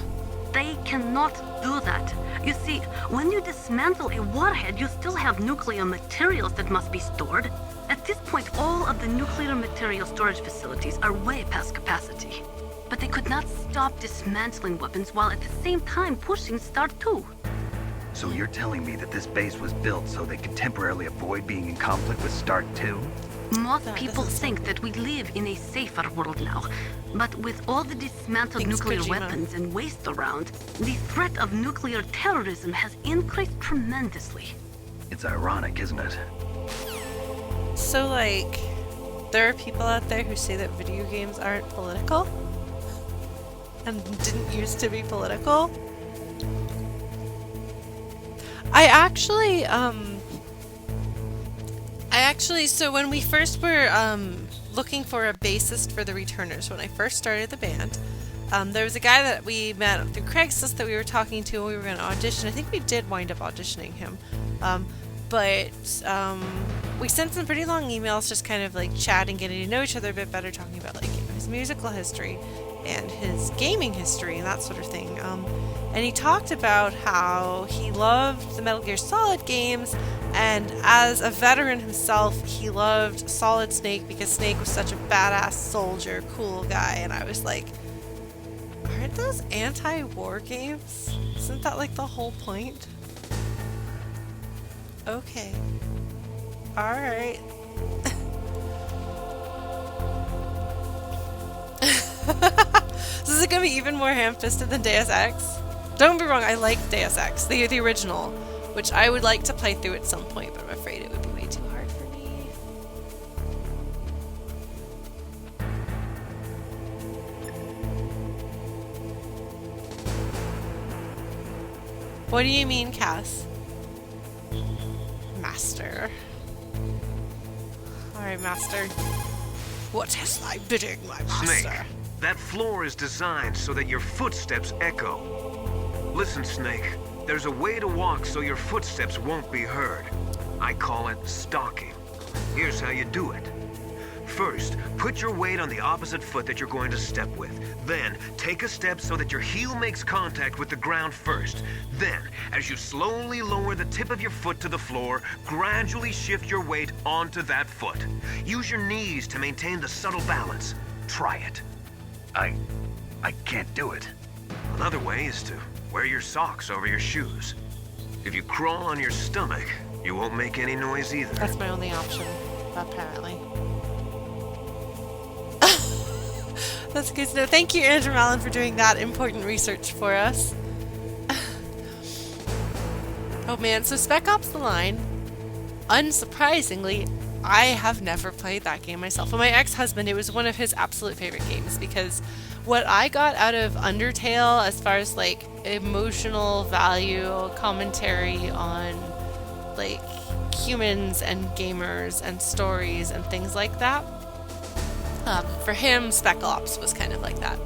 They cannot do that. You see, when you dismantle a warhead, you still have nuclear materials that must be stored. At this point, all of the nuclear material storage facilities are way past capacity. But they could not stop dismantling weapons while at the same time pushing Start 2. So you're telling me that this base was built so they could temporarily avoid being in conflict with Start 2? Most people think that we live in a safer world now. But with all the dismantled nuclear weapons and waste around, the threat of nuclear terrorism has increased tremendously. It's ironic, isn't it? So, like, there are people out there who say that video games aren't political? And didn't used to be political? I actually, so when we first were looking for a bassist for the Returners, when I first started the band, there was a guy that we met through Craigslist that we were talking to and we were going to audition. I think we did wind up auditioning him. But we sent some pretty long emails just kind of like chatting, getting to know each other a bit better, talking about like his musical history and his gaming history and that sort of thing. And he talked about how he loved the Metal Gear Solid games, and as a veteran himself, he loved Solid Snake because Snake was such a badass soldier, cool guy. And I was like, aren't those anti-war games? Isn't that like the whole point? Okay. Alright. So is it gonna be even more ham-fisted than Deus Ex? Don't get me wrong, I like Deus Ex, the original, which I would like to play through at some point, but I'm afraid it would be way too hard for me. What do you mean, Cass? Master. Alright, Master. What is thy bidding, my master? Snake, that floor is designed so that your footsteps echo. Listen, Snake, there's a way to walk so your footsteps won't be heard. I call it stalking. Here's how you do it. First, put your weight on the opposite foot that you're going to step with. Then, take a step so that your heel makes contact with the ground first. Then, as you slowly lower the tip of your foot to the floor, gradually shift your weight onto that foot. Use your knees to maintain the subtle balance. Try it. I can't do it. Another way is to wear your socks over your shoes. If you crawl on your stomach, you won't make any noise either. That's my only option, apparently. That's good to know. Thank you, Andrew Mallon, for doing that important research for us. Oh man, so Spec Ops The Line, unsurprisingly, I have never played that game myself. But my ex-husband, it was one of his absolute favorite games because what I got out of Undertale as far as like emotional value, commentary on like humans and gamers and stories and things like that, for him, Spec Ops was kind of like that.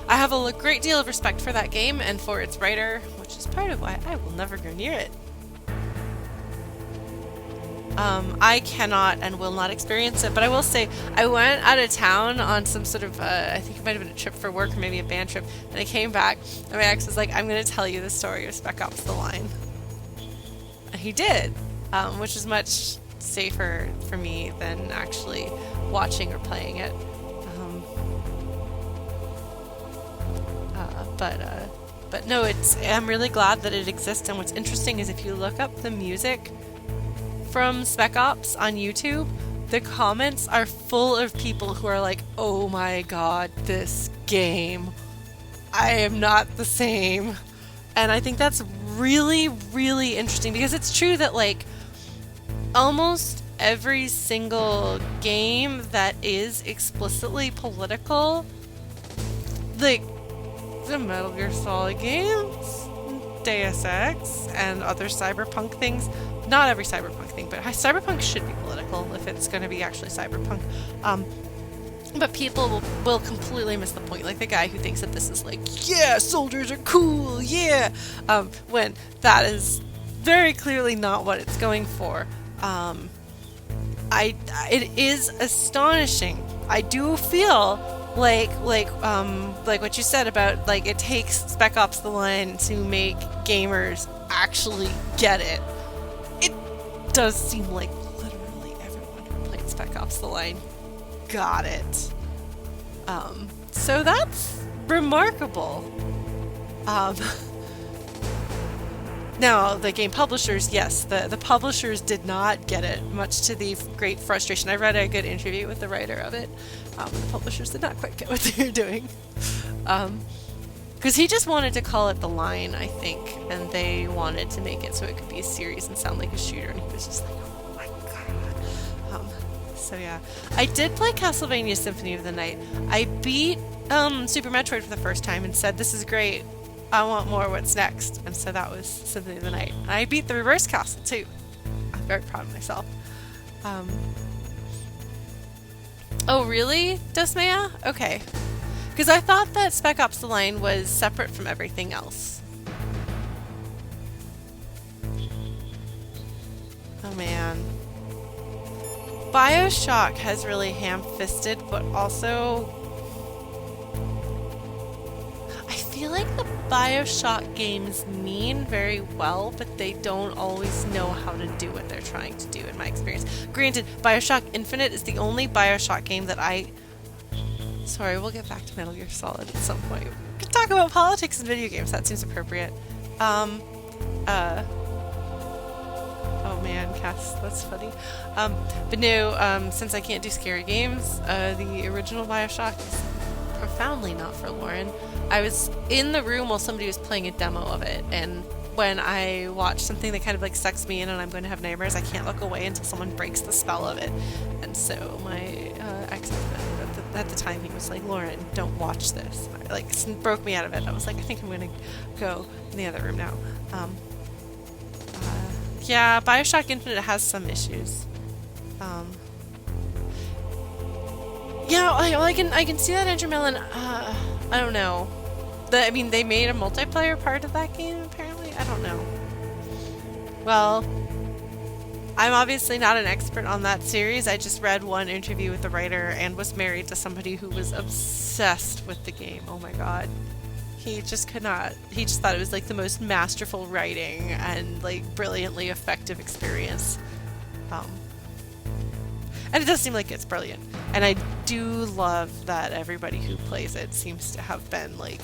I have a great deal of respect for that game and for its writer, which is part of why I will never go near it. I cannot and will not experience it, but I will say I went out of town on some sort of, I think it might have been a trip for work or maybe a band trip, and I came back, and my ex was like, I'm going to tell you the story of Spec Ops: The Line. And he did, which is much safer for me than actually watching or playing it. But no, I'm really glad that it exists, and what's interesting is if you look up the music from Spec Ops on YouTube, the comments are full of people who are like, oh my god, this game, I am not the same. And I think that's really, really interesting, because it's true that like almost every single game that is explicitly political, like the Metal Gear Solid games, Deus Ex, and other cyberpunk things. Not every cyberpunk thing, but cyberpunk should be political if it's going to be actually cyberpunk. But people will completely miss the point. Like the guy who thinks that this is like, yeah, soldiers are cool, yeah, when that is very clearly not what it's going for. It is astonishing. I do feel like what you said about like it takes Spec Ops: The Line to make gamers actually get it. It does seem like literally everyone who played Spec Ops: The Line got it. So that's remarkable. Now, the game publishers, yes, the publishers did not get it, much to the great frustration. I read a good interview with the writer of it. The publishers did not quite get what they were doing. Because he just wanted to call it The Line, I think, and they wanted to make it so it could be a series and sound like a shooter, and he was just like, oh my god. So yeah. I did play Castlevania Symphony of the Night. I beat Super Metroid for the first time and said, this is great. I want more, what's next? And so that was Symphony of the Night. And I beat the Reverse Castle too. I'm very proud of myself. Oh really, Desmaya? Okay. Because I thought that Spec Ops: The Line was separate from everything else. Oh man. BioShock has really ham-fisted, but also I feel like the BioShock games mean very well, but they don't always know how to do what they're trying to do, in my experience. Granted, BioShock Infinite is the only BioShock game that Sorry, we'll get back to Metal Gear Solid at some point. We can talk about politics in video games, that seems appropriate. Oh man, Cass, that's funny. But no, since I can't do scary games, the original BioShock is profoundly not for Lauren. I was in the room while somebody was playing a demo of it, and when I watch something that kind of like sucks me in and I'm going to have nightmares, I can't look away until someone breaks the spell of it. And so my ex-husband at the time, he was like, Lauren, don't watch this. Like, broke me out of it. I was like, I think I'm going to go in the other room now. Yeah, BioShock Infinite has some issues. Yeah, I can see that, Andrew Mellon. I don't know. I mean, they made a multiplayer part of that game, apparently? I don't know. Well, I'm obviously not an expert on that series. I just read one interview with the writer and was married to somebody who was obsessed with the game. Oh my god. He just could not. He just thought it was like the most masterful writing and like brilliantly effective experience. And it does seem like it's brilliant. And I do love that everybody who plays it seems to have been like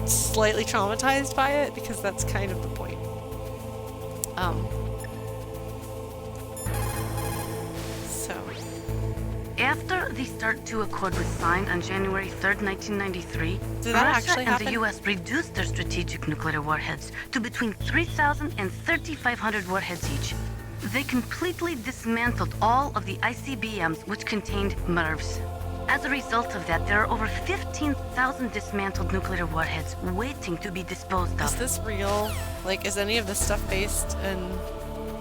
slightly traumatized by it, because that's kind of the point. After the START II Accord was signed on January 3rd, 1993, Did that Russia actually and happen? the U.S. reduced their strategic nuclear warheads to between 3,000 and 3,500 warheads each. They completely dismantled all of the ICBMs which contained MIRVs. As a result of that, there are over 15,000 dismantled nuclear warheads waiting to be disposed of. Is this real? Like, is any of this stuff based in,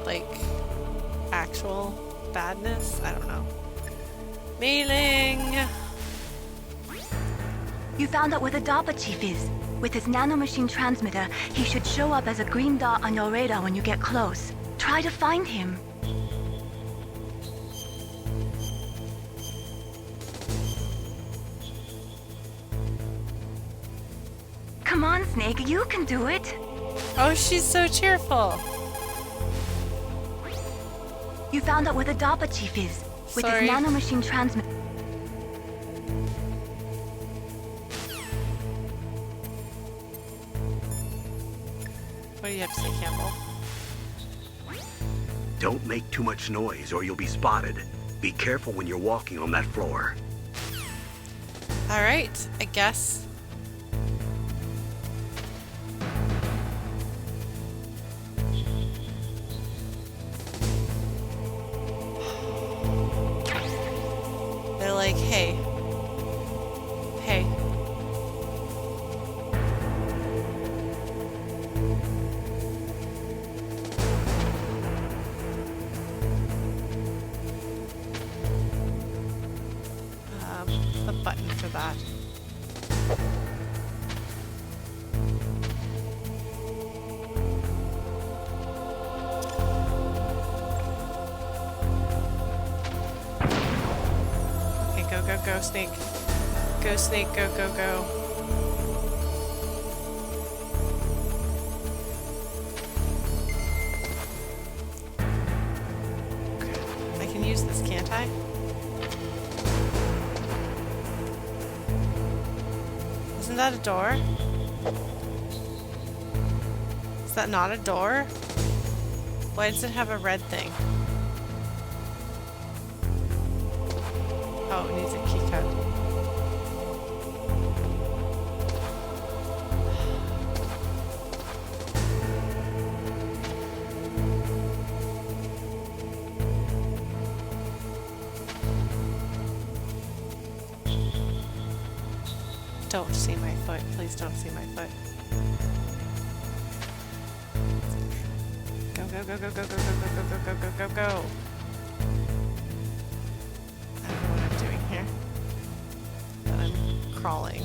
like, actual badness? I don't know. Mailing! You found out where the DARPA chief is. With his nanomachine transmitter, he should show up as a green dot on your radar when you get close. Try to find him. Come on, Snake, you can do it. Oh, she's so cheerful. You found out where the DARPA chief is. With Sorry. his nanomachine transmit. What do you have to say, Campbell? Don't make too much noise or you'll be spotted. Be careful when you're walking on that floor. All right, I guess. They're like, hey. Hey. The button for that. Okay, go, go, go, Snake. Go, Snake, go, go, go. Okay, I can use this, can't I? Isn't that a door? Is that not a door? Why does it have a red thing? Oh, it needs a key code. Don't see my foot. Please don't see my foot. Go, go, go, go, go, go, go, go, go, go, go, go, go. I don't know what I'm doing here. But I'm crawling.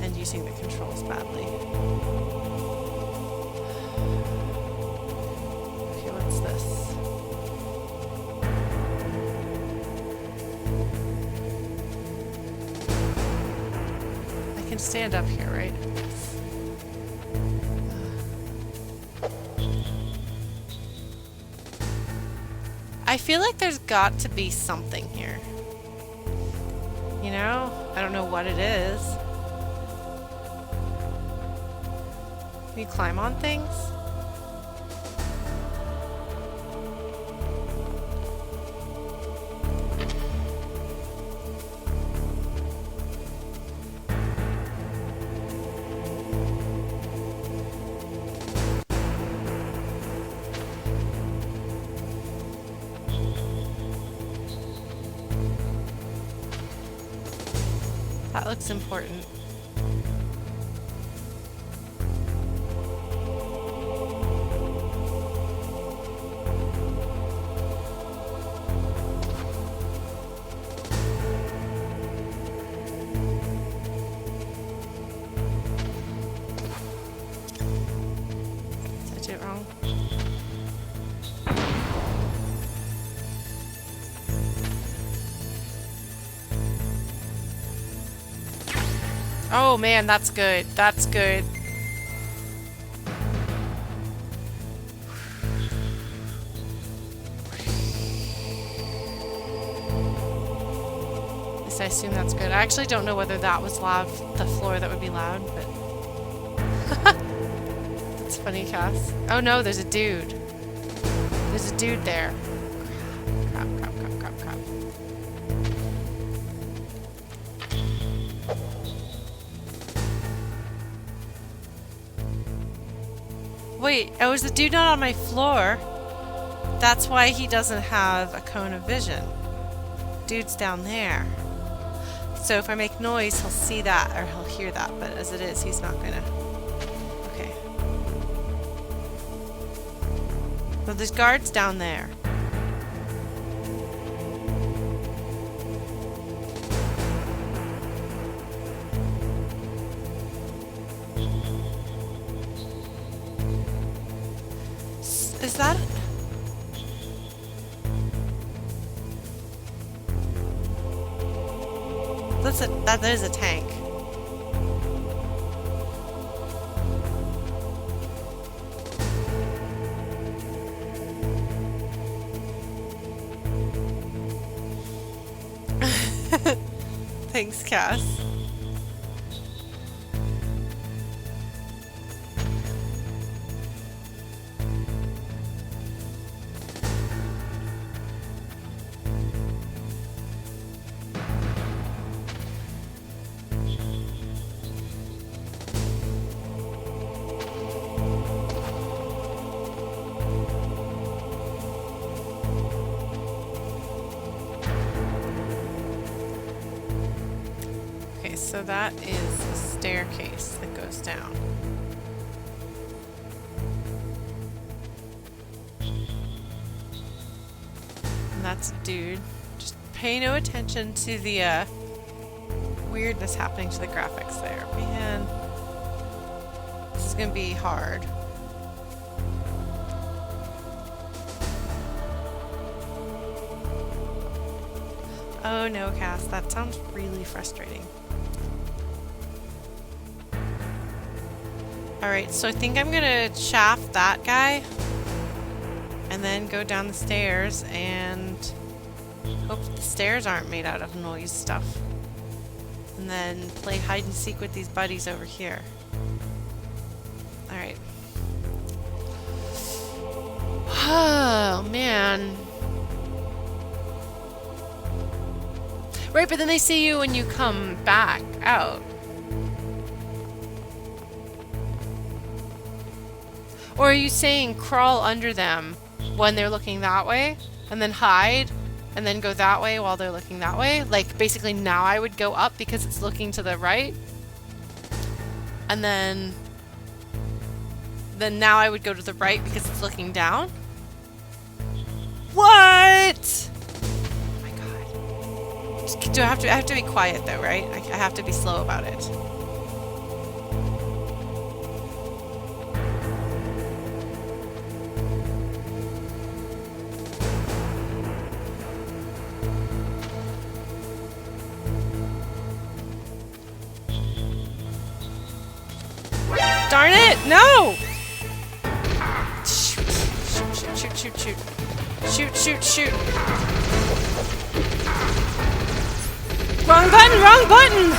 And using the controls badly. Okay, what's this? I can stand up here, right? I feel like there's got to be something here. You know? I don't know what it is. Can you climb on things? That looks important. Did I do it wrong? Oh man, that's good. That's good. At least I assume that's good. I actually don't know whether that was loud, the floor that would be loud, but... That's funny, Cass. Oh no, there's a dude. There's a dude there. Crap, crap, crap, crap, crap. Wait, oh, is the dude not on my floor? That's why he doesn't have a cone of vision. Dude's down there. So if I make noise, he'll see that, or he'll hear that, but as it is, he's not gonna. Okay. Well, there's guards down there. is that? That is a tank. Thanks, Cass. Okay, so that is a staircase that goes down. And that's a dude. Just pay no attention to the weirdness happening to the graphics there. Man, this is gonna be hard. Oh no, Cass, that sounds really frustrating. Alright, so I think I'm gonna shaft that guy and then go down the stairs and hope the stairs aren't made out of noise stuff. And then play hide and seek with these buddies over here. Alright. Oh man. Right, but then they see you when you come back out. Or are you saying crawl under them when they're looking that way, and then hide, and then go that way while they're looking that way? Like, basically now I would go up because it's looking to the right, and then now I would go to the right because it's looking down? What? Do I have to be quiet though, right? I have to be slow about it. Darn it! No! Shoot, shoot, shoot, shoot, shoot. Shoot, shoot, shoot. Wrong button! Wrong button!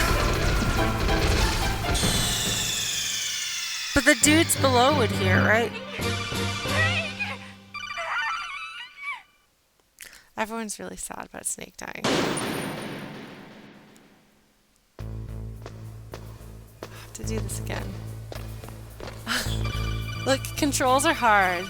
But the dudes below would hear, right? Everyone's really sad about Snake dying. I have to do this again. Look, controls are hard.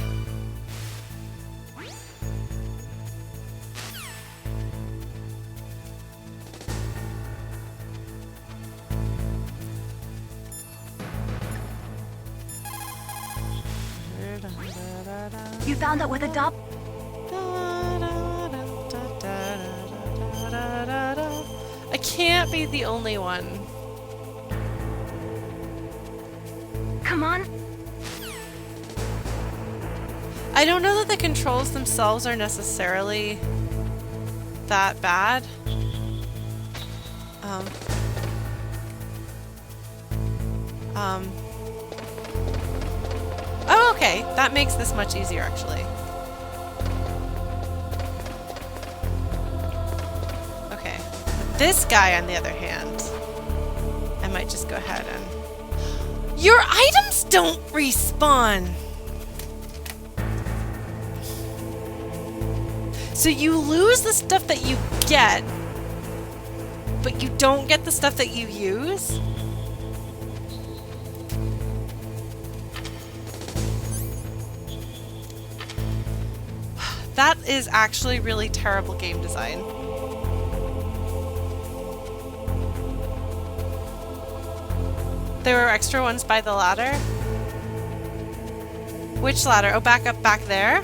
You found out where the dog... I can't be the only one. Come on. I don't know that the controls themselves are necessarily that bad. Oh, okay. That makes this much easier, actually. Okay. This guy, on the other hand, I might just go ahead and... Your items don't respawn! So you lose the stuff that you get, but you don't get the stuff that you use? That is actually really terrible game design. There were extra ones by the ladder? Which ladder? Oh, back up back there?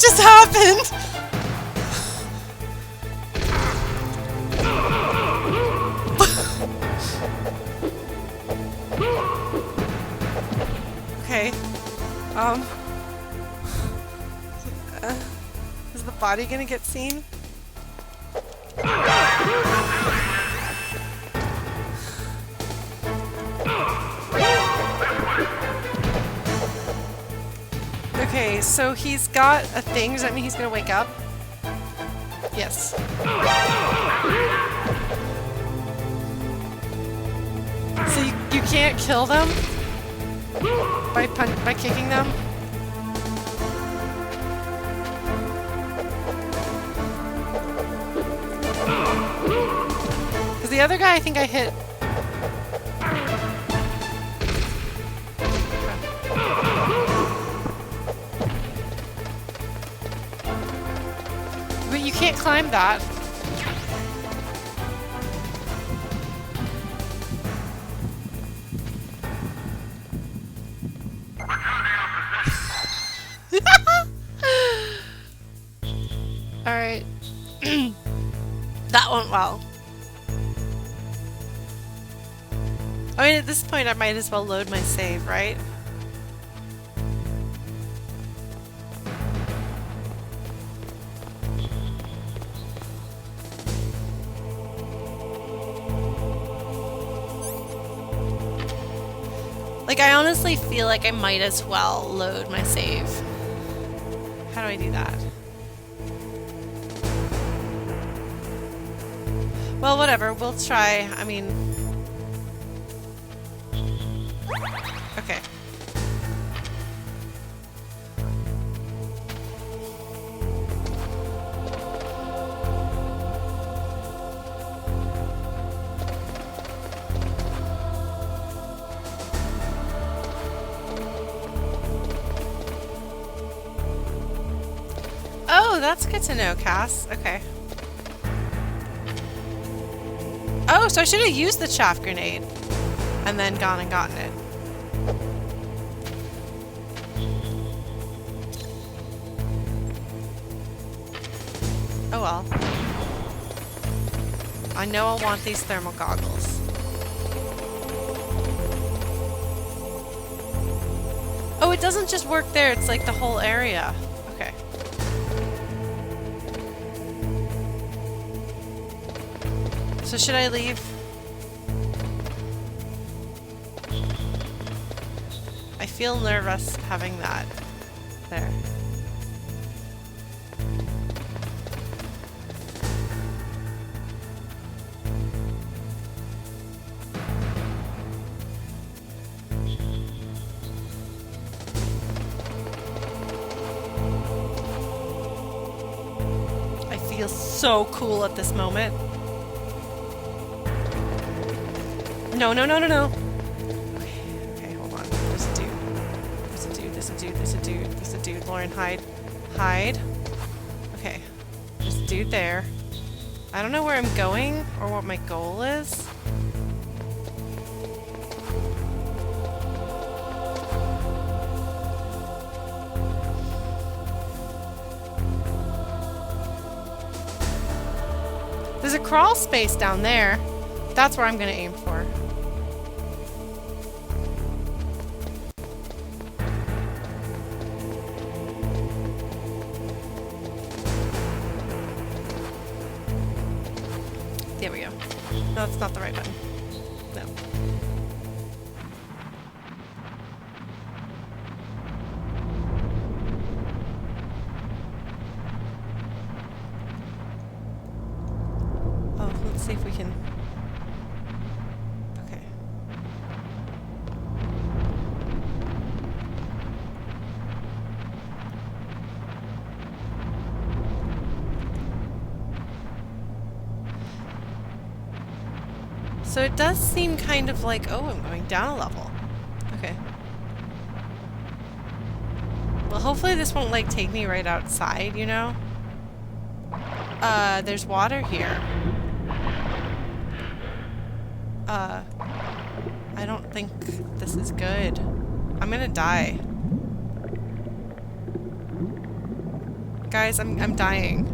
just happened? Okay. Is the body gonna get seen? Okay, so he's got a thing. Does that mean he's gonna wake up? Yes. So you can't kill them by kicking them? Because the other guy I think I hit. But you can't climb that. Alright. That went well. I mean, at this point I might as well load my save, right? Like, I honestly feel like I might as well load my save. How do I do that? Well, whatever. We'll try. I mean... Okay. Oh, that's good to know, Cass. Okay. Oh, so I should have used the chaff grenade and then gone and gotten it. Oh well. I know I'll want these thermal goggles. Oh, it doesn't just work there, it's like the whole area. Okay. So should I leave? I feel nervous having that there. I feel so cool at this moment. No, no, no, no, no. Okay, hold on. There's a dude. There's a dude, there's a dude, there's a dude, there's a dude. Lauren, hide. Hide. Okay. There's a dude there. I don't know where I'm going or what my goal is. There's a crawl space down there. That's where I'm gonna aim for. There we go. No, it's not the right button. No. Oh, let's see if we can... Okay. So it does seem kind of like, oh, I'm going down a level. Okay. Well, hopefully this won't, like, take me right outside, you know? There's water here. I don't think this is good. I'm gonna die. Guys, I'm dying.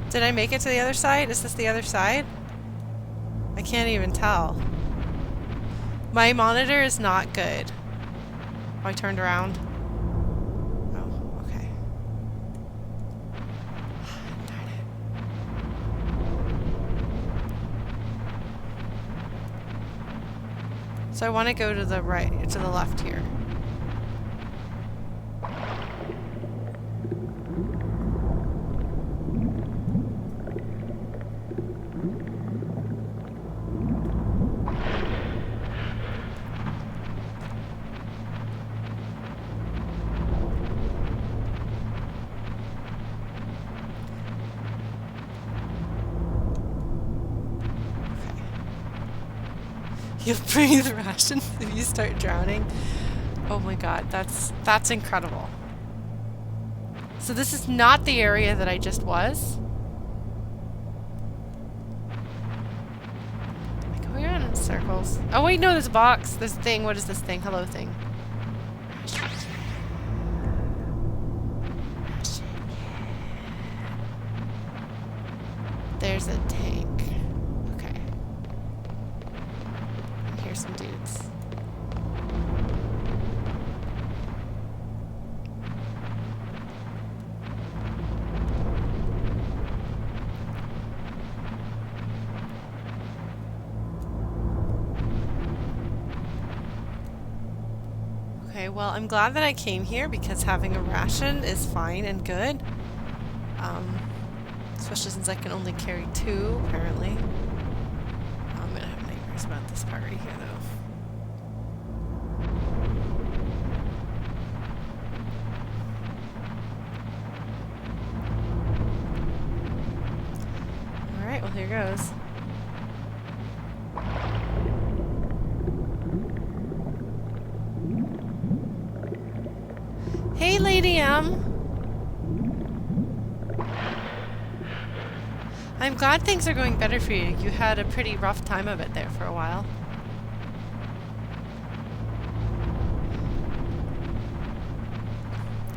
Did I make it to the other side? Is this the other side? I can't even tell. My monitor is not good. Oh, I turned around. Oh, okay. Darn it. So I want to go to the right, to the left here. You breathe rations if you start drowning. Oh my god, that's incredible. So this is not the area that I just was. I go around in circles. Oh wait, no, there's a box. There's a thing. What is this thing? Hello thing. There's a tank. Okay. And here's some dudes. Okay, well, I'm glad that I came here because having a ration is fine and good. Especially since I can only carry 2, apparently. I'm gonna have nightmares about this part right here, though. Alright, well, here goes. Hey, Lady M! I'm glad things are going better for you. You had a pretty rough time of it there for a while.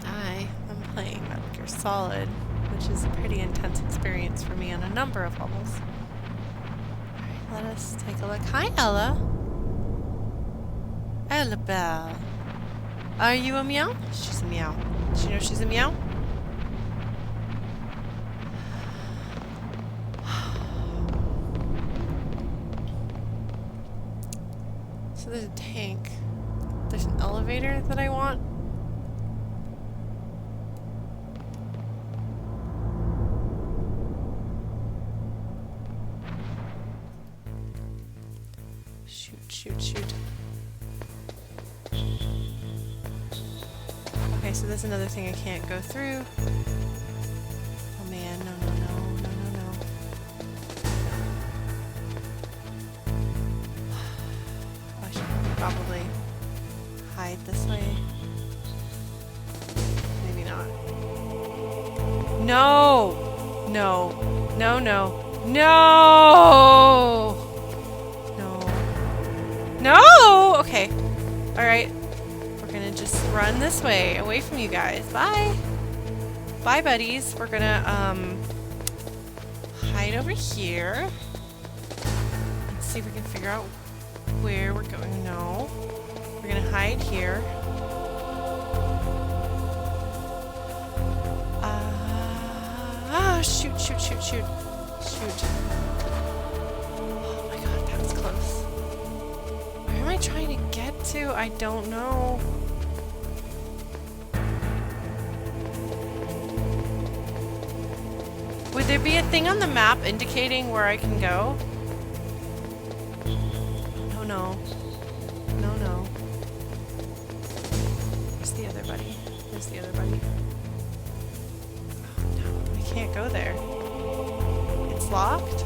I am playing Metal Gear Solid, which is a pretty intense experience for me on a number of levels. Alright, let us take a look. Hi, Ella. Ella Belle. Are you a meow? She's a meow. Did you know she's a meow? So there's a tank. There's an elevator that I want. Shoot, shoot, shoot. Okay, so there's another thing I can't go through. Oh man, no, no, no, no, no, no. I should probably hide this way. Maybe not. No! No. No, no. No! No. No! Okay. Alright. We're gonna just run this way, away from you guys. Bye! Bye, buddies. We're gonna, hide over here. Let's see if we can figure out where we're going. No. We're gonna hide here. Shoot, shoot, shoot, shoot. Shoot. Oh my god, that was close. Where am I trying to get to? I don't know. Would there be a thing on the map indicating where I can go? No, no. No, no. Where's the other buddy? There's the other buddy. Oh, no, I can't go there. It's locked?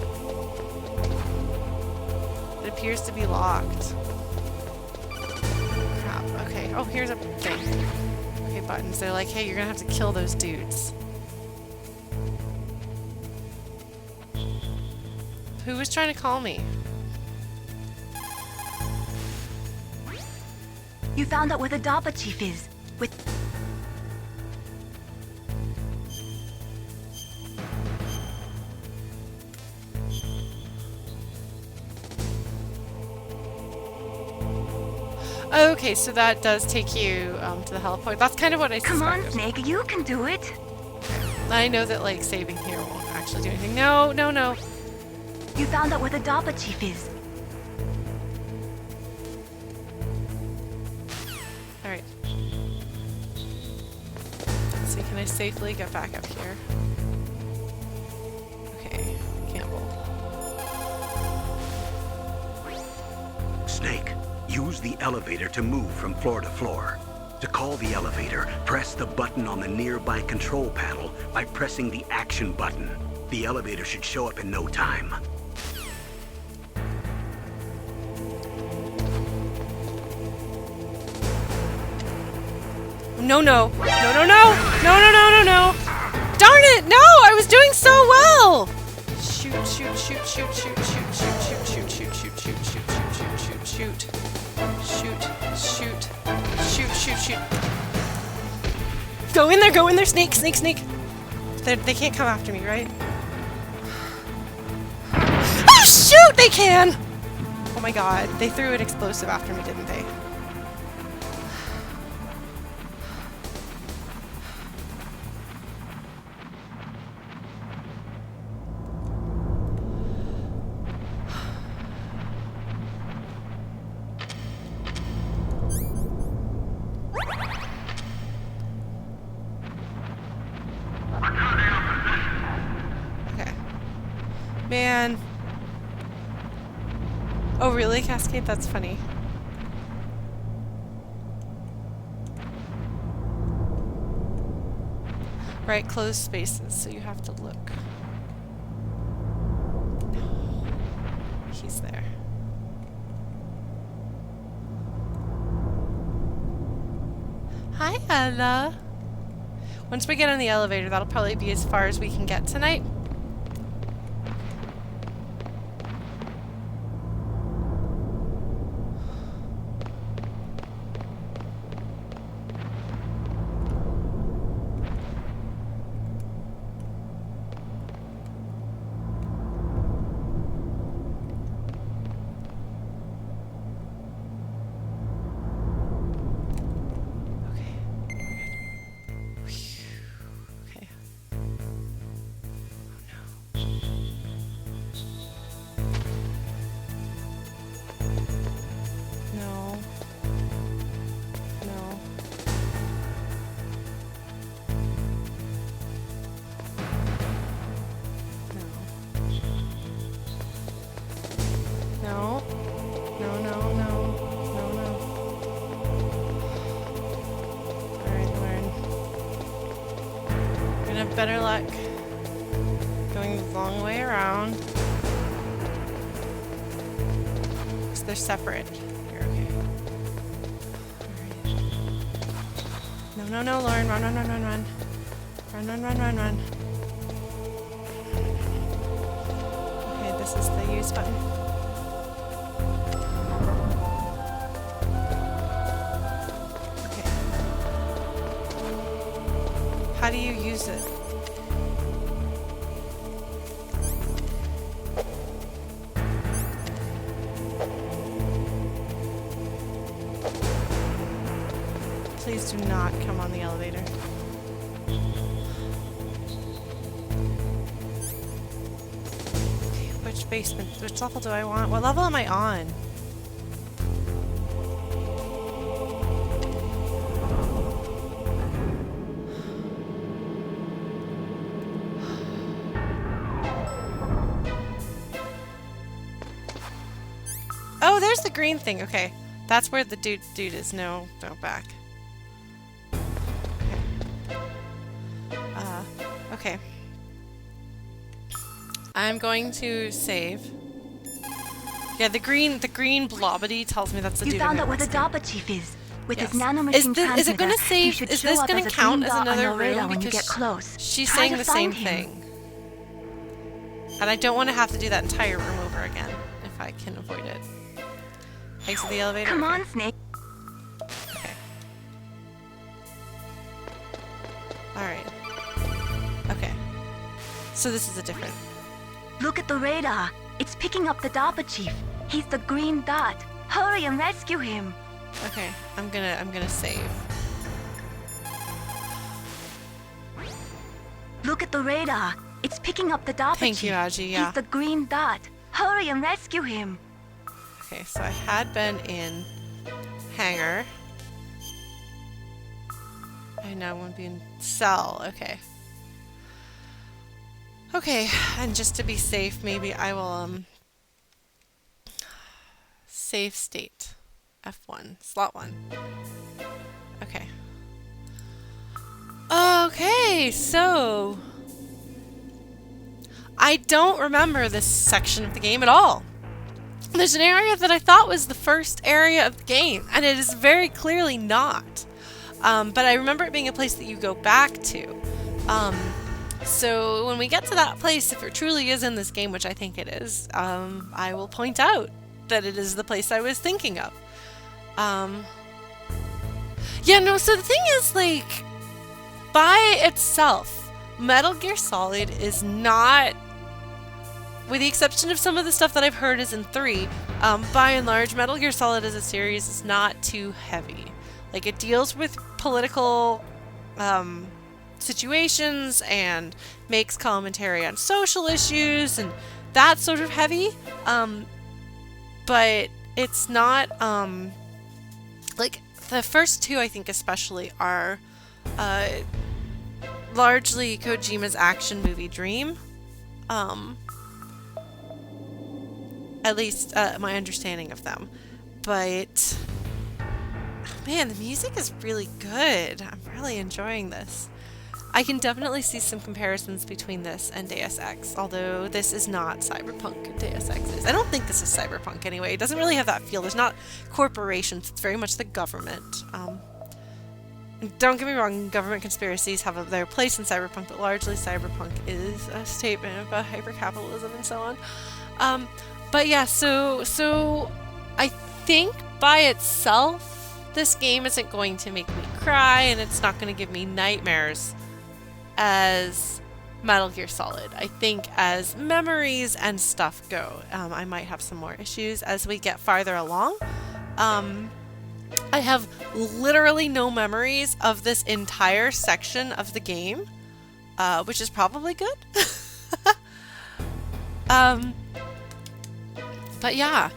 It appears to be locked. Crap. Okay. Oh, here's a thing. Okay, buttons. They're like, hey, you're gonna have to kill those dudes. Who was trying to call me? You found out where the DARPA chief is. With... Okay, so that does take you to the heliport. That's kind of what I Come on, suspected. Snake, you can do it. I know that like saving here won't actually do anything. No, no, no. You found out where the DARPA chief is. Alright. Let's see, can I safely get back up here? Okay, Campbell. Snake, use the elevator to move from floor to floor. To call the elevator, press the button on the nearby control panel by pressing the action button. The elevator should show up in no time. No, no. No, no, no. No, no, no, no, no. Darn it! No! I was doing so well! Shoot, shoot, shoot, shoot, shoot, shoot, shoot, shoot, shoot, shoot, shoot, shoot, shoot, shoot, shoot, shoot, shoot, shoot, shoot. Go in there, snake, snake, snake. They can't come after me, right? Oh, shoot! They can! Oh my god, they threw an explosive after me, didn't they? Man. Oh, really, Cascade? That's funny. Right, closed spaces, so you have to look. No. He's there. Hi, Ella. Once we get on the elevator, that'll probably be as far as we can get tonight. Better luck going the long way around. Because they're separate. You're okay. Alright. No, no, no, Lauren. Run, run, run, run, run. Run, run, run, run, run. Okay, this is the use button. Okay. How do you use it? Please do not come on the elevator. Okay, which basement? Which level do I want? What level am I on? Oh, there's the green thing. Okay. That's where the dude is. No, back. Okay. I'm going to save. Yeah, the green blobbity tells me that's the dude. You found out where the DARPA chief is. With his nanomachine is it going to save? Is this going to count as another room? When you Because get close. she's Try saying to the find same him. thing. And I don't want to have to do that entire room over again if I can avoid it. Exit the elevator. Come Okay. on, Snake. Okay. Alright. Okay. So this is a different... Look at the radar. It's picking up the DARPA chief. He's the green dot. Hurry and rescue him. Okay, I'm gonna save. Look at the radar. It's picking up the DARPA Thank chief. you, Aji, yeah. He's the green dot. Hurry and rescue him. Okay, so I had been in hangar. I now want to be in cell. Okay. Okay, and just to be safe, maybe I will save state. F1, slot 1. Okay. Okay, so I don't remember this section of the game at all. There's an area that I thought was the first area of the game, and it is very clearly not. But I remember it being a place that you go back to. So when we get to that place, if it truly is in this game, which I think it is, I will point out that it is the place I was thinking of. Yeah, no, so the thing is, like, by itself, Metal Gear Solid is not, with the exception of some of the stuff that I've heard is in 3, by and large, Metal Gear Solid as a series is not too heavy. Like, it deals with political situations and makes commentary on social issues, and that's sort of heavy. But it's not, like, the first 2, I think especially, are largely Kojima's action movie Dream. At least my understanding of them. But man, the music is really good. I'm really enjoying this. I can definitely see some comparisons between this and Deus Ex, although this is not cyberpunk and Deus Ex is. I don't think this is cyberpunk anyway. It doesn't really have that feel. There's not corporations. It's very much the government. Don't get me wrong, government conspiracies have their place in cyberpunk, but largely cyberpunk is a statement about hypercapitalism and so on. But yeah, so I think by itself, this game isn't going to make me cry, and it's not going to give me nightmares as Metal Gear Solid. I think as memories and stuff go, I might have some more issues as we get farther along. I have literally no memories of this entire section of the game, which is probably good. But yeah,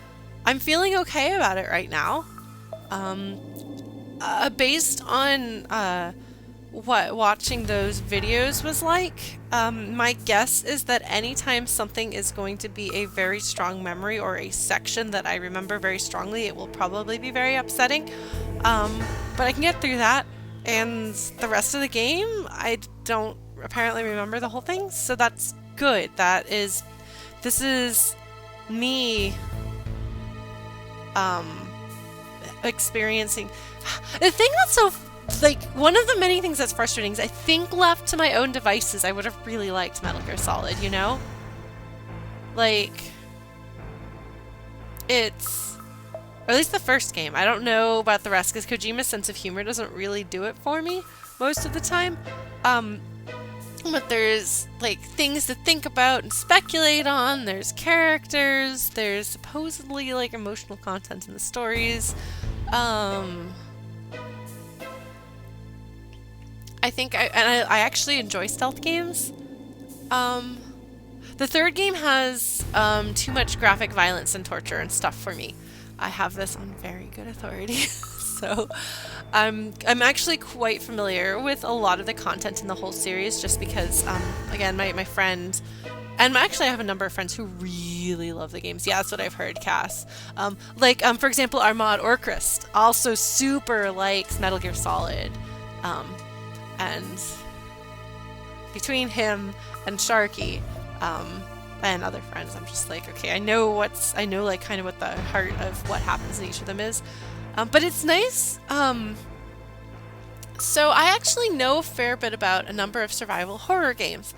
I'm feeling okay about it right now. Based on what watching those videos was like, my guess is that anytime something is going to be a very strong memory or a section that I remember very strongly, it will probably be very upsetting. But I can get through that, and the rest of the game, I don't apparently remember the whole thing, so that's good. This is me experiencing the thing that's so, like, one of the many things that's frustrating is I think left to my own devices I would have really liked Metal Gear Solid, you know? Like, it's, or at least the first game. I don't know about the rest because Kojima's sense of humor doesn't really do it for me most of the time. But there's, like, things to think about and speculate on. There's characters. There's supposedly, like, emotional content in the stories. I think I actually enjoy stealth games. The third game has too much graphic violence and torture and stuff for me. I have this on very good authority. So I'm actually quite familiar with a lot of the content in the whole series just because, again, my friend, and actually I have a number of friends who really love the games. Yeah, that's what I've heard, Cass. For example, Armad Orchrist also super likes Metal Gear Solid. And between him and Sharky, and other friends, I'm just like, okay, I know like kind of what the heart of what happens in each of them is. But it's nice. So I actually know a fair bit about a number of survival horror games.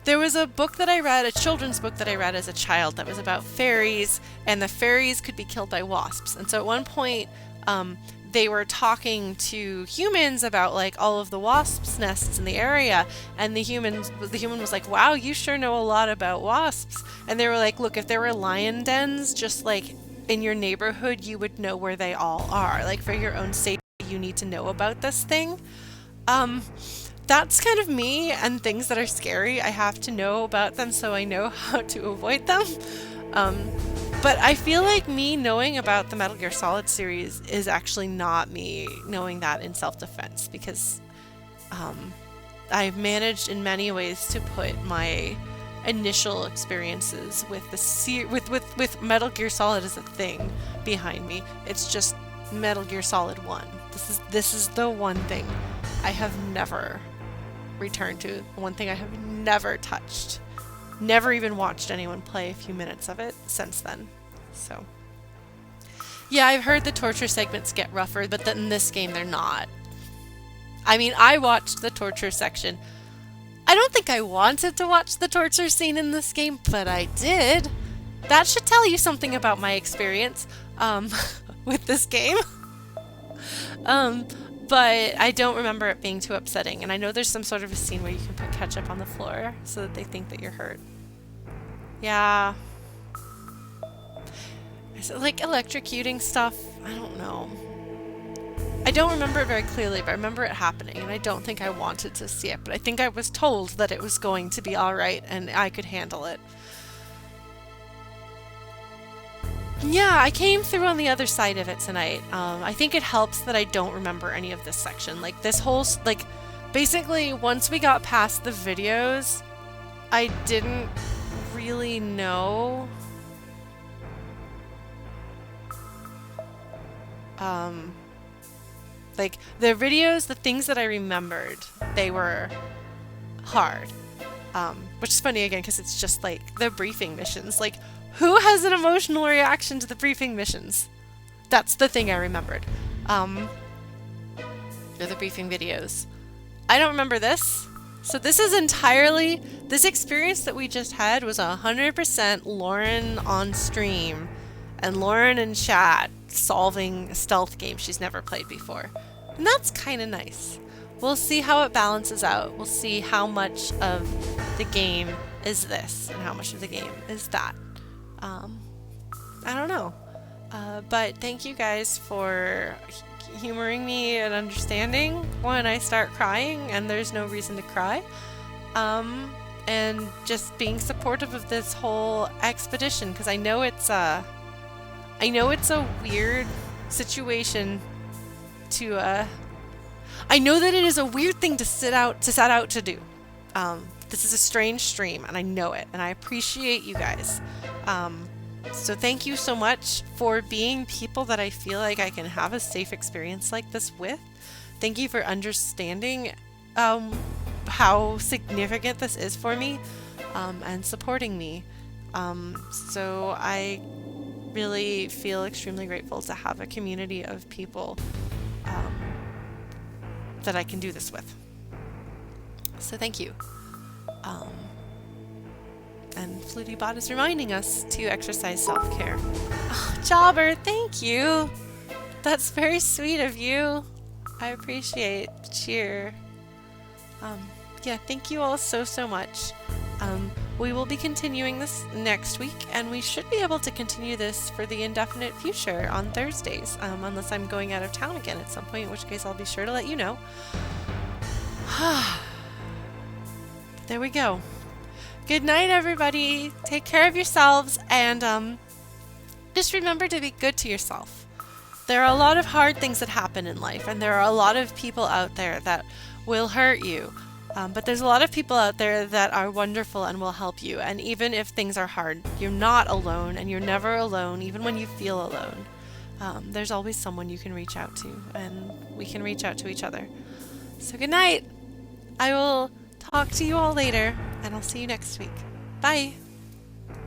There was a book that I read, a children's book that I read as a child that was about fairies, and the fairies could be killed by wasps. And so at one point, they were talking to humans about like all of the wasps' nests in the area, and the human was like, "Wow, you sure know a lot about wasps." And they were like, "Look, if there were lion dens just like in your neighborhood, you would know where they all are. Like for your own safety, you need to know about this thing." That's kind of me, and things that are scary, I have to know about them so I know how to avoid them. But I feel like me knowing about the Metal Gear Solid series is actually not me knowing that in self-defense, because I've managed in many ways to put my initial experiences with the with Metal Gear Solid as a thing behind me. It's just Metal Gear Solid 1. This is the one thing I have never returned to, one thing I have never touched. Never even watched anyone play a few minutes of it since then. So, yeah, I've heard the torture segments get rougher, but in this game they're not. I mean, I watched the torture section. I don't think I wanted to watch the torture scene in this game, but I did. That should tell you something about my experience with this game. But I don't remember it being too upsetting. And I know there's some sort of a scene where you can put ketchup on the floor so that they think that you're hurt. Yeah. Is it like electrocuting stuff? I don't know. I don't remember it very clearly, but I remember it happening. And I don't think I wanted to see it. But I think I was told that it was going to be alright and I could handle it. Yeah, I came through on the other side of it tonight. I think it helps that I don't remember any of this section. Like this whole, like, basically once we got past the videos, I didn't really know. Like the videos, the things that I remembered, they were hard. Which is funny again, because it's just like the briefing missions. Like, who has an emotional reaction to the briefing missions? That's the thing I remembered. They're the briefing videos. I don't remember this. So this is entirely, this experience that we just had was 100% Lauren on stream. And Lauren in chat solving a stealth game she's never played before. And that's kind of nice. We'll see how it balances out. We'll see how much of the game is this and how much of the game is that. I don't know. But thank you guys for humoring me and understanding when I start crying and there's no reason to cry. And just being supportive of this whole expedition, because I know it's a weird situation to I know that it is a weird thing to set out to do. This is a strange stream, and I know it, and I appreciate you guys. So thank you so much for being people that I feel like I can have a safe experience like this with. Thank you for understanding how significant this is for me, and supporting me. So I really feel extremely grateful to have a community of people that I can do this with. So thank you. And FlutyBot is reminding us to exercise self-care. Oh, Jobber, thank you. That's very sweet of you. I appreciate the cheer. Yeah, thank you all so much. We will be continuing this next week, and we should be able to continue this for the indefinite future on Thursdays, unless I'm going out of town again at some point, in which case I'll be sure to let you know. There we go. Good night, everybody. Take care of yourselves, and just remember to be good to yourself. There are a lot of hard things that happen in life, and there are a lot of people out there that will hurt you. But there's a lot of people out there that are wonderful and will help you. And even if things are hard, you're not alone, and you're never alone, even when you feel alone. There's always someone you can reach out to, and we can reach out to each other. So good night. I will talk to you all later, and I'll see you next week. Bye.